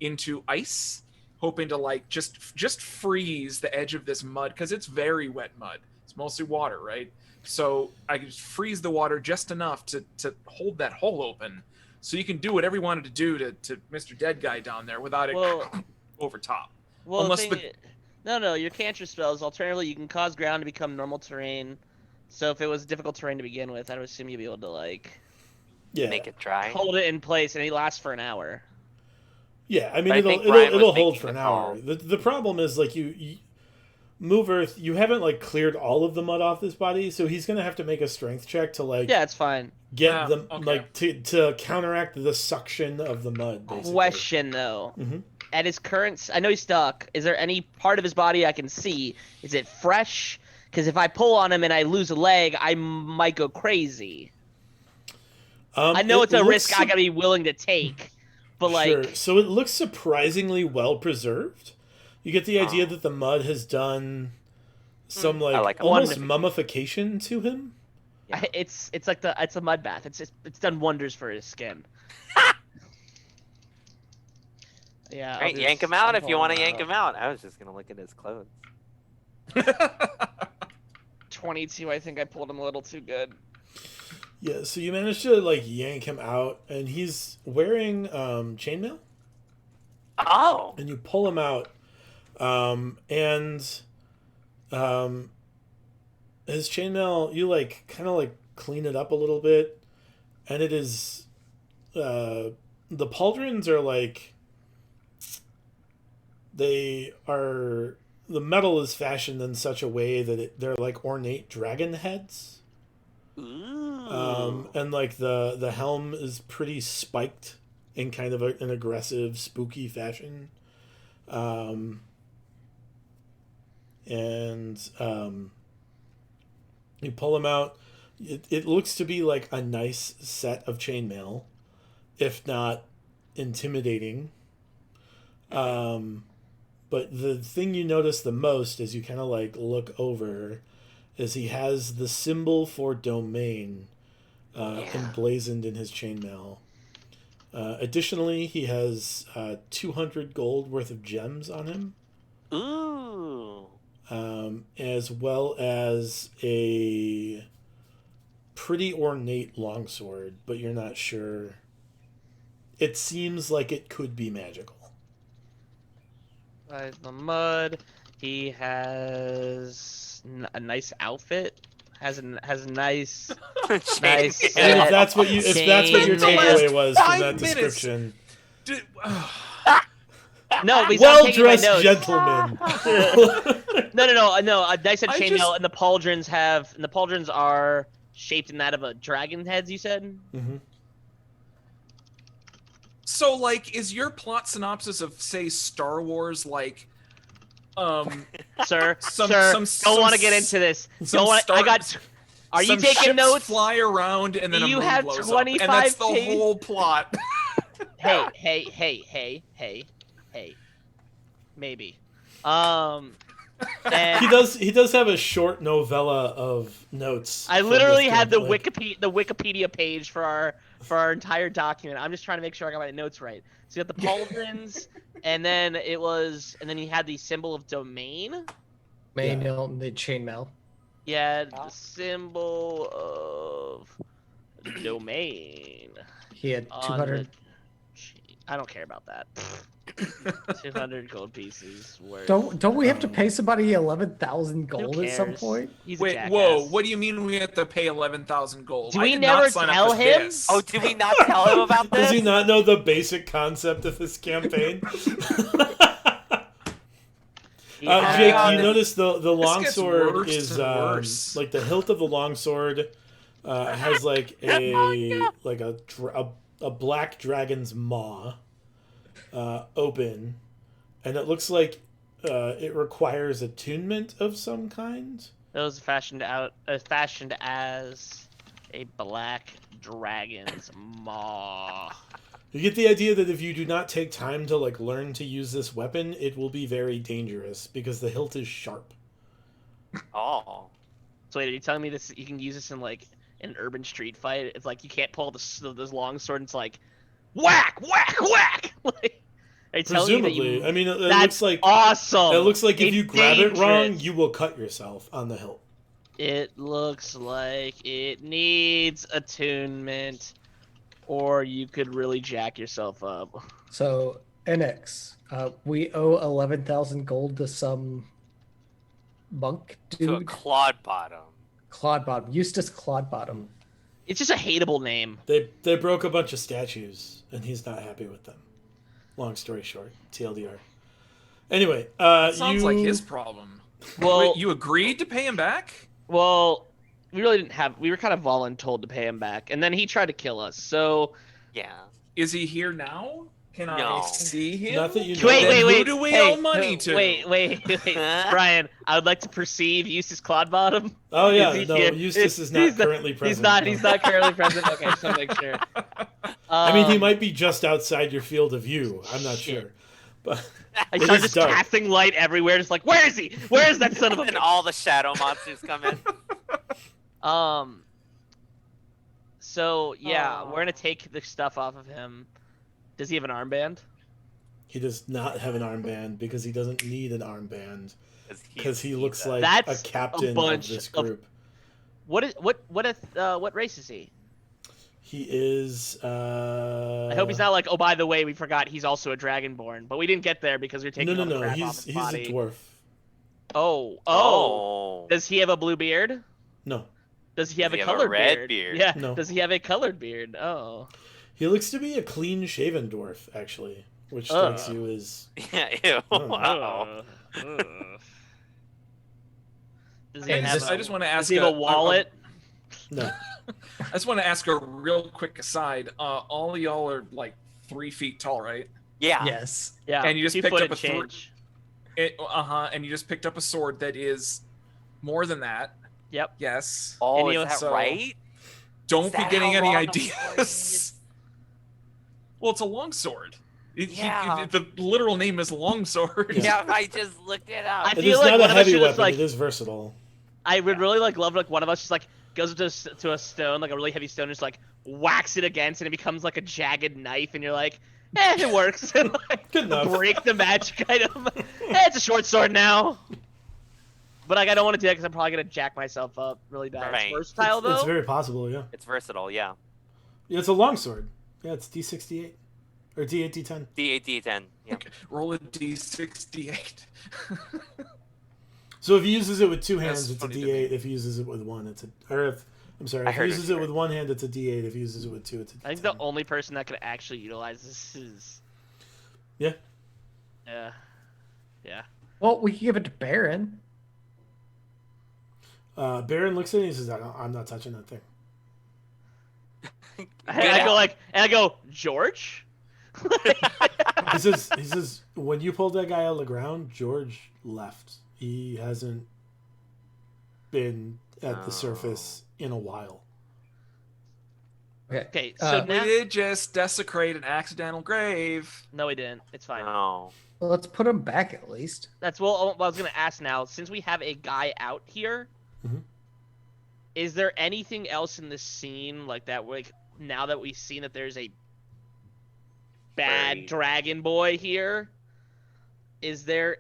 into ice, hoping to like just freeze the edge of this mud because it's very wet mud. It's mostly water, right? So I can just freeze the water just enough to hold that hole open, so you can do whatever you wanted to do to Mr. Dead Guy down there without it Well- over top. Well, Unless the thing no, your cantrip spells. Alternatively, you can cause ground to become normal terrain. So if it was difficult terrain to begin with, I would assume you'd be able to like Yeah, Make it dry. hold it in place, and it lasts for an hour. yeah. I mean, But I think it'll Brian was it'll hold making for an the hour. call. The problem is like you move Earth. You haven't like cleared all of the mud off this body, so he's gonna have to make a strength check to like Yeah, it's fine. get Yeah, them okay. like to counteract the suction of the mud. Basically. Question though. Mhm. At his current, I know he's stuck. Is there any part of his body I can see? Is it fresh? Because if I pull on him and I lose a leg, I might go crazy. I know it it's a looks risk I gotta be willing to take, but like, Sure. So it looks surprisingly well preserved. You get the idea Oh. that the mud has done some I like a almost mummification. mummification to him. Yeah. it's a mud bath. It's done wonders for his skin. Yeah. Right, yank him out if you want to yank him out. I was just gonna look at his clothes. 22. I think I pulled him a little too good. Yeah. So you manage to like yank him out, and he's wearing chainmail, Oh, and you pull him out, and his chainmail, you like kind of like clean it up a little bit, and it is the pauldrons are like the metal is fashioned in such a way that they're like ornate dragon heads, ooh. and like the helm is pretty spiked in kind of an aggressive, spooky fashion, and you pull him out. It looks to be like a nice set of chainmail, if not intimidating. But the thing you notice the most as you kind of like look over is he has the symbol for domain emblazoned in his chainmail. Additionally, he has 200 gold worth of gems on him, Ooh. as well as a pretty ornate longsword, but you're not sure. It seems like it could be magical. The mud. He has a nice outfit. Has a nice. Nice. I mean, if that's what your takeaway was from that 5 minutes. description. No, he's not taking my Well-dressed notes. gentleman. No. A nice I chainmail, just- and the pauldrons are shaped in that of a dragon heads. You said. Mm-hmm. So, like, is your plot synopsis of, say, Star Wars, like, Sir, Some- sir, some- don't want to some get into this. some Don't want. I star- got. Are you some taking ships notes? fly around and then Do a you moon have blows up, 25 and that's the pages? whole plot. Hey. Maybe. And He does have a short novella of notes. I from literally this had the gameplay. Wikipedia page for our entire document. I'm just trying to make sure I got my notes right. So you got the pauldrons, and then he had the symbol of domain. Main hilt and the chainmail. Yeah, the symbol of domain. He had on 200. I don't care about that. 200 gold pieces worth. Don't we have to pay somebody 11,000 Who gold at some cares? point? He's a Wait, jackass. whoa, what do you mean we have to pay 11,000 gold? Do I we did never not sign up tell for him? this. Oh, did we not tell him about this? Does he not know the basic concept of this campaign? Yeah. Jake, you notice the gets longsword worse is and worse. like the hilt of the longsword has like a black dragon's maw open, and it looks like it requires attunement of some kind. That was fashioned as a black dragon's maw. You get the idea that if you do not take time to like learn to use this weapon, it will be very dangerous because the hilt is sharp. Oh. So wait, are you telling me this? You can use this in like an urban street fight? It's like you can't pull this long sword. And it's like whack, whack, whack. Like, are you telling me that Presumably, I mean, it that's looks like awesome. it looks like if It's you grab it wrong, dangerous. you will cut yourself on the hilt. It looks like it needs attunement, or you could really jack yourself up. So NX, we owe 11,000 gold to some monk To a dude. clod bottom. Clodbottom, Eustace Clodbottom. It's just a hateable name. They broke a bunch of statues, and he's not happy with them. Long story short, TLDR. Anyway, Sounds like his problem. Well, Wait, you agreed to pay him back? well, we really didn't have. We were kind of voluntold to pay him back, and then he tried to kill us. So Yeah. Is he here now? Can I No. see him? Not that you know. wait, Then wait, who wait. do we hey, owe money to? Wait, Brian. I would like to perceive Eustace Clodbottom. Oh yeah, Is he no, here? Eustace is not He's currently present. He's not. no. He's not currently present. Okay, just want to make sure. I mean, he Um, might be just outside your field of view. I'm not Shit. sure, but I it start is just dark. casting light everywhere, just like, where is he? Where is that son of a? And all the shadow monsters come in. So yeah, Aw. we're gonna take the stuff off of him. Does he have an armband? he does not have an armband because he doesn't need an armband because he looks that. like That's a captain of bunch this of- group. What race is he? He is. I hope he's not like, oh, by the way, we forgot he's also a dragonborn, but we didn't get there because we were taking all the No. crap off He's his a body. dwarf. Oh. Oh. Does he have a blue beard? No, Does he have Does a he have a colored red beard? beard? Yeah. No. Does he have a colored beard? Oh. he looks to be a clean-shaven dwarf, actually, which Ugh. strikes you as. Yeah, ew. Oh. Wow. Ugh. Does he I have just want to does ask he have a wallet? No, I just want to ask a real quick aside. All of y'all are like 3 feet tall, right? Yeah. Yes. Yeah. And you just 2 picked foot up and a thr- change. And you just picked up a sword that is more than that. Yep. Yes. Oh, And is you- that so- right? Don't Is be that getting how any long a sword ideas. Well, it's a longsword. Yeah. The literal name is longsword. Yeah, I just looked it up. I it feel is like not a one of us heavy should weapon. just, like- It is versatile. I would really love like one of us just like goes to a stone, like a really heavy stone, just like whacks it against, and it becomes like a jagged knife, and you're like, it works. And, like, Good enough. break the magic item. It's a short sword now. But like, I don't want to do that because I'm probably gonna jack myself up really bad. Right. It's versatile though. It's very possible, yeah. It's versatile, yeah. Yeah, it's a longsword. Yeah, it's D68. Or D8, D10. D8, D10. Yeah. Okay, roll a d68. So if he uses it with two hands, That's it's a funny to D8. me. If he uses it with one, it's a... Or if... I'm sorry, I if he heard uses it. it with one hand, it's a D8. If he uses it with two, it's a D10. I think the only person that could actually utilize this is. Yeah. Yeah. Yeah. Well, we can give it to Baron. Baron looks at it and he says, I'm not touching that thing. And I go, George? He says, when you pulled that guy out of the ground, George left. He hasn't been at the surface in a while. Okay, so We now. did just desecrate an accidental grave. No, we didn't. It's fine. No. Well, let's put him back at least. That's what I was gonna ask now. Since we have a guy out here, Mhm. is there anything else in this scene like that? Like now that we've seen that there's a bad Right. dragon boy here, is there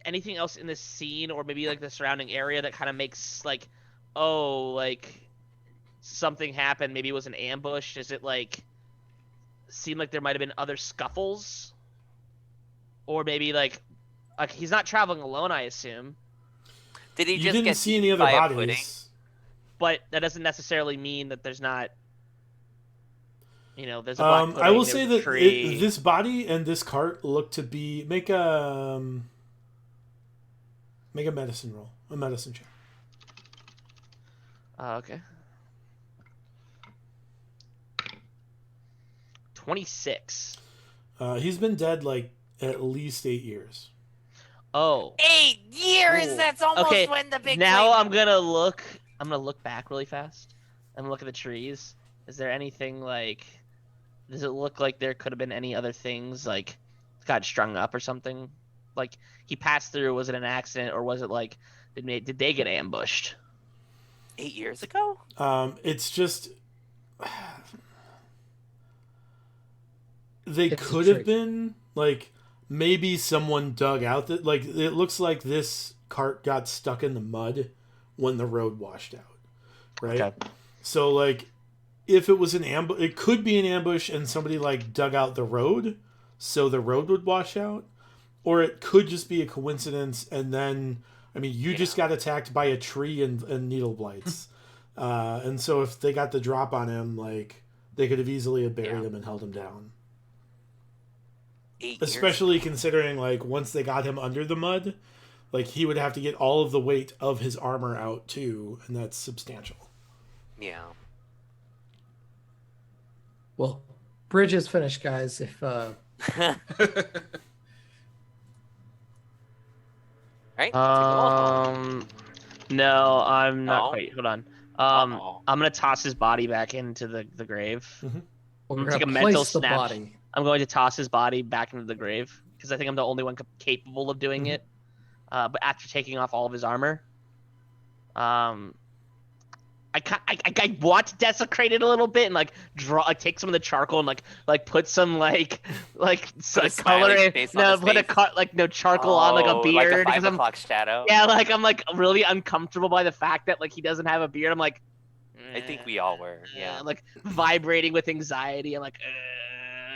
anything else in this scene or maybe like the surrounding area that kind of makes like, oh, like something happened? Maybe it was an ambush. Does it like seem like there might have been other scuffles? Or maybe like he's not traveling alone, I assume. Did he You just didn't get see any eaten other by a pudding? bodies. But that doesn't necessarily mean that there's not, there's a black pudding, I will there's say a that tree. this body and this cart look to be... Make a medicine roll. A medicine check. Okay. 26. He's been dead like at least 8 years. Oh. 8 years. Ooh. That's almost Okay, when the big. Now flame- I'm gonna look back really fast. I'm gonna look at the trees. Is there anything like? Does it look like there could have been any other things like got strung up or something? Like he passed through. Was it an accident or was it like did they get ambushed? 8 years ago. It's just they It's a could have trick. been like maybe someone dug out that like it looks like this cart got stuck in the mud when the road washed out, right? Okay. So like if it was an ambush, it could be an ambush and somebody like dug out the road so the road would wash out, or it could just be a coincidence and then I mean you just got attacked by a tree and needle blights. And so if they got the drop on him, like they could have easily have buried him and held him down. 8 years. Especially considering like once they got him under the mud, like he would have to get all of the weight of his armor out too, and that's substantial. Yeah. Well, bridge is finished, guys. If Right. No, I'm not No? quite. Hold on. Uh-oh. I'm gonna toss his body back into the grave. we're Take a gonna mental place the snap. body. I'm going to toss his body back into the grave because I think I'm the only one capable of doing Mhm. it. But after taking off all of his armor, I want to desecrate it a little bit and like take some of the charcoal and like put some like Put a color smiley in. face on No, his put a charcoal on like a Oh, beard like a because 5 o'clock shadow. yeah, like I'm like really uncomfortable by the fact that like he doesn't have a beard. I'm like, I think we all were. Yeah. like vibrating with anxiety. I'm like,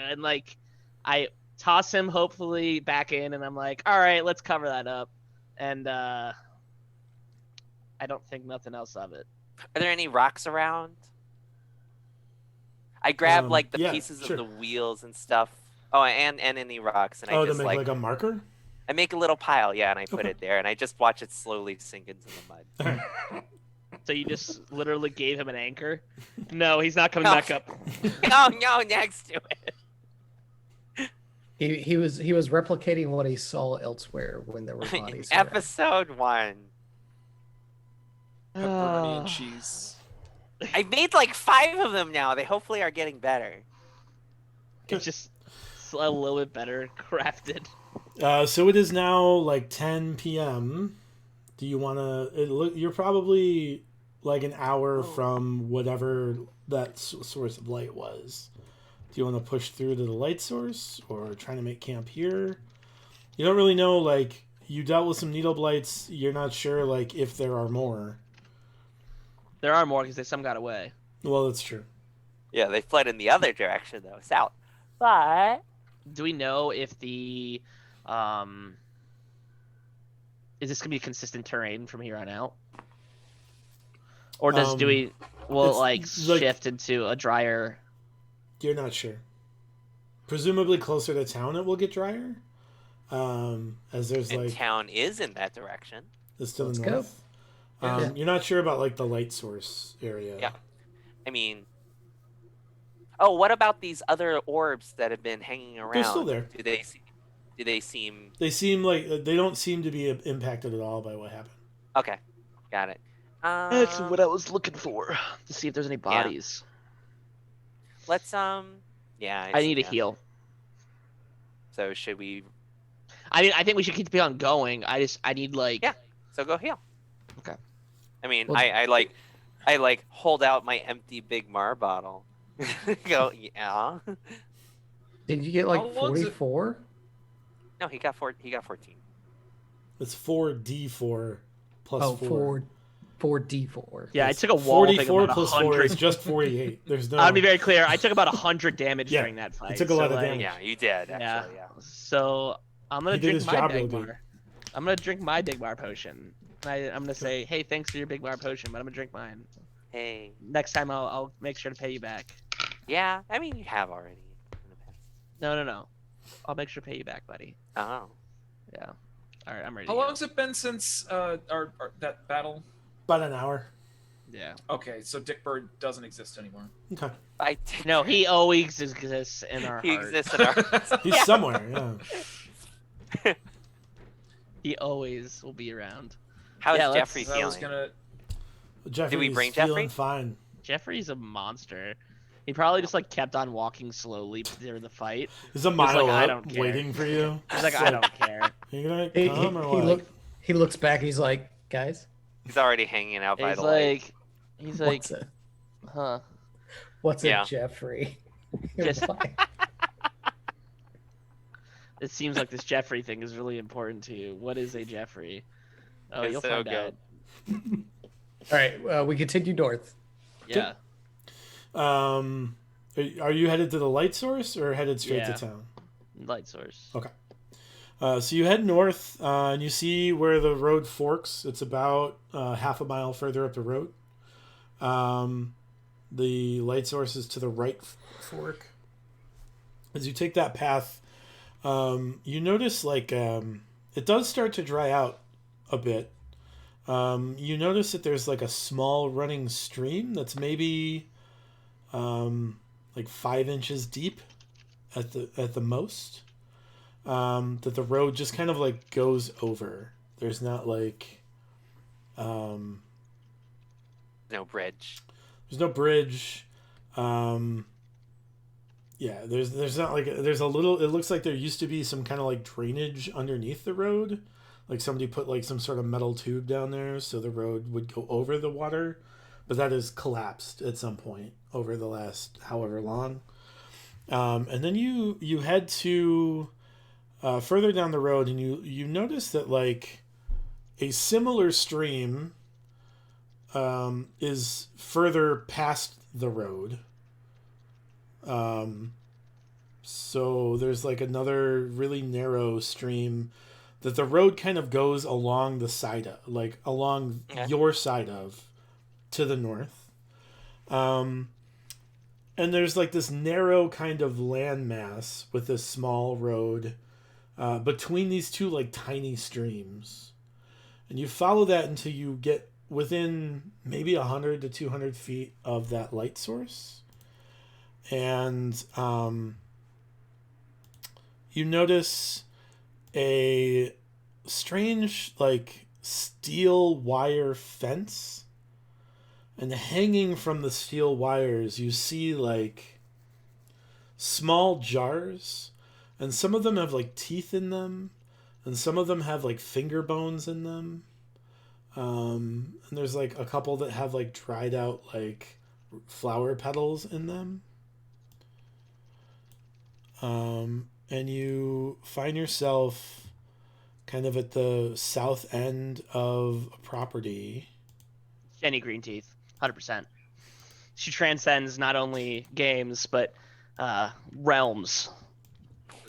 and like I toss him hopefully back in, and I'm like, all right, let's cover that up. And I don't think nothing else of it. Are there any rocks around? I grab like the yeah, pieces sure. of the wheels and stuff. Oh, and any rocks, and I Oh, to just make like, like a marker? I make a little pile, yeah, and I put Okay. it there, and I just watch it slowly sink into the mud. So you just literally gave him an anchor? No, he's not coming No. back up. no, next to it. He was replicating what he saw elsewhere when there were bodies. around. Episode 1. Pepperoni and cheese. I made like 5 of them now. They hopefully are getting better. It's just a little bit better crafted. So it is now like 10 p.m. Do you want to... You're probably like an hour from whatever that source of light was. Do you want to push through to the light source or trying to make camp here? You don't really know like you dealt with some needle blights. You're not sure like if there are more. There are more because some got away. Well, that's true. Yeah, they fled in the other direction though, south. But Do we know if the is this gonna be consistent terrain from here on out? Or does will it it's like shift into a drier? You're not sure. Presumably closer to town it will get drier. As there's and like town is in that direction. it's to Let's the go. north. Yeah. You're not sure about like the light source area. Yeah. I mean, oh, what about these other orbs that have been hanging around? They're still there. Do they seem? They seem like they don't seem to be impacted at all by what happened. Okay, got it. That's what I was looking for to see if there's any bodies. Let's yeah. I need a heal. So should we? I think we should keep on going. I need like. Yeah. So go heal. Okay. I mean, Well- I like hold out my empty Big Mar bottle. Go, yeah. Did you get like How long's it- 44? No, he got 14. It's 4d4 plus Oh, 4. 4d4. Yeah, I It's took a wall thing 44 about plus 4 100. is just 48. There's no. I'll be very clear. I took about 100 damage Yeah, during that fight. you took a lot of like, damage. Yeah, you did actually. Yeah. So I'm gonna He did drink his my job Big real good. Bar. I'm gonna drink my Big Bar potion. I'm gonna say, hey, thanks for your Big Bar potion, but I'm gonna drink mine. Hey. Next time I'll make sure to pay you back. Yeah, I mean you have already in the past. No. I'll make sure to pay you back, buddy. Oh. Yeah. All right, I'm ready. How to long go. has it been since that battle? About an hour. Yeah. Okay, so Dick Bird doesn't exist anymore. Okay. I did. No, he always exists in our He heart. exists in our hearts. He's somewhere. Yeah. He always will be around. How's Yeah, let's- Jeffrey I was feeling? gonna. Jeffrey Did we is bring feeling Jeffrey? fine. Jeffrey's a monster. He probably just like kept on walking slowly during the fight. He's a like, mile "I up, don't care." waiting for you. He's like, It's I don't care. Are you gonna He, come or what? he looks back and he's like, guys, He's already hanging out by He's the light. like, what's it? huh? What's Yeah. it, Jeffrey? Just- Why? It seems like this Jeffrey thing is really important to you. What is a Jeffrey? Oh, It's you'll so find good. out. All right, we continue north. Yeah. Are you headed to the light source or headed straight Yeah. to town? Light source. Okay. So you head north and you see where the road forks. It's about half a mile further up the road. The light source is to the right fork. As you take that path, you notice like it does start to dry out a bit. You notice that there's like a small running stream that's maybe like 5 inches deep at the most. That the road just kind of like goes over. There's not like No bridge. there's no bridge. Yeah, there's not like there's a little. It looks like there used to be some kind of like drainage underneath the road, like somebody put like some sort of metal tube down there so the road would go over the water, but that has collapsed at some point over the last however long. And then you head to further down the road, and you notice that like a similar stream is further past the road. So there's like another really narrow stream that the road kind of goes along the side of, like along your side of, to the north. And there's like this narrow kind of landmass with this small road between these two like tiny streams. And you follow that until you get within maybe 100 to 200 feet of that light source. And you notice a strange like steel wire fence, and hanging from the steel wires you see like small jars, and some of them have like teeth in them, and some of them have like finger bones in them, and there's like a couple that have like dried out like flower petals in them. And you find yourself kind of at the south end of a property. Jenny Green Teeth, 100%. She transcends not only games but realms.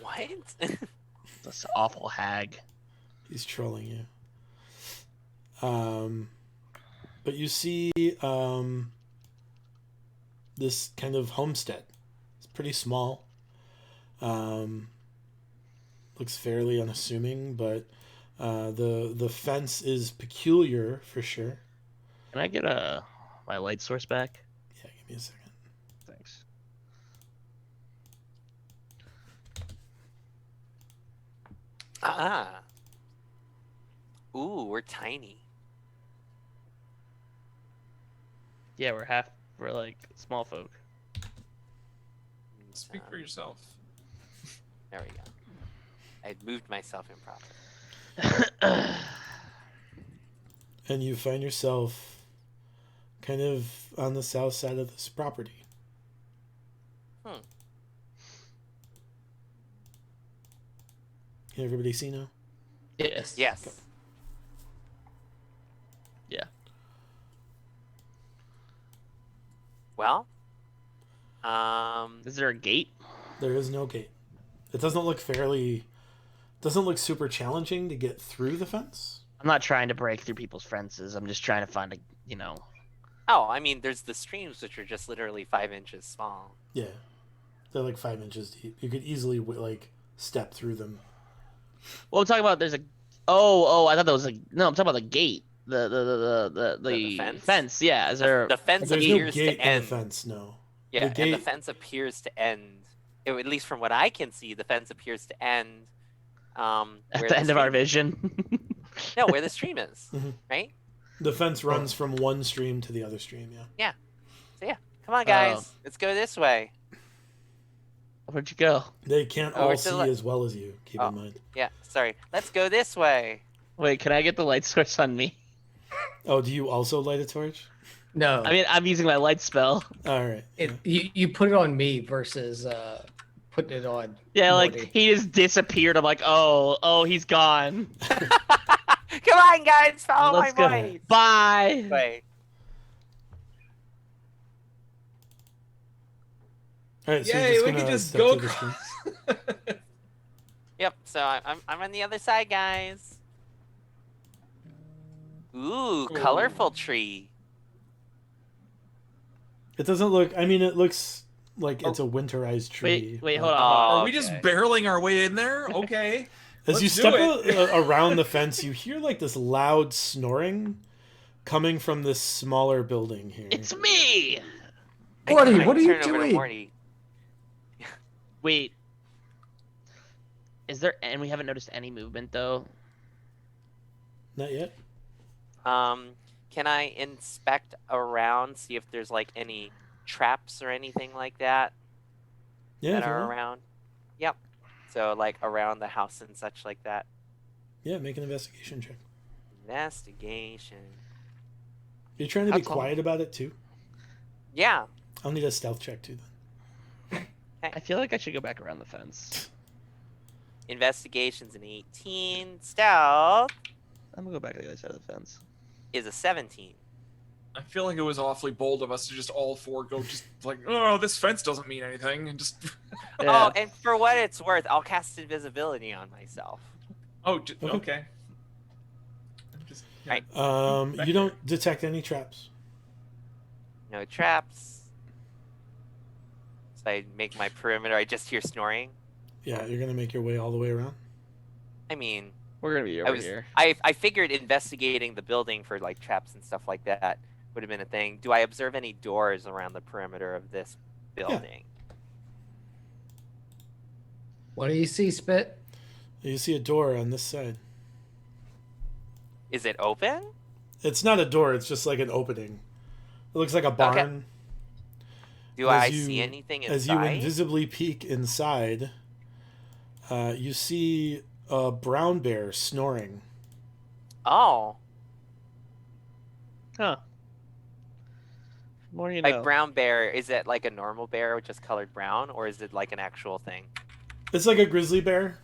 What? This awful hag. He's trolling you. But you see this kind of homestead. It's pretty small. Looks fairly unassuming, but the fence is peculiar for sure. Can I get my light source back? Yeah, give me a second. Thanks. Ah. Ooh, we're tiny. Yeah, we're like small folk. Speak for yourself. There we go. I moved myself improperly. And you find yourself kind of on the south side of this property. Hmm. Can everybody see now? Yes. Yes. Yeah. Well, Is there a gate? There is no gate. It doesn't look super challenging to get through the fence. I'm not trying to break through people's fences. I'm just trying to find a, oh, I mean, there's the streams which are just literally 5 inches small. Yeah, they're like 5 inches deep. You could easily like step through them. Well, I'm talking about there's a. Oh, I thought that was no. I'm talking about the gate. The fence? Yeah, is there? The fence There's no appears gate to in end. the fence. No. Yeah, The and the gate- fence appears to end. At least from what I can see, the fence appears to end. At Where the end of our stream- vision. No, where the stream is, Mhm. right? The fence runs from one stream to the other stream. Yeah. So yeah, come on, guys, let's go this way. Where'd you go? They can't Over all to see the le- as well as you. Keep Oh. in mind. Yeah, sorry. Let's go this way. Wait, can I get the light source on me? Oh, do you also light a torch? No. I mean, I'm using my light spell. All right. You put it on me versus putting it on. Yeah, like Morty. he just disappeared. I'm like, oh, he's gone. Come on, guys, follow Let's my go. voice. Bye. Wait. All right. So Yay, you're we gonna can just step go through the stream. Yep. So I'm on the other side, guys. Ooh, colorful tree. It doesn't look. I mean, it looks like it's a winterized tree. Wait, but hold on. Oh, Are we just okay. barreling our way in there? Okay. As you Let's do step it. around the fence, you hear like this loud snoring coming from this smaller building here. It's me. Morty, I what are you turn over to doing? Morty. Wait. Is there? And we haven't noticed any movement though. Not yet. Can I inspect around, see if there's like any traps or anything like that Yeah. that if you are want. around? Yep. So like around the house and such like that. Yeah. Make an investigation check. Investigation. You're trying to be How come? quiet about it too. Yeah. I'll need a stealth check too. Then. I feel like I should go back around the fence. Investigation's an 18. Stealth I'm gonna go back to the other side of the fence. is a 17. I feel like it was awfully bold of us to just all four go just like, oh, this fence doesn't mean anything, and just. Yeah. Oh, and for what it's worth, I'll cast invisibility on myself. Oh, Okay. okay. Just, yeah. Right. You don't detect any traps. No traps. So I make my perimeter. I just hear snoring. Yeah, you're gonna make your way all the way around. I mean, We're gonna be I over was here. I figured investigating the building for like traps and stuff like that would have been a thing. Do I observe any doors around the perimeter of this building? What do you see, Spit? You see a door on this side. Is it open? It's not a door. It's just like an opening. It looks like a barn. Do As I you- see anything As you inside? invisibly peek inside, you see a brown bear snoring. Oh, Huh. More you like know. brown bear. Is it like a normal bear, just colored brown, or is it like an actual thing? It's like a grizzly bear.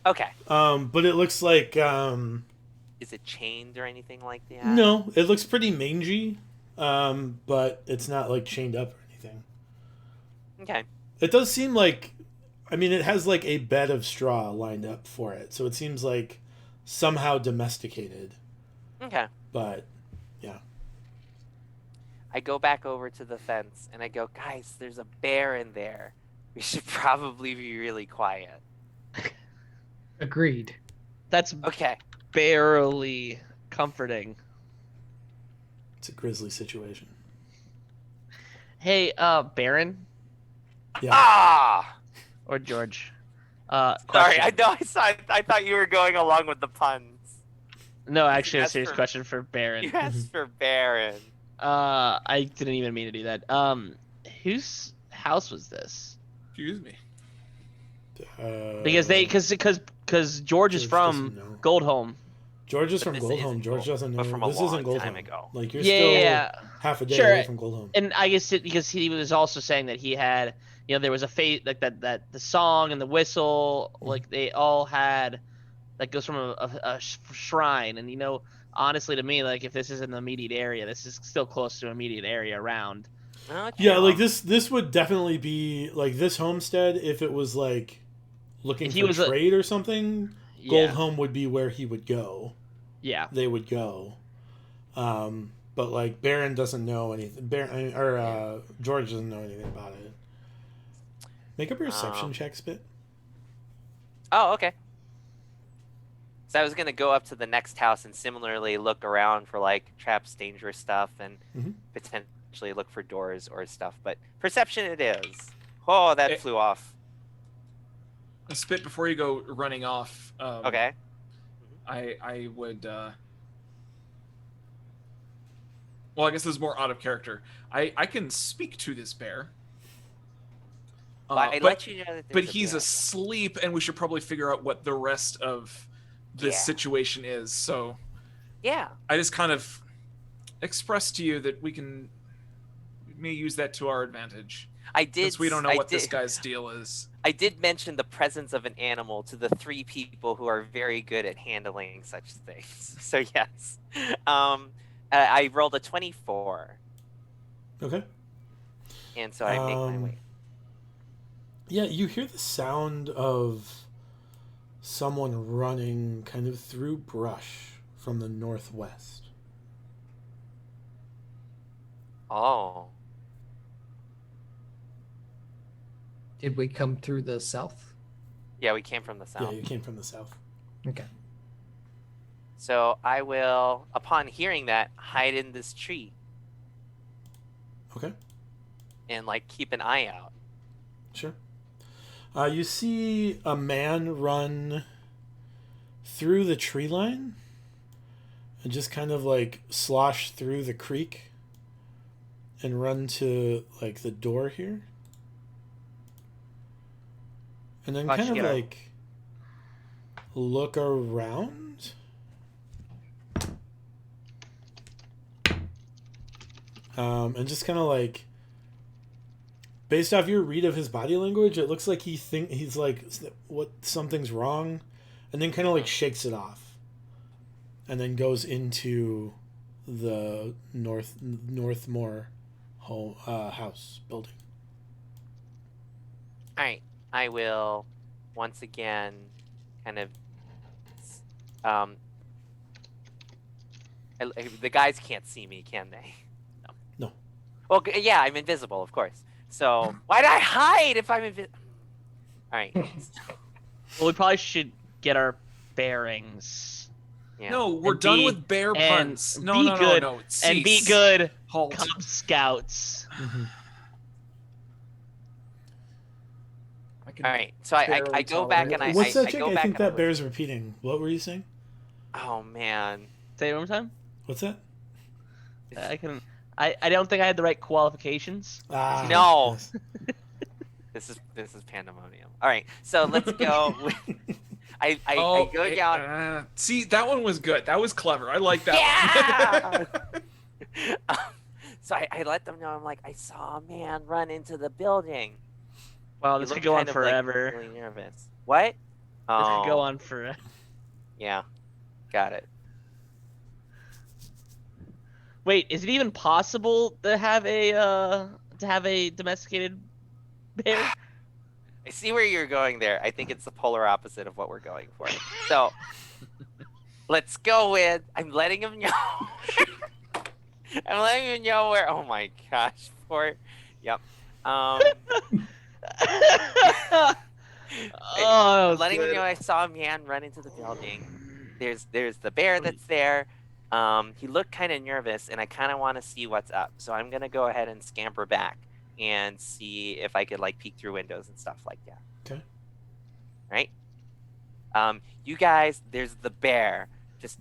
Okay. But it looks like Is it chained or anything like that? no, it looks pretty mangy, but it's not like chained up or anything. Okay. It does seem like, I mean, it has like a bed of straw lined up for it, so it seems like somehow domesticated. Okay. But yeah, I go back over to the fence and I go, guys, there's a bear in there. We should probably be really quiet. Agreed. That's Okay. barely comforting. it's a grisly situation. Hey, Baron Yeah. Ah! or George. Sorry, Question. I know. I thought you were going along with the puns. No, actually, a That's serious for- question for Baron. You asked for Baron. I didn't even mean to do that. Whose house was this? Excuse me. Because George is George from doesn't know. Goldholm. George is But from this Goldholm. isn't George Gold- doesn't know. but from a This isn't long Goldholm. time ago. Like you're Yeah, still yeah. half a day Sure. away from Goldholm. And I guess because he was also saying that he had, there was a fate like that the song and the whistle, like they all had, that goes from a shrine. And honestly, to me, like if this is in the immediate area, this is still close to an immediate area around. Okay. Yeah, like this would definitely be like this homestead if it was like looking If he for was trade or something. Yeah. Goldholm would be where he would go. Yeah. They would go. But like Baron doesn't know anything. Baron or George doesn't know anything about it. Make a perception check, Spit. Oh, okay. So I was gonna go up to the next house and similarly look around for like traps, dangerous stuff, and Mhm. potentially look for doors or stuff. But perception it is. Oh, that flew off. Spit, before you go running off. Okay. I would. Well, I guess this is more out of character. I can speak to this bear. Well, I let you know that. But there's a he's bear. asleep, and we should probably figure out what the rest of this Yeah. situation is. So Yeah. I just kind of expressed to you that we may use that to our advantage. I did. Since we don't know I what did, this guy's deal is. I did mention the presence of an animal to the 3 people who are very good at handling such things. So yes. I rolled a 24, Okay. and so I make my way. Yeah, you hear the sound of someone running kind of through brush from the northwest. Oh. Did we come through the south? Yeah, we came from the Yeah, south. you came from the south. Okay. So I will, upon hearing that, hide in this tree Okay, and like keep an eye out. sure. You see a man run through the tree line and just kind of like slosh through the creek and run to like the door here. And then Watch kind of you get like look around. And just kind of like, based off your read of his body language, it looks like he's like, what, something's wrong, and then kind of like shakes it off, and then goes into the Northmore house building. All right, I will once again kind of the guys can't see me, can they? No. Well, yeah, I'm invisible, of course. So why'd I hide if I'm invisible? All right. Well, we probably should get our bearings. Yeah. No, we're And done be- with bear and puns. No, be no, good- no, no. And be Cease. good Halt. Cub Scouts. I can All right. So I barely go back and I What's I, that I chick? go I back think and I that bear's repeating. What were you saying? Oh man. Say it one more time. What's that? I don't think I had the right qualifications. Ah, No. yes. This is pandemonium. All right. So let's go. I go down. See, that one was good. That was clever. I like that Yeah! So I let them know. I'm like, I saw a man run into the building. Wow, He this could looked go on kind of, like, forever. really nervous. What? This Oh, could go on for. yeah, got it. Wait, is it even possible to have a domesticated bear? I see where you're going there. I think it's the polar opposite of what we're going for. So let's go with. I'm letting him know. I'm letting him know where. Oh my gosh, poor. Yep. Oh, that was Letting him good. know I saw a man run into the building. There's the bear that's there. He looked kind of nervous, and I kind of want to see what's up. So I'm gonna go ahead and scamper back and see if I could like peek through windows and stuff like that. Okay. Right. You guys, there's the bear. Just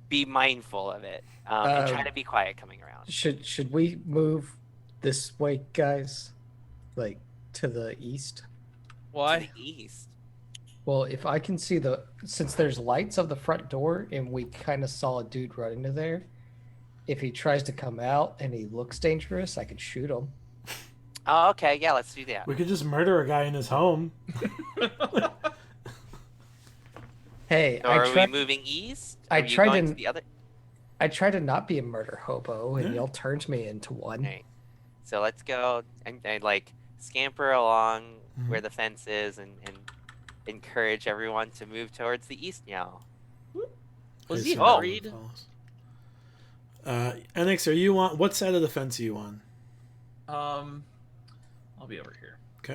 be mindful of it. And try to be quiet coming around. Should we move this way, guys? Like to the east? To Why? the east. Well, if I can see since there's lights of the front door and we kind of saw a dude run into there, if he tries to come out and he looks dangerous, I could shoot him. Oh, okay. Yeah, let's do that. We could just murder a guy in his home. Hey, So are we moving east? I Are you tried going to- to the other. I tried to not be a murder hobo, and Yeah. y'all turned me into one. Right. So let's go and like scamper along Mhm. where the fence is and encourage everyone to move towards the east now. Was Okay, he so worried? NX, are you on what side of the fence are you on? I'll be over here. Okay.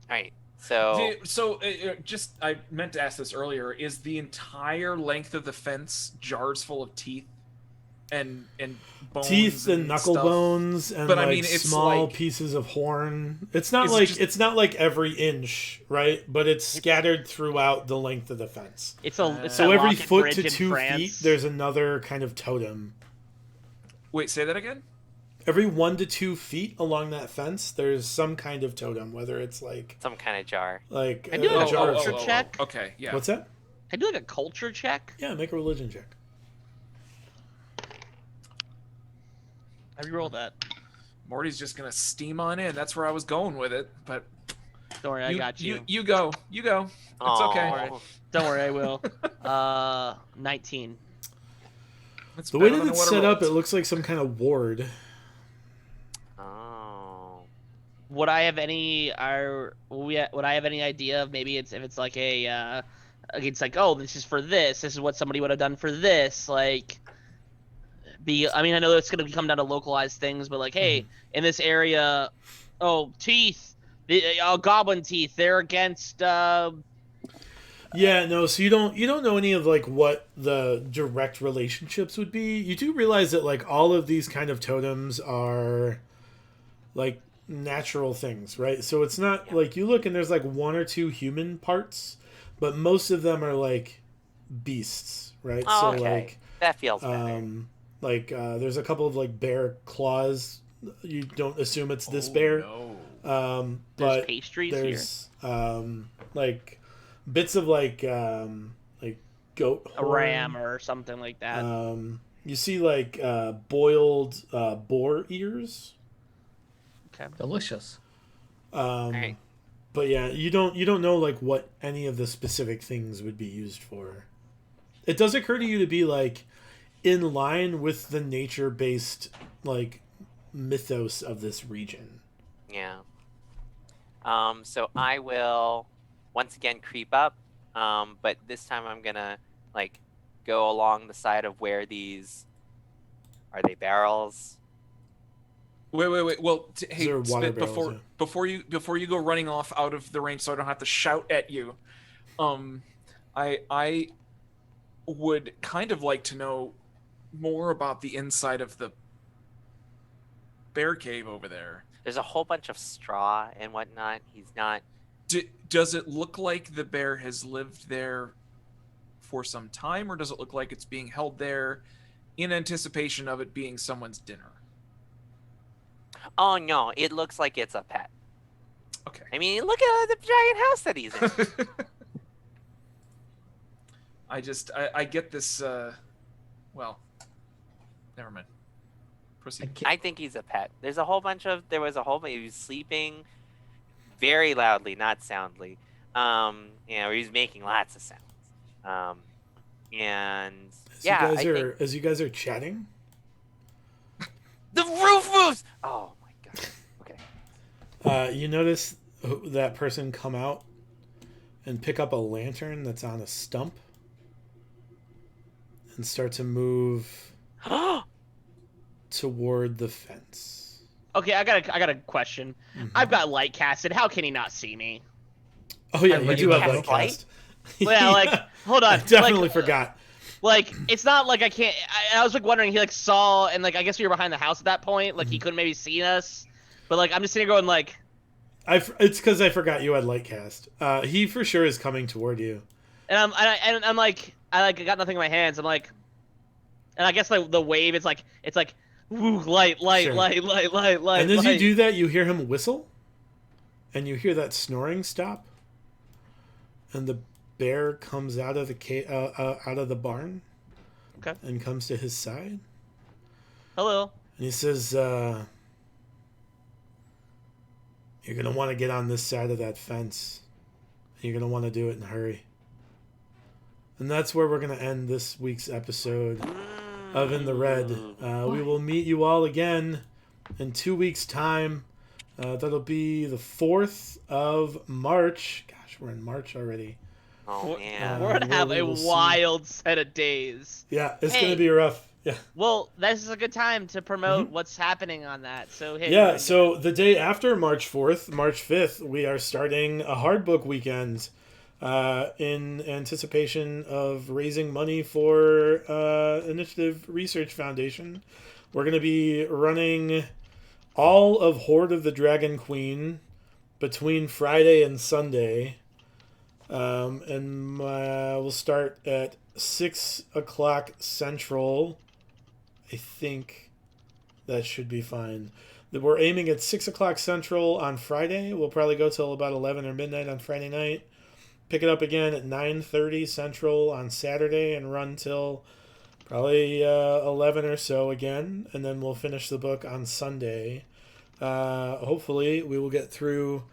All right. So Just I meant to ask this earlier. Is the entire length of the fence jars full of teeth and bones? Teeth and knuckle stuff? bones and But, like I mean, it's small like- pieces of horn. It's not Is it like just- it's not like every inch, right? But it's scattered throughout the length of the fence. It's a So that every rocket foot bridge to in 2 France. feet, there's another kind of totem. Wait, say that again. Every 1 to 2 feet along that fence, there's some kind of totem, whether it's like some kind of jar. I do a have a jar of culture something. check. Okay, yeah. What's that? I do like a culture check. Yeah, make a religion check. I reroll that. Morty's just gonna steam on in. That's where I was going with it, but Don't worry, I got you. You go. You go. It's okay. Aw. Don't worry, I will. 19. It's The way better that than it's what I set up, rolled. it looks like some kind of ward. Oh. Would I have any? Would I have any idea of maybe if it's like a? It's like, oh, this is for this. This is what somebody would have done for this. Like, I mean, I know it's gonna come down to localized things, but like, hey, in this area, oh, teeth, goblin teeth. They're against. Yeah, no, so you don't know any of like what the direct relationships would be. You do realize that like all of these kind of totems are like natural things, right? So it's not like you look and there's like 1 or 2 human parts, but most of them are like beasts, right? Oh, so okay. That feels better. there's a couple of like bear claws. You don't assume it's this Oh, bear. No. There's But pastries there's like bits of like goat here. A horn. ram or something like that. You see like boiled boar ears. Okay. Delicious. Right. But yeah, you don't know like what any of the specific things would be used for. It does occur to you to be like in line with the nature-based like mythos of this region. Yeah. So I will once again creep up, but this time I'm gonna like go along the side of where these are they barrels? Wait. Well, hey, there water Spit, barrels, before you go running off out of the range, so I don't have to shout at you. I would kind of like to know more about the inside of the bear cave over there. There's a whole bunch of straw and whatnot. He's not. Does it look like the bear has lived there for some time, or does it look like it's being held there in anticipation of it being someone's dinner? Oh no! It looks like it's a pet. Okay. I mean, look at the giant house that he's in. I get this. Well, never mind. Proceed. I think he's a pet. There was a whole bunch. He was sleeping. very loudly, not soundly. He was making lots of sounds. And as you guys are chatting, the roof moves. Oh my god. Okay. you notice that person come out and pick up a lantern that's on a stump and start to move toward the fence. Okay, I got a question. Mm-hmm. I've got light casted. How can he not see me? Oh yeah, But you do you have cast light cast. Well, like, hold on. I definitely like, forgot. Like, it's not like I can't. I was like wondering. He like saw, and like I guess we were behind the house at that point. Like he couldn't maybe see us. But like I'm just sitting here going like. It's because I forgot you had light cast. He for sure is coming toward you. And I'm like I got nothing in my hands. I'm like, and I guess like the wave. It's like woo, light, Sure. light. And as you do that, you hear him whistle, and you hear that snoring stop, and the bear comes out of the barn, Okay. and comes to his side, Hello. and he says, "You're gonna want to get on this side of that fence. You're gonna want to do it in a hurry." And that's where we're gonna end this week's episode of In the Red. We will meet you all again in 2 weeks' time. That'll be the 4th of March. Gosh, we're in March already. Oh man. We're gonna have we a will see. wild set of days. Yeah, it's Hey. gonna be rough. Yeah. Well, this is a good time to promote what's happening on that. So hey. Yeah, so the day after March 4th, March 5th, we are starting a hard book weekend in anticipation of raising money for Initiative Research Foundation. We're going to be running all of Horde of the Dragon Queen between Friday and Sunday. And we'll start at 6 o'clock Central. I think that should be fine. We're aiming at 6 o'clock Central on Friday. We'll probably go till about 11 or midnight on Friday night. Pick it up again at 9:30 Central on Saturday and run till probably 11 or so again. And then we'll finish the book on Sunday. Hopefully we will get through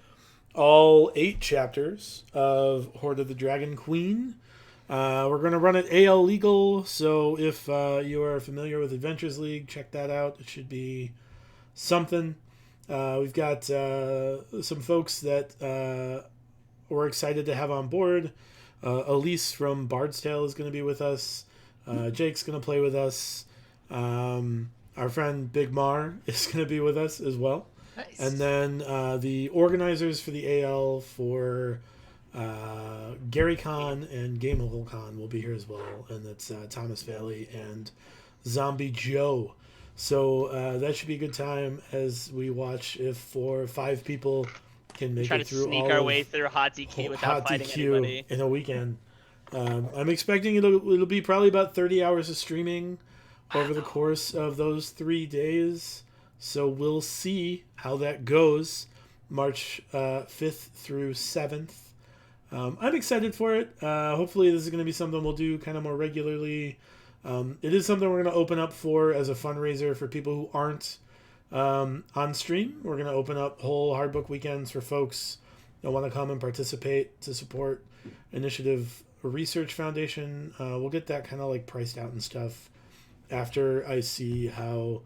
all 8 chapters of Horde of the Dragon Queen. We're going to run it AL Legal, so if you are familiar with Adventures League, check that out. It should be something. We've got some folks that we're excited to have on board. Elise from Bard's Tale is going to be with us. Jake's going to play with us. Our friend Big Mar is going to be with us as well. Nice. And then the organizers for the AL for Gary Con and Gameable Con will be here as well. And that's Thomas Valley and Zombie Joe. So that should be a good time as we watch if 4 or 5 people can make try it to through sneak all our of way through hot DQ without Hot fighting DQ anybody. in a weekend. I'm expecting it'll be probably about 30 hours of streaming over the course of those 3 days. So we'll see how that goes. March 5th through 7th. I'm excited for it. Hopefully this is going to be something we'll do kind of more regularly. It is something we're going to open up for as a fundraiser for people who aren't on stream. We're going to open up whole hard book weekends for folks that want to come and participate to support Initiative Research Foundation. We'll get that kind of like priced out and stuff after I see how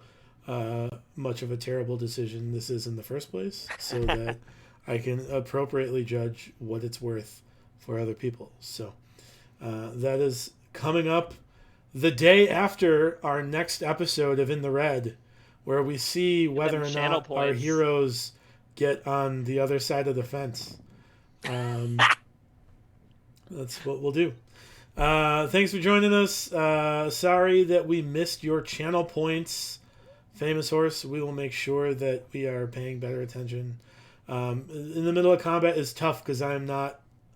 much of a terrible decision this is in the first place, so that I can appropriately judge what it's worth for other people. So that is coming up the day after our next episode of In the Red, where we see whether or channel not our points. heroes get on the other side of the fence. That's what we'll do. Thanks for joining us. Sorry that we missed your channel points, Famous Horse. We will make sure that we are paying better attention. In the middle of combat is tough because I'm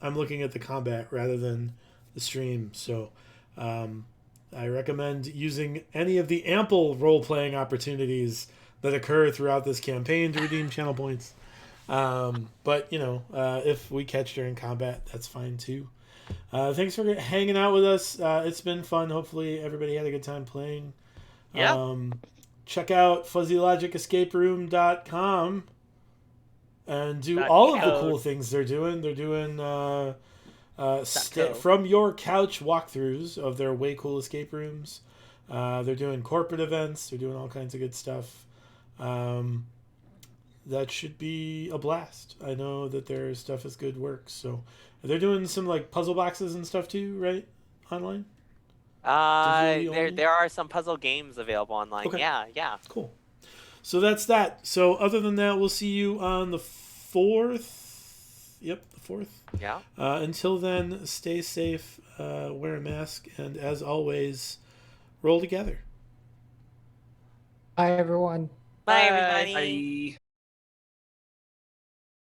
looking at the combat rather than the stream. So I recommend using any of the ample role-playing opportunities that occur throughout this campaign to redeem channel points. But, if we catch during combat, that's fine too. Thanks for hanging out with us. It's been fun. Hopefully everybody had a good time playing. Yeah. Check out fuzzylogic escape room.com. and do That all of the code. cool things they're doing. They're doing code. from your couch walkthroughs of their way cool escape rooms. They're doing corporate events. They're doing all kinds of good stuff. That should be a blast. I know that their stuff is good work. So they're doing some like puzzle boxes and stuff too, right? Online. Digitally only? There are some puzzle games available online. Okay. Yeah. Cool. So that's that. So other than that, we'll see you on the 4th. Yep, the 4th. Yeah. Until then, stay safe, wear a mask, and as always, roll together. Bye, everyone. Bye everybody. I